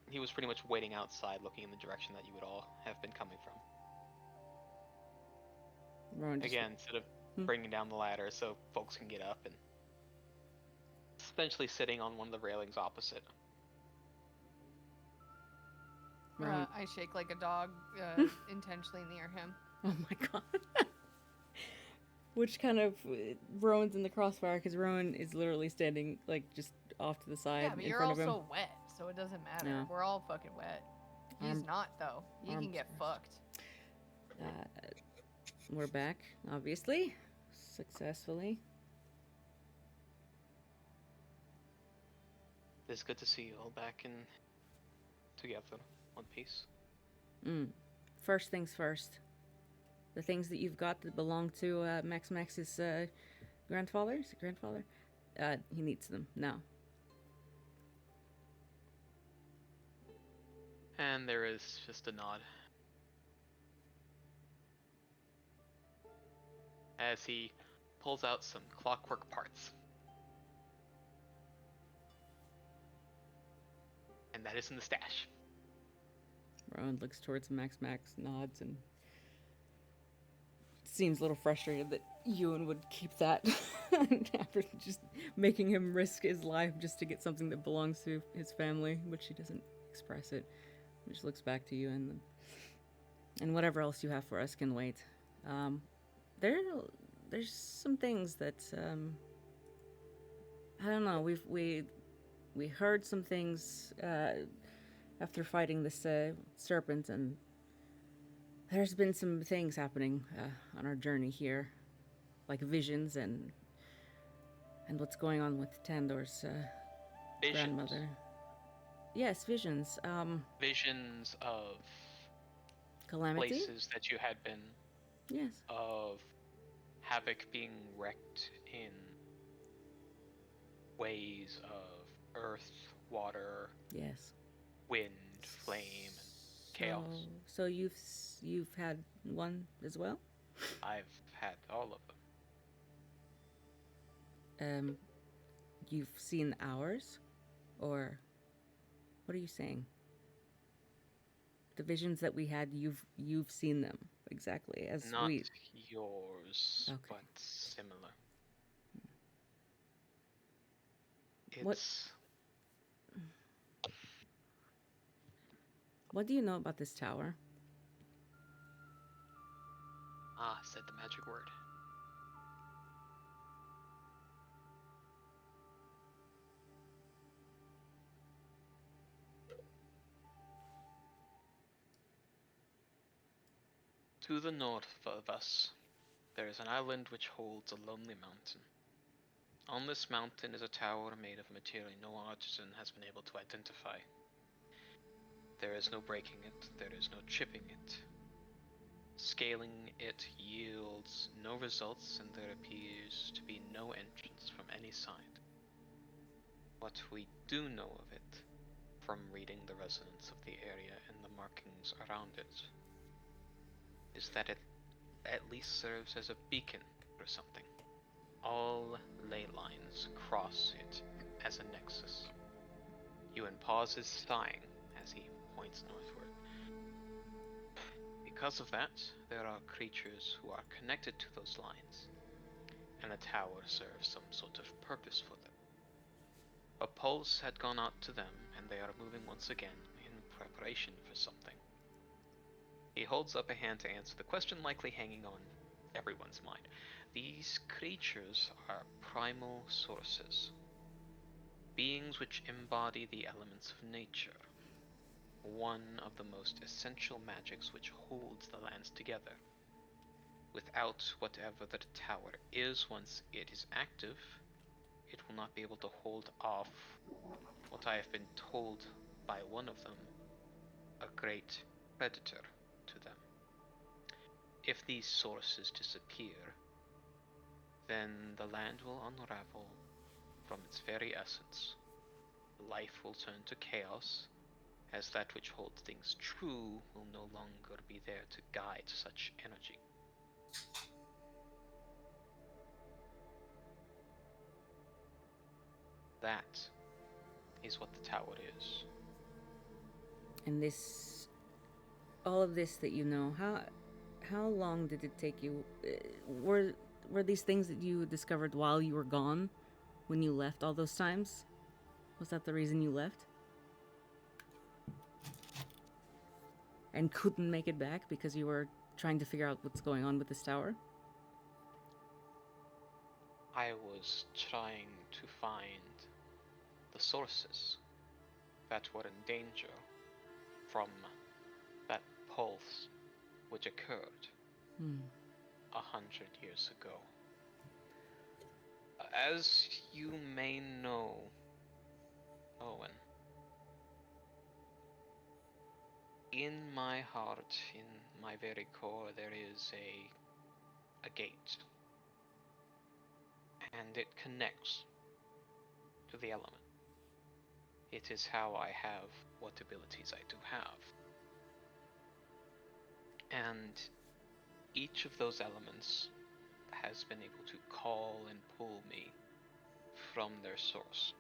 He was pretty much waiting outside, looking in the direction that you would all have been coming from. Rowan just, Again, instead of bringing down the ladder so folks can get up, and essentially sitting on one of the railings opposite. Rowan, I shake like a dog, intentionally near him. oh my god. Which kind of Rowan's in the crossfire because Rowan is literally standing like just off to the side Yeah, but in you're front of him. also wet, so it doesn't matter. Yeah. We're all fucking wet. He's not though. He can arms get first. fucked. We're back, obviously, successfully. It's good to see you all back in together, one piece. First things first. The things that you've got that belong to Max's grandfather. Is it grandfather? He needs them now. And there is just a nod. As he pulls out some clockwork parts. And that is in the stash. Rowan looks towards Max, nods, and seems a little frustrated that Ewan would keep that after just making him risk his life just to get something that belongs to his family, but she doesn't express it. She just looks back to you, and whatever else you have for us can wait. There's some things that I don't know. We heard some things after fighting this serpent, and there's been some things happening on our journey here, like visions and what's going on with Tandor's grandmother. Yes, visions. Visions of Calamity. places that you had been. Yes. Of havoc being wrecked in ways of earth, water, Yes. wind, flame, and chaos. So you've had one as well? I've had all of them. You've seen ours? Or what are you saying? The visions that we had, you've seen them exactly as Not we. yours, Okay. but similar. What- It's What do you know about this tower? said the magic word. To the north of us, there is an island which holds a lonely mountain. On this mountain is a tower made of material no artisan has been able to identify. There is no breaking it, there is no chipping it. Scaling it yields no results, and there appears to be no entrance from any side. What we do know of it, from reading the resonance of the area and the markings around it, is that it at least serves as a beacon for something. All ley lines cross it as a nexus. Ewan pauses, sighing, as he points northward. Because of that, there are creatures who are connected to those lines, and the tower serves some sort of purpose for them. A pulse had gone out to them, and they are moving once again in preparation for something. He holds up a hand to answer the question likely hanging on everyone's mind. These creatures are primal sources, beings which embody the elements of nature, one of the most essential magics which holds the lands together. Without whatever the tower is, once it is active, it will not be able to hold off what I have been told by one of them, a great predator to them. If these sources disappear, then the land will unravel from its very essence. Life will turn to chaos, as that which holds things true will no longer be there to guide such energy. That is what the tower is. And this, all of this that you know, how long did it take you? Were these things that you discovered while you were gone, when you left all those times? Was that the reason you left? And couldn't make it back because you were trying to figure out what's going on with this tower? I was trying to find the sources that were in danger from that pulse which occurred 100 years ago. As you may know, Owen, in my heart, in my very core, there is a gate. And it connects to the element. It is how I have what abilities I do have. And each of those elements has been able to call and pull me from their source.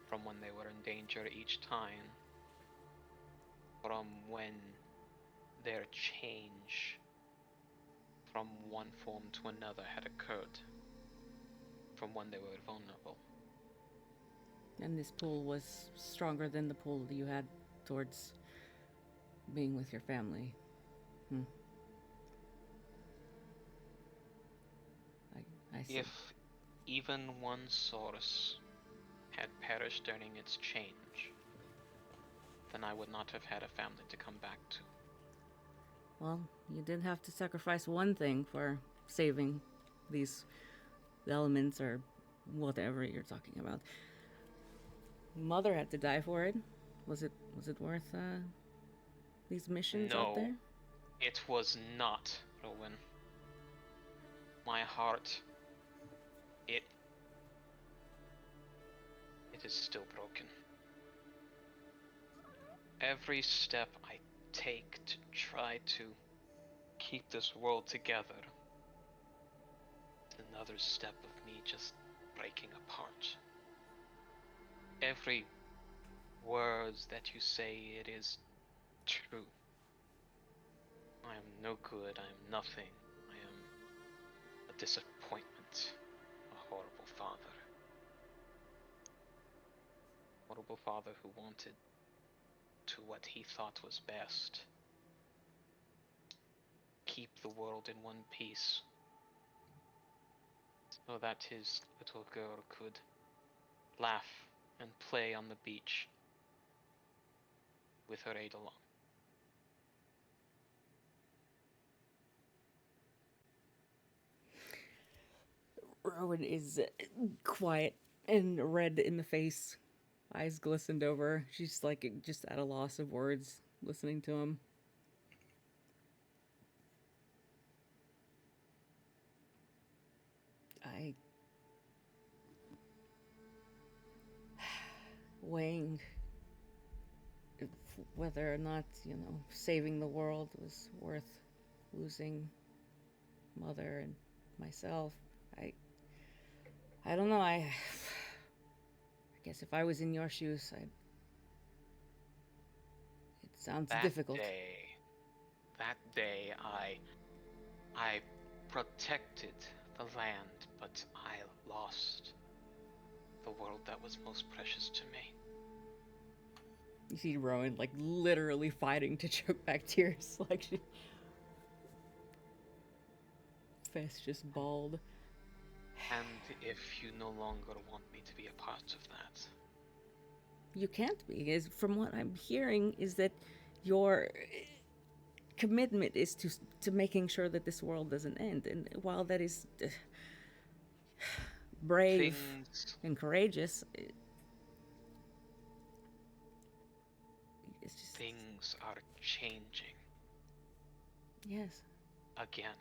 From when they were in danger each time, from when their change from one form to another had occurred, from when they were vulnerable. And this pull was stronger than the pull you had towards being with your family. I see. If even one source had perished during its change, then I would not have had a family to come back to. Well, you did have to sacrifice one thing for saving these elements or whatever you're talking about. Mother had to die for it. Was it worth these missions out there? No, it was not, Rowan. My heart, it is still broken. Every step I take to try to keep this world together is another step of me just breaking apart. Every word that you say, it is true. I am no good, I am nothing. I am a disappointment, a horrible father. Horrible father who wanted to what he thought was best. Keep the world in one piece, so that his little girl could laugh and play on the beach with her Eidolon. Rowan is quiet and red in the face. Eyes glistened over. She's like just at a loss of words listening to him. Weighing whether or not, saving the world was worth losing Mother and myself. I don't know. I guess if I was in your shoes, it sounds difficult. That day, I protected the land, but I lost the world that was most precious to me. You see Rowan like literally fighting to choke back tears, like she face just bald. And if you no longer want me to be a part of that, you can't be. Is from what I'm hearing is that your commitment is to making sure that this world doesn't end. And while that is brave and courageous, it's just things are changing. Yes. Again.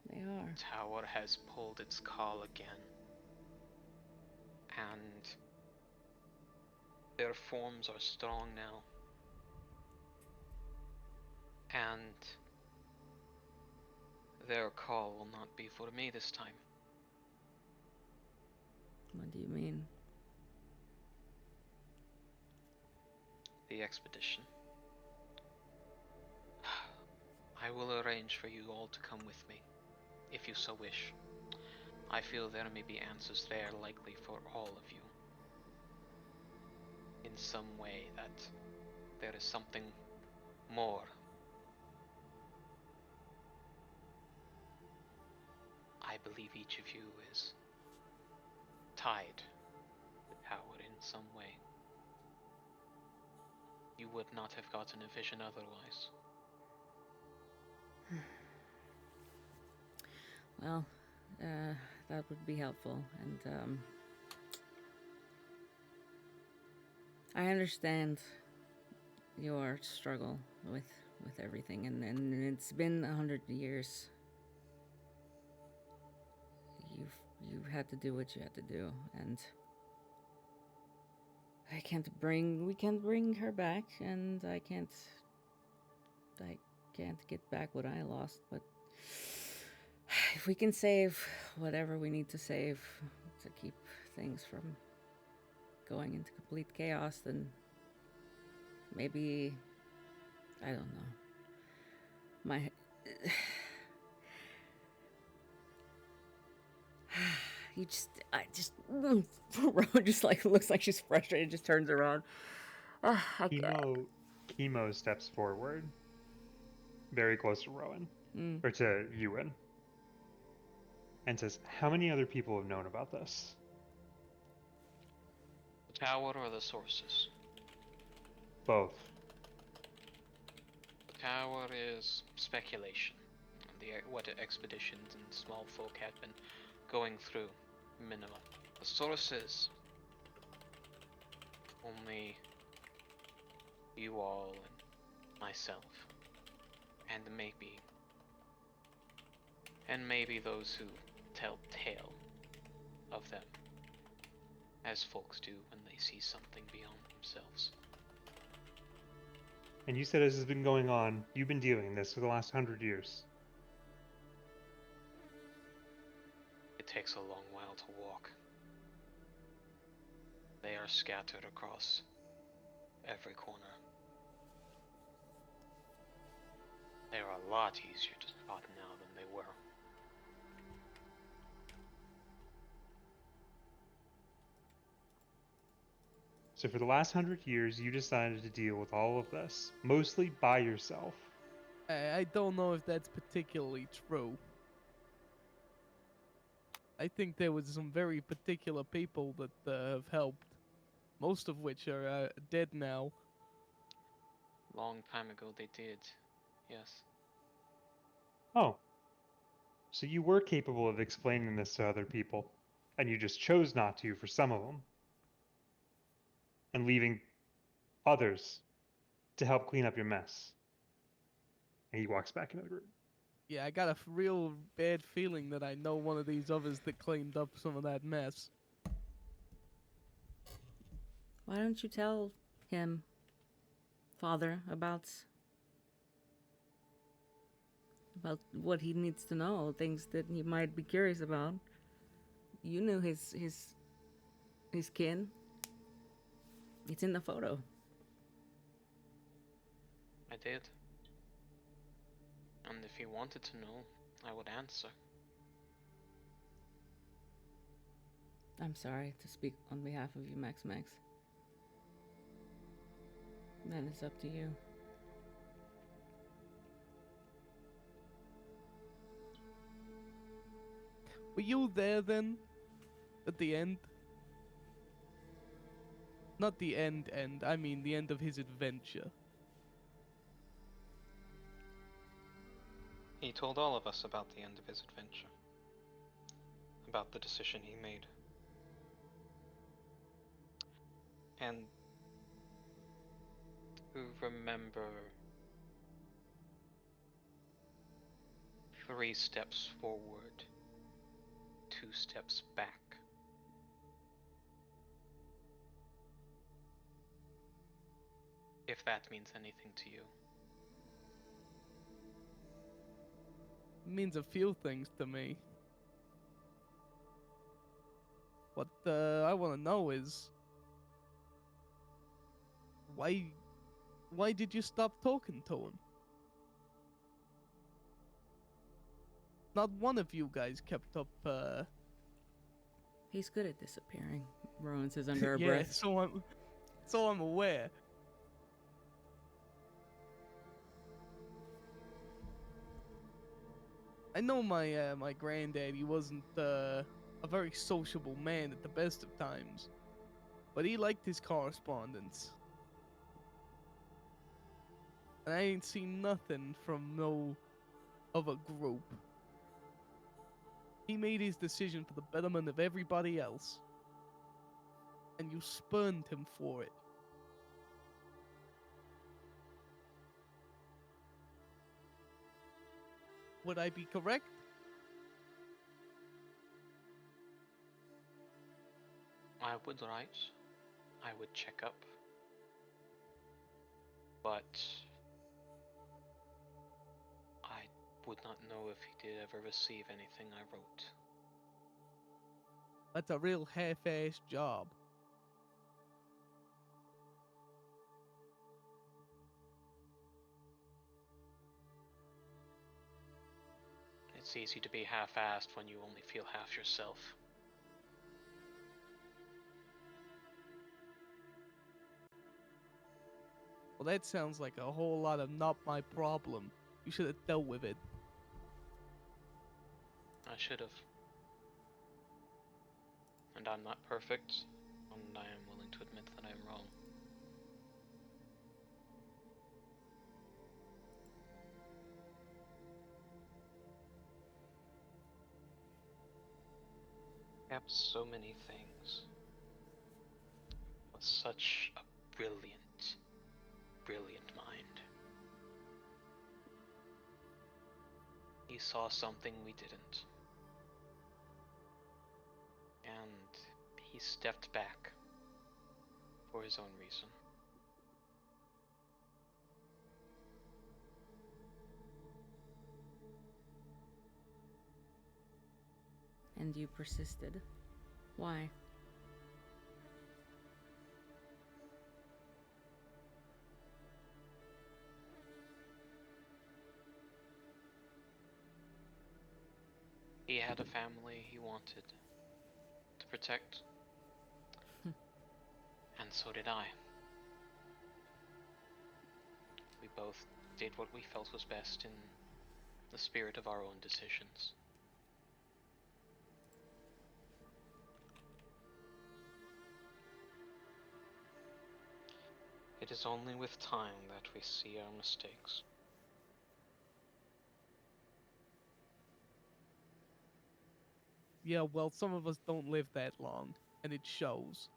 They are. The tower has pulled its call again. And their forms are strong now. And their call will not be for me this time. What do you mean? the expedition. I will arrange for you all to come with me, if you so wish. I feel there may be answers there likely for all of you. In some way that there is something more. I believe each of you is tied to power in some way. You would not have gotten a vision otherwise. Well, that would be helpful, and I understand your struggle with everything, and it's been 100 years. You've had to do what you had to do, and we can't bring her back, and I can't get back what I lost, but if we can save whatever we need to save to keep things from going into complete chaos, then maybe, I don't know. Rowan just like looks like she's frustrated, just turns around. Chemo steps forward, very close to Rowan, or to Ewan, and says, "How many other people have known about this?" The tower or the sources? Both. The tower is speculation. What expeditions and small folk had been going through, minimum. The sources, only you all and myself, and maybe those who tell tale of them, as folks do when they see something beyond themselves. And you said this has been going on, you've been dealing this for the last 100 years. It takes a long while to walk. They are scattered across every corner. They are a lot easier to spot now than they were. So for the last 100 years, you decided to deal with all of this, mostly by yourself. I don't know if that's particularly true. I think there was some very particular people that have helped, most of which are dead now. Long time ago they did, yes. Oh. So you were capable of explaining this to other people, and you just chose not to for some of them, and leaving others to help clean up your mess. And he walks back into the group. Yeah, I got a real bad feeling that I know one of these others that cleaned up some of that mess. Why don't you tell him, Father, about what he needs to know, things that he might be curious about? You knew his kin. It's in the photo. I did. And if he wanted to know, I would answer. I'm sorry to speak on behalf of you, Max. Then it's up to you. Were you there then? At the end? Not the end, I mean the end of his adventure. He told all of us about the end of his adventure. About the decision he made. And to remember 3 steps forward, 2 steps back. If that means anything to you. It means a few things to me. What I want to know is why Why did you stop talking to him? Not one of you guys kept up, He's good at disappearing, Rowan says under her yeah, breath. so I'm aware. I know my granddad, he wasn't a very sociable man at the best of times, but he liked his correspondence. And I ain't seen nothing from no other group. He made his decision for the betterment of everybody else. And you spurned him for it. Would I be correct? I would write. I would check up. But I would not know if he did ever receive anything I wrote. That's a real half-assed job. It's easy to be half-assed when you only feel half yourself. Well, that sounds like a whole lot of not my problem. You should have dealt with it. I should have. And I'm not perfect, and I am willing to admit that I'm wrong. Kept so many things. Was such a brilliant, brilliant mind. He saw something we didn't. And he stepped back for his own reason. And you persisted. Why? He had a family he wanted to protect. And so did I. We both did what we felt was best in the spirit of our own decisions. It is only with time that we see our mistakes. Yeah, well, some of us don't live that long, and it shows.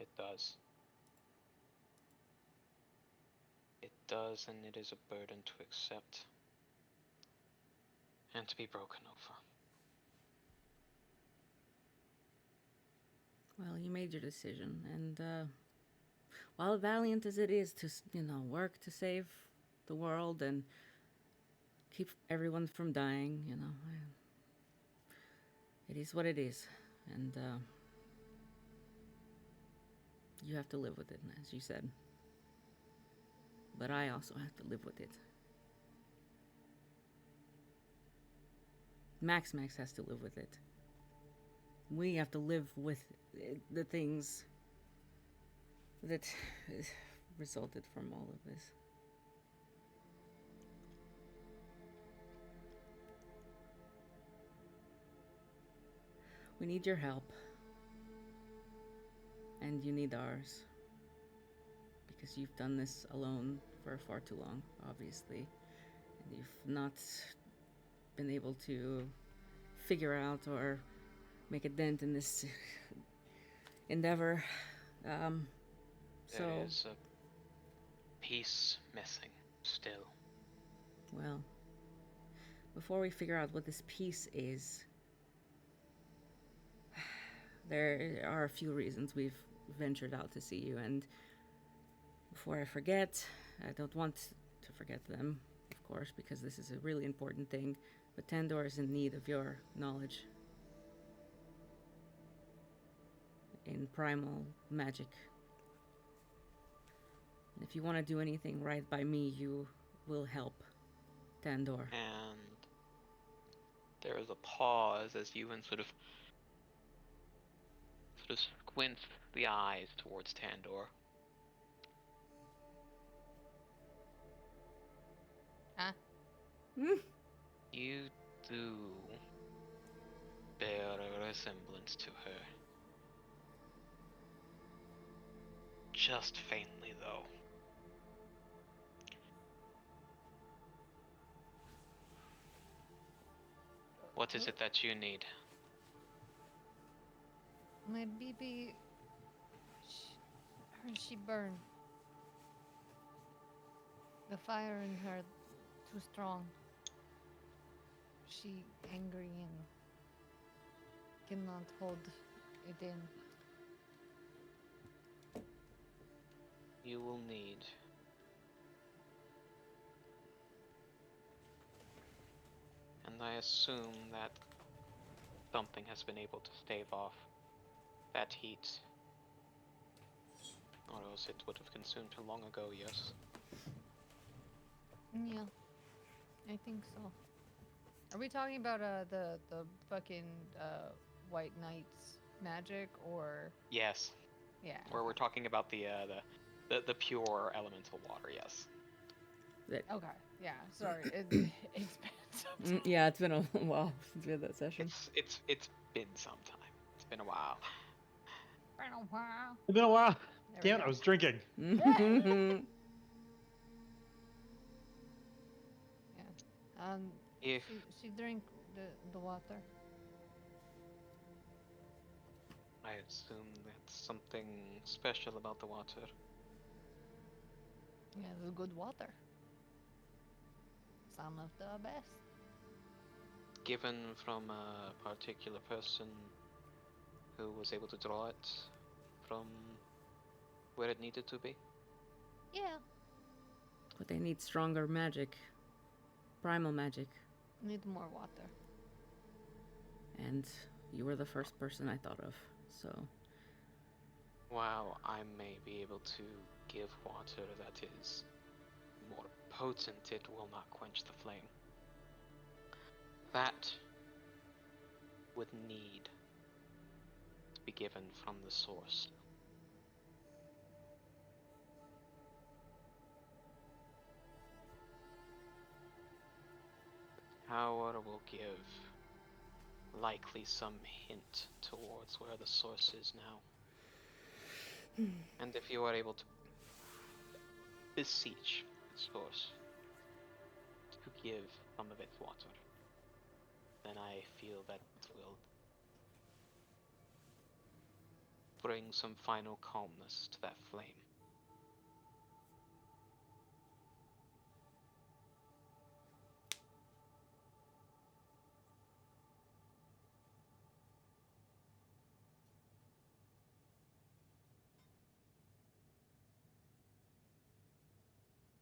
It does. It does, and it is a burden to accept and to be broken over. Well, you made your decision, and while valiant as it is to, work to save the world and keep everyone from dying, it is what it is, and you have to live with it, as you said. But I also have to live with it. Max has to live with it. We have to live with the things that resulted from all of this. We need your help. And you need ours. Because you've done this alone for far too long, obviously. And you've not been able to figure out or make a dent in this endeavor. There is a piece missing still. Well, before we figure out what this piece is, there are a few reasons we've ventured out to see you, and before I forget, I don't want to forget them, of course, because this is a really important thing, but Tandor is in need of your knowledge. in primal magic. And if you want to do anything right by me, you will help Tandor. And there is a pause as Ewan sort of squints the eyes towards Tandor. Huh? You do bear a resemblance to her. Just faintly, though. What is it that you need? My BB, she burned. The fire in her too strong. She angry and cannot hold it in. You will need and I assume that something has been able to stave off that heat, or else it would have consumed her long ago, yes? Yeah, I think so. Are we talking about the fucking White Knight's magic or? Yes. Yeah. Where we're talking about the pure elemental water, yes. Okay. Yeah. Sorry. It's been some time. Yeah, it's been a while since we had that session. It's been some time. It's been a while. Been a while. It's been a while. There we Damn, go. I was drinking. Yeah. If She drank the water. I assume that's something special about the water. Yeah, it's good water. Some of the best. Given from a particular person who was able to draw it from where it needed to be. Yeah. But they need stronger magic. Primal magic. Need more water. And you were the first person I thought of, so... While I may be able to give water that is more potent, it will not quench the flame. That would need to be given from the source. Tower will give likely some hint towards where the source is now. And if you are able to beseech the source to give some of its water, then I feel that will bring some final calmness to that flame.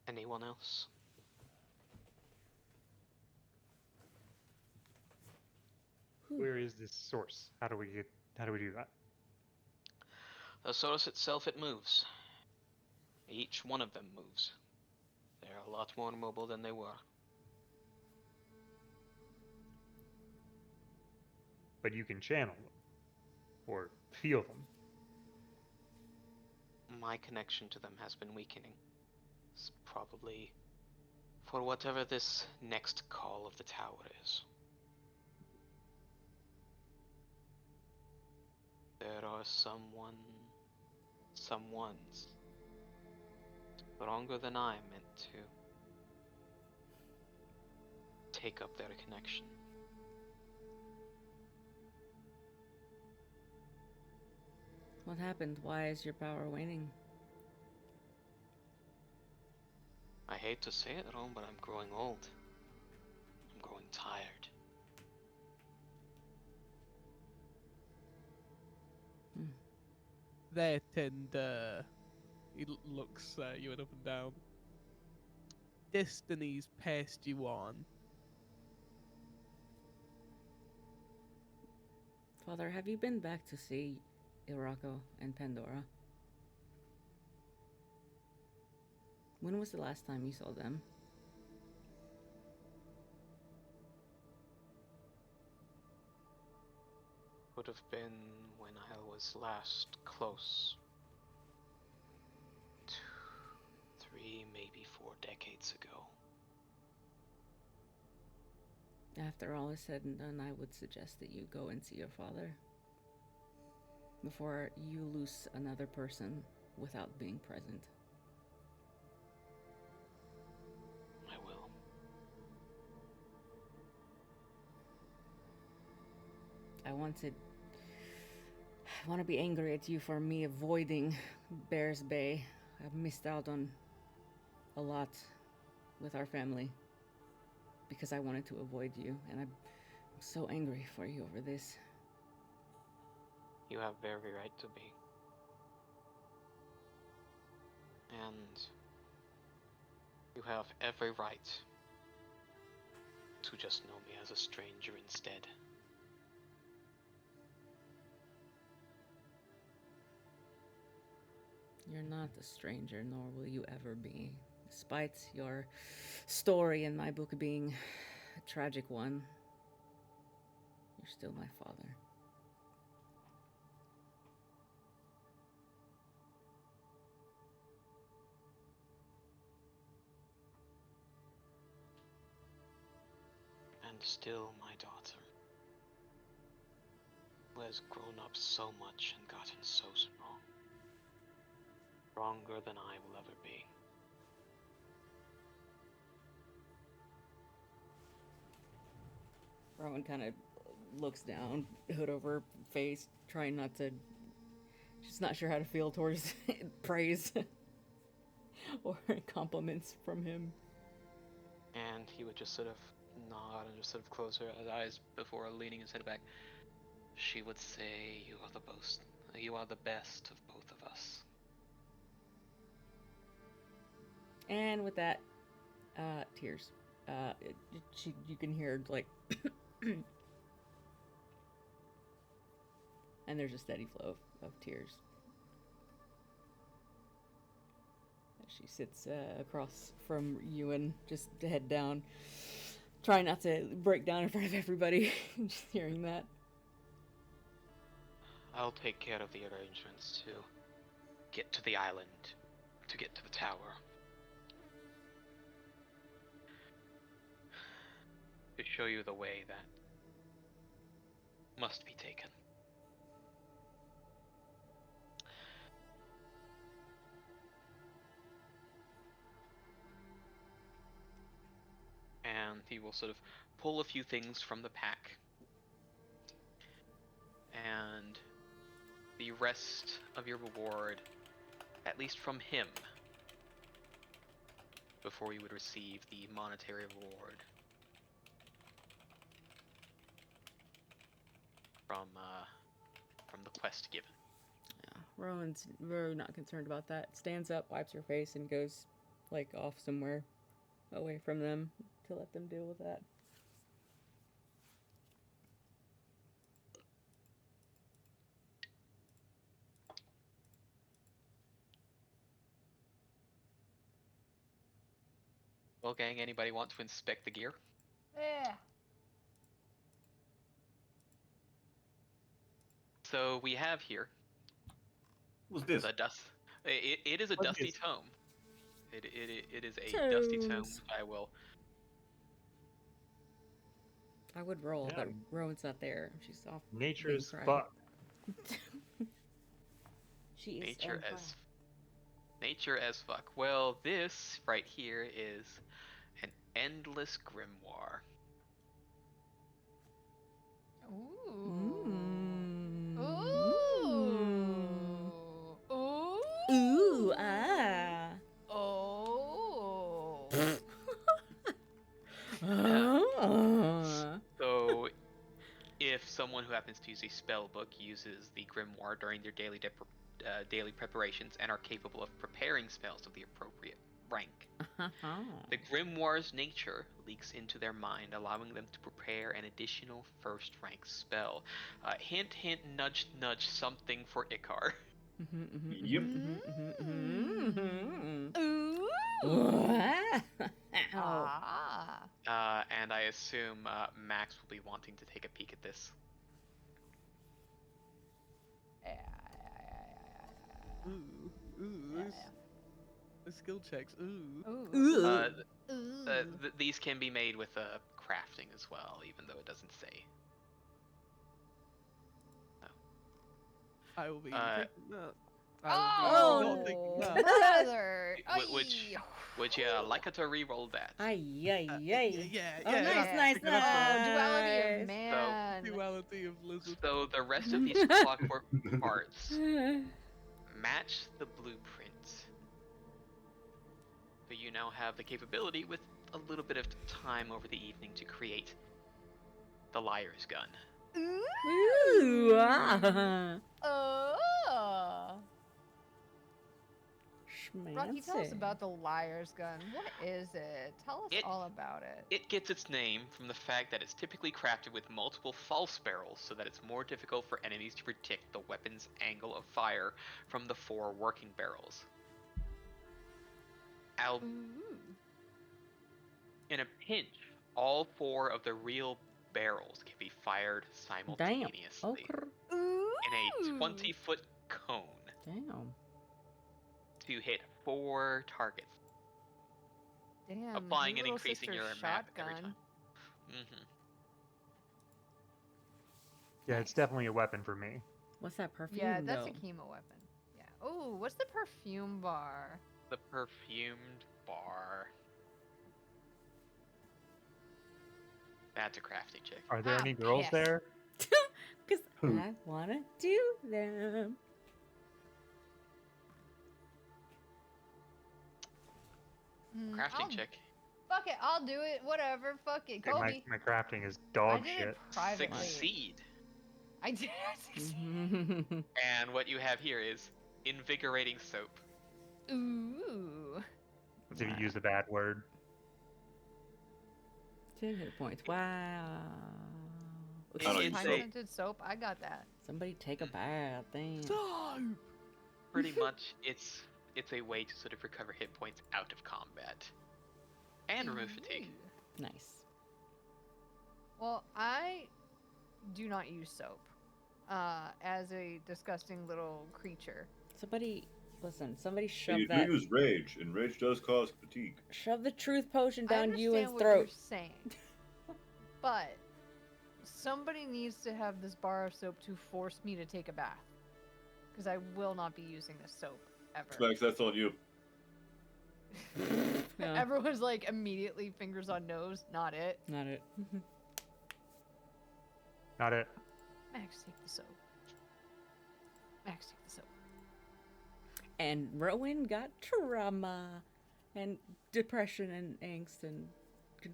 Anyone else? Where is this source? How do we do that? The source itself, it moves. Each one of them moves. They're a lot more mobile than they were. But you can channel them. Or feel them. My connection to them has been weakening. It's probably for whatever this next call of the tower is. There are someones stronger than I meant to take up their connection. What happened? Why is your power waning? I hate to say it, Rome, but I'm growing old. I'm growing tired. That and he looks you up and down. Destiny's passed you on. Father, have you been back to see Irako and Pandora. When was the last time you saw them? Would have been when I was last close. 2, 3, maybe 4 decades ago. After all is said and done, I would suggest that you go and see your father before you lose another person without being present. I will. I want to be angry at you for me avoiding Bears Bay. I've missed out on a lot with our family because I wanted to avoid you, and I'm so angry for you over this. You have every right to be. And you have every right to just know me as a stranger instead. You're not a stranger, nor will you ever be. Despite your story in my book being a tragic one, you're still my father. And still my daughter, who has grown up so much and gotten so strong. Stronger than I will ever be. Rowan kind of looks down, hood over face, trying not to... She's not sure how to feel towards praise or compliments from him. And he would just sort of nod and just sort of close her eyes before leaning his head back. She would say, you are the best of both of us. And with that, tears. You can hear, like... and there's a steady flow of tears. As she sits across from Ewan, just head down. Try not to break down in front of everybody. Just hearing that. I'll take care of the arrangements to get to the island, to get to the tower. To show you the way that must be taken. And he will sort of pull a few things from the pack. And the rest of your reward, at least from him, before you would receive the monetary reward from the quest given. Yeah, Rowan's very not concerned about that. Stands up, wipes her face, and goes, like, off somewhere away from them to let them deal with that. Well, gang, anybody want to inspect the gear? Yeah. So we have here What's this? the dust. It is a What dusty is- tome. It is a dusty tome. Tomes. I will. I would roll, Yeah. but Rowan's not there. She's off. Nature being as cried. fuck. She is Nature on fire. nature as fuck. Well, this right here is an endless grimoire. Ooh. Mm. Ooh. Ooh. Ooh, ah. Oh. Ah. So, if someone who happens to use a spell book uses the grimoire during their daily preparations and are capable of preparing spells of the appropriate rank. Uh-huh. The Grimoire's nature leaks into their mind, allowing them to prepare an additional first rank spell. Hint, hint, nudge, nudge, something for Icar. Yep. Ooh. Ow. Ah. And I assume Max will be wanting to take a peek at this. Ooh, the skill checks. Ooh. Ooh. These can be made with crafting as well, even though it doesn't say. I will be Uh, taking that. Oh, not taking that. brother! Would you like to re-roll that? Ay. Yeah. Oh, nice. Duality of Nice. man. Duality of lizard. So the rest of these clockwork parts match the blueprint. So you now have the capability, with a little bit of time over the evening, to create the Liar's Gun. Ooh. Oh. Rocky, tell us Schmancy. about the Liar's Gun. What is it? Tell us all about it. It gets its name from the fact that it's typically crafted with multiple false barrels, so that it's more difficult for enemies to predict the weapon's angle of fire from the 4 working barrels. In a pinch, all 4 of the real barrels can be fired simultaneously in a 20-foot cone Damn. to hit 4 targets, Damn. applying your and little increasing sister's your map every shotgun. time. Yeah, it's definitely a weapon for me. What's that perfume, Yeah, that's though? a chemo weapon. Yeah. Oh, what's the perfume bar? The perfumed bar. That's a crafting check. Are there I'm any girls pissed. there? Because Who? I want to do them. Crafting check. Fuck it, I'll do it. Whatever. Fuck it, Okay, Kobe. my crafting is I dog did shit. it privately. Succeed. I did succeed. And what you have here is invigorating soap. Ooh. Let's if you use a bad word. 10 hit points. Wow. I don't use Pine soap. scented soap. I got that. Somebody take a bath. Damn. Pretty much, it's a way to sort of recover hit points out of combat and remove fatigue. Ooh. Nice. Well, I do not use soap as a disgusting little creature. Somebody, listen. Somebody And shove you that. do use rage, and rage does cause fatigue. Shove the truth potion I down understand Ewan's what throat. you're saying, but somebody needs to have this bar of soap to force me to take a bath, because I will not be using this soap ever. Max, that's on you. Yeah. Everyone's like immediately fingers on nose. Not it. Not it. Not it. Max, take the soap. Max, take the soap. And Rowan got trauma and depression and angst and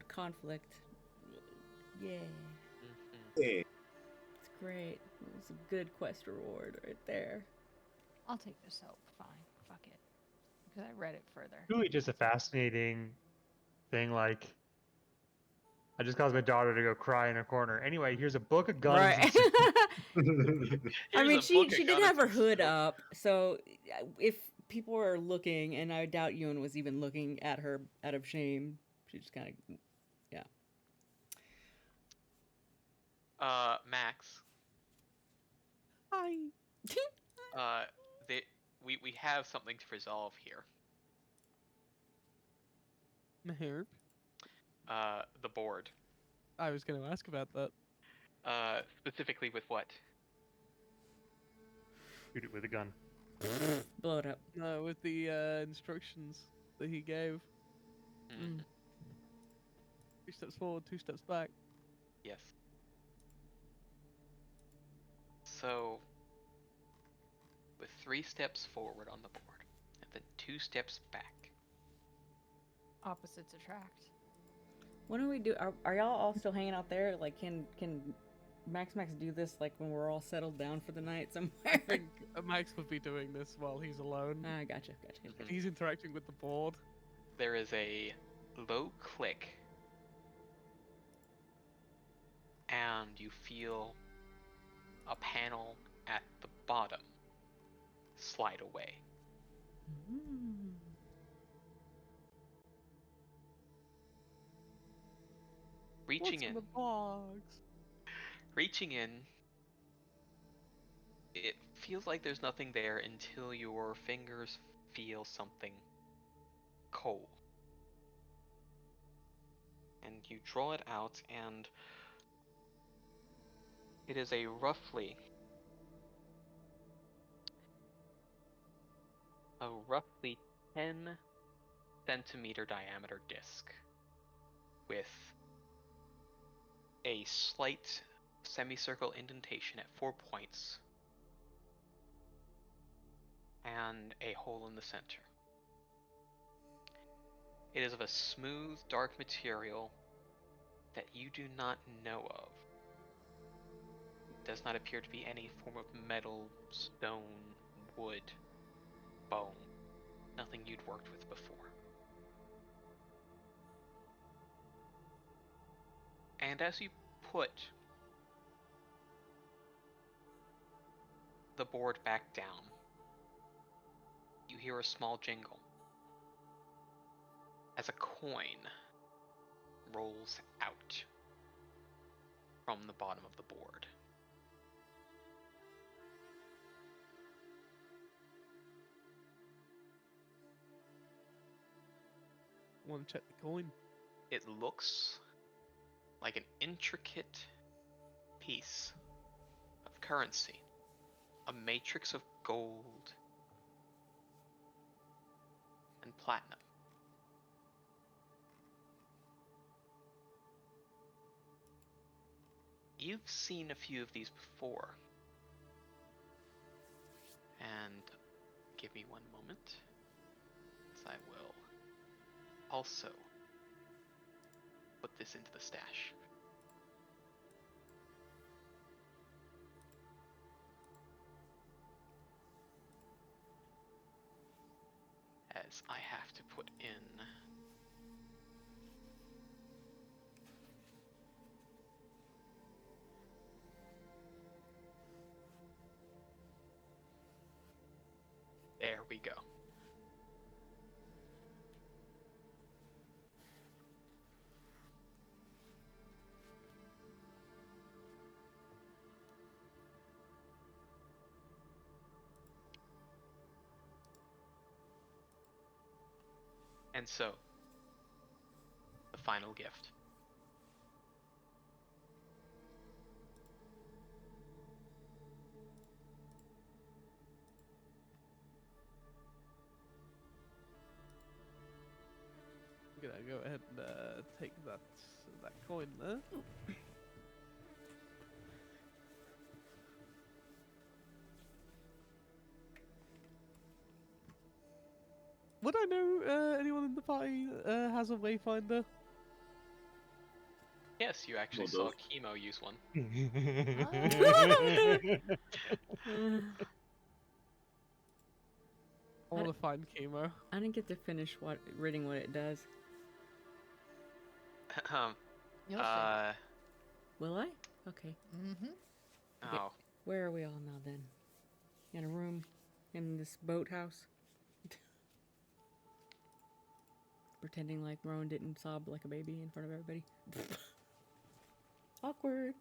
conflict. Yeah. Hey. It's great. It was a good quest reward right there. I'll take the soap. Fine. Fuck it. Because I read it further. Really just a fascinating thing, like I just caused my daughter to go cry in a corner. Anyway, here's a book of guns. Right. I Here's mean, a she book of did guns have her and hood soap. up, so if people were looking, and I doubt Ewan was even looking at her out of shame, she just kind of, yeah. Max. Hi. We have something to resolve here. Meherb. The board. I was going to ask about that. Specifically with what? Shoot it with a gun. Blow it up. No, with the instructions that he gave. 2 steps forward, 2 steps back. Yes. So, with 3 steps forward on the board, and then 2 steps back. Opposites attract. What do we do? Are y'all all still hanging out there? Like, can Max do this like when we're all settled down for the night somewhere? I think Max would be doing this while he's alone. Gotcha. He's interacting with the board. there is a low click, and you feel a panel at the bottom slide away. Mm. Reaching What's in in, the box? reaching in, it feels like there's nothing there until your fingers feel something cold. And you draw it out, and it is a roughly 10 centimeter diameter disc with a slight semicircle indentation at 4 points and a hole in the center. It is of a smooth, dark material that you do not know of. It does not appear to be any form of metal, stone, wood, bone. Nothing you'd worked with before. And as you put the board back down, you hear a small jingle as a coin rolls out from the bottom of the board. Want to check the coin? It looks like an intricate piece of currency, a matrix of gold and platinum. You've seen a few of these before. And give me one moment, as I will also put this into the stash. As I have to put in there we go. And so, the final gift. I'm gonna go ahead and take that coin there. Would I know anyone in the party has a Wayfinder? Yes, you actually Well, saw Chemo use one. I want to find Chemo. I didn't get to finish reading what it does. You'll see. Will I? Okay. Mm-hmm. Oh, Where are we all now then? In a room? In this boathouse? Pretending like Rowan didn't sob like a baby in front of everybody. Awkward.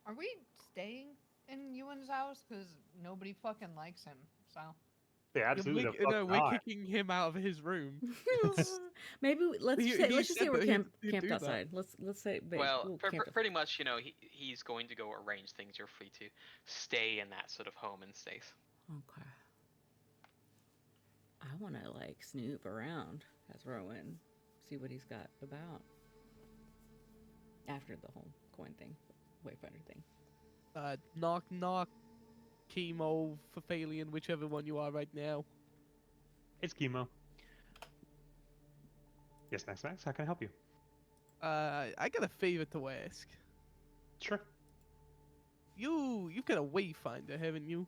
Are we staying in Ewan's house? Because nobody fucking likes him, so. Yeah, absolutely. the fuck We're not. kicking him out of his room. Maybe let's He just say said we're that he'd camped do that. outside. Let's say well, we'll camp outside. pretty much, you know, he's going to go arrange things. You're free to stay in that sort of home and space. Okay. I want to like snoop around as Rowan, see what he's got about after the whole coin thing, Wayfinder thing. Knock knock, Chemo, Fafalian, whichever one you are right now. It's Chemo. Yes, Max. How can I help you? I got a favor to ask. Sure. You've got a Wayfinder, haven't you?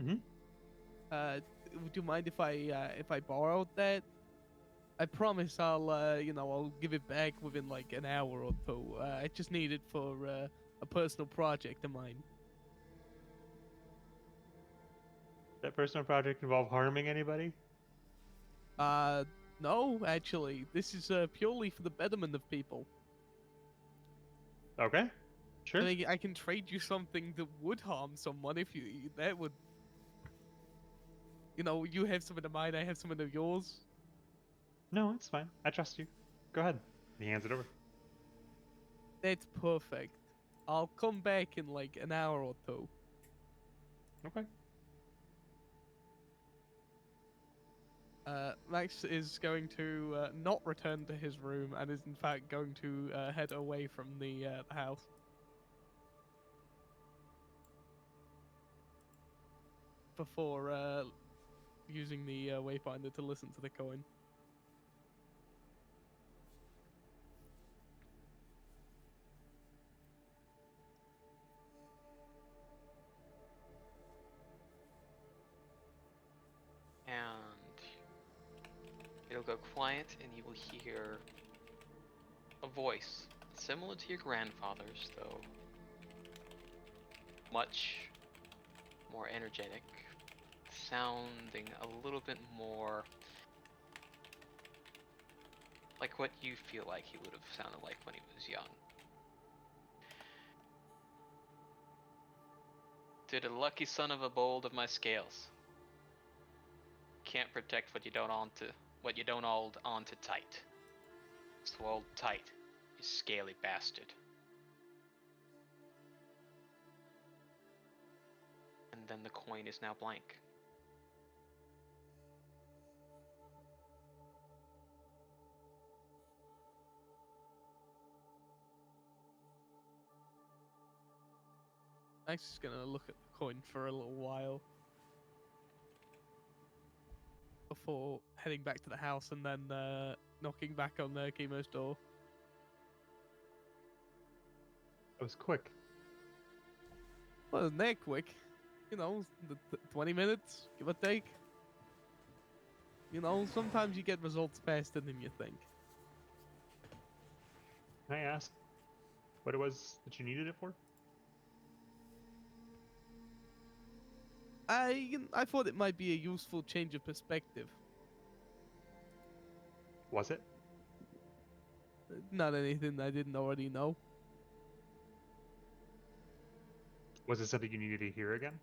Mm-hmm. would you mind if I borrowed that? I promise I'll you know, I'll give it back within like an hour or two. I just need it for a personal project of mine. That personal project involve harming anybody? No, actually, this is purely for the betterment of people. Okay, sure. I think I can trade you something that would harm someone if you that would. You know, you have something of mine, I have something of yours. No, it's fine. I trust you. Go ahead. He hands it over. That's perfect. I'll come back in like an hour or two. Okay. Max is going to not return to his room and is in fact going to head away from the house. Before using the wayfinder to listen to the coin. And it'll go quiet, and you will hear a voice similar to your grandfather's, though much more energetic, sounding a little bit more like what you feel like he would have sounded like when he was young. To the lucky son of a bold of my scales. Can't protect what you don't hold onto tight. So hold tight, you scaly bastard. And then the coin is now blank. Max is gonna look at the coin for a little while before heading back to the house and then knocking back on Chemo's door. It was quick. Well, isn't that quick? You know, 20 minutes, give or take. You know, sometimes you get results faster than you think. Can I ask what it was that you needed it for? I thought it might be a useful change of perspective. Was it? Not anything I didn't already know. Was it something you needed to hear again?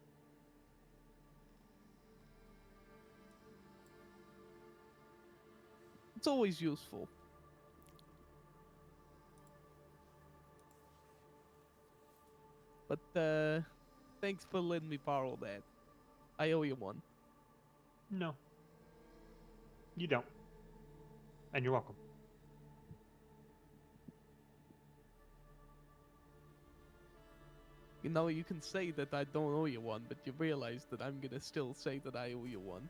It's always useful. But thanks for letting me borrow that. I owe you one. No. You don't. And you're welcome. You know, you can say that I don't owe you one, but you realize that I'm gonna still say that I owe you one.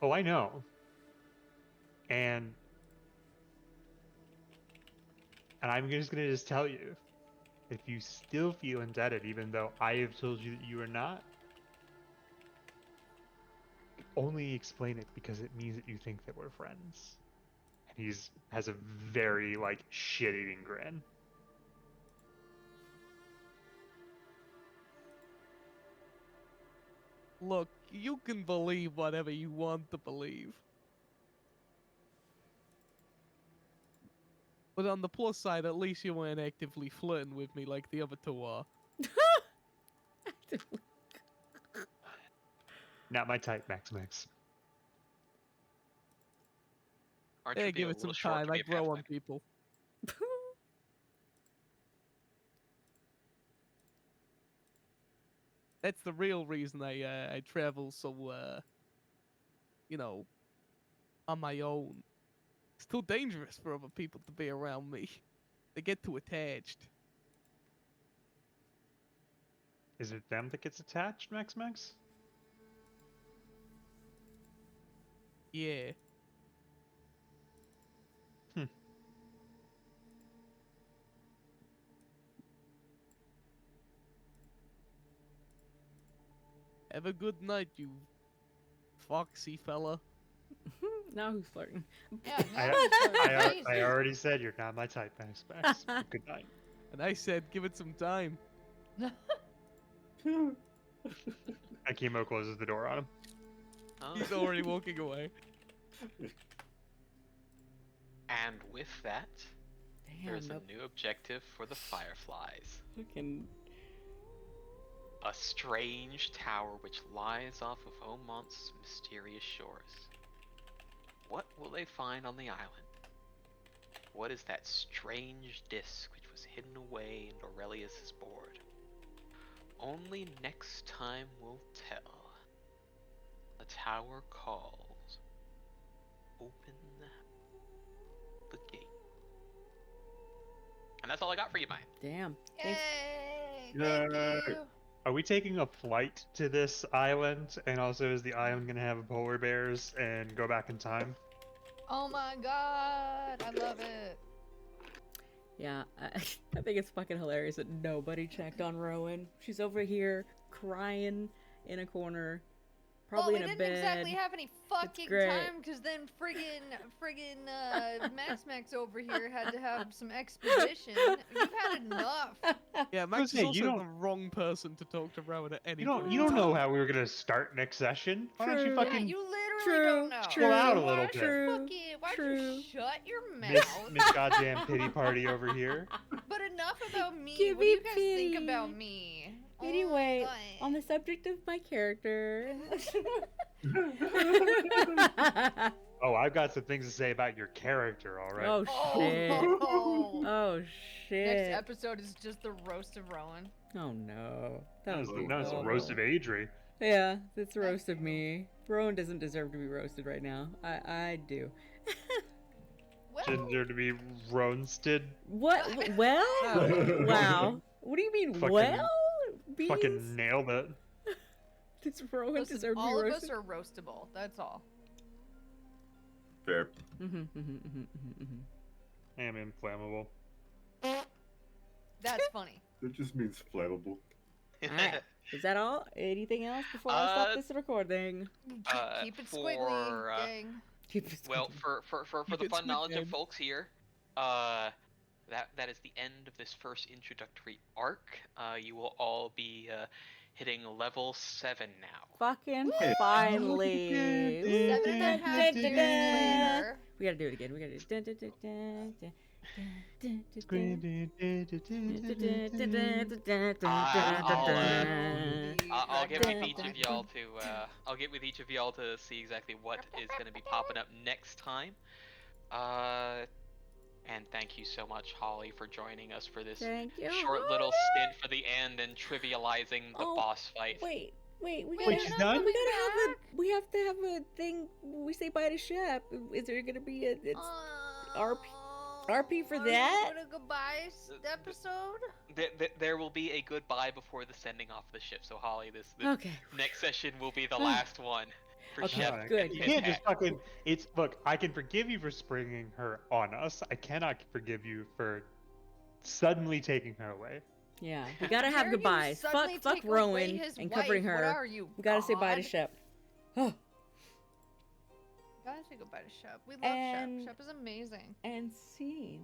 Oh, I know. And I'm just gonna tell you, if you still feel indebted, even though I have told you that you are not, only explain it because it means that you think that we're friends. And has a very like shit-eating grin. Look, you can believe whatever you want to believe. But on the plus side, at least you weren't actively flirting with me like the other two are. Not my type, Max. Aren't Yeah, you give being a it some little short time. to I be a grow on Pathfinder? people. That's the real reason I travel so you know, on my own. It's too dangerous for other people to be around me. They get too attached. Is it them that gets attached, Max? Yeah. Hmm. Have a good night, you foxy fella. Now who's flirting? Yeah, I, no, it's I already said you're not my type, Max. Max. Good night. And I said, give it some time. Akimo closes the door on him. Oh. He's already walking away. And with that, Damn, there's nope. a new objective for the Fireflies. Fucking A strange tower which lies off of Omont's mysterious shores. What will they find on the island? What is that strange disc which was hidden away in Aurelius's board? Only next time will tell. The tower calls. Open the gate. And that's all I got for you, Maya. damn. Thanks. Yay! Yay. Thank you. Are we taking a flight to this island? And also, is the island gonna have polar bears and go back in time? Oh my god, I love it. Yeah, I think it's fucking hilarious that nobody checked on Rowan. She's over here crying in a corner, probably well, we in a didn't bed. exactly have any fucking great. time because then friggin' Max over here had to have some exposition. You've had enough. Yeah, Max say, is you also don't- the wrong person to talk to Rowan at any You point. don't. in You don't know time. how we were gonna start next session. Why don't you True. Yeah, fucking you literally True, don't know. true. chill out a Why little don't you bit? fucking- why don't True. you shut your Miss mouth? Goddamn Pity Party over here. But enough about me. Give What do you me guys think pity. about me? Anyway, God. on the subject of my character. Oh, I've got some things to say about your character. All right. Oh shit. Oh. Oh Next shit. episode is just the roast of Rowan. Oh no. That That was was, that was a awful. roast of Adri. Yeah, it's a Thank roast of you. me. Rowan doesn't deserve to be roasted right now. I do. Well, Shouldn't there to be roasted? What? Well? Wow. What do you mean, Fucking- well? Beans? Fucking nailed it. Does Rowan listen, deserve to be all of roasted? us are roastable. That's all. Fair. I am inflammable. That's funny. That just means flammable. Alright. Is that all? Anything else before I stop this recording? Keep it squiggly, for, gang. Keep it Well, for Keep the it fun knowledge of squid, folks here, that is the end of this first introductory arc. You will all be hitting level 7 now. fucking Hey. finally. 7.5 years later. We gotta do it again. We gotta do it. I'll get with each of y'all to see exactly what is going to be popping up next time. And thank you so much, Holly, for joining us for this Thank you. short little stint for the end and trivializing the Oh, boss fight. Wait, we Wait, gotta, she's done? we gotta have we have to have a thing. We say bye to Shep. Is there gonna be a? It's RP for are that? We doing a goodbye episode? There will be a goodbye before the sending off of the ship. So Holly, this Okay. next session will be the last one for Okay, Shep. good. You can't just fucking. It's look. I can forgive you for springing her on us. I cannot forgive you for suddenly taking her away. Yeah, we gotta have Dare you goodbyes. suddenly Fuck take away Rowan his and covering wife? her. What are you? We gotta say bye to God? Shep. Oh, Gotta say goodbye to Shep. We love And- Shep. Shep is amazing. and scene.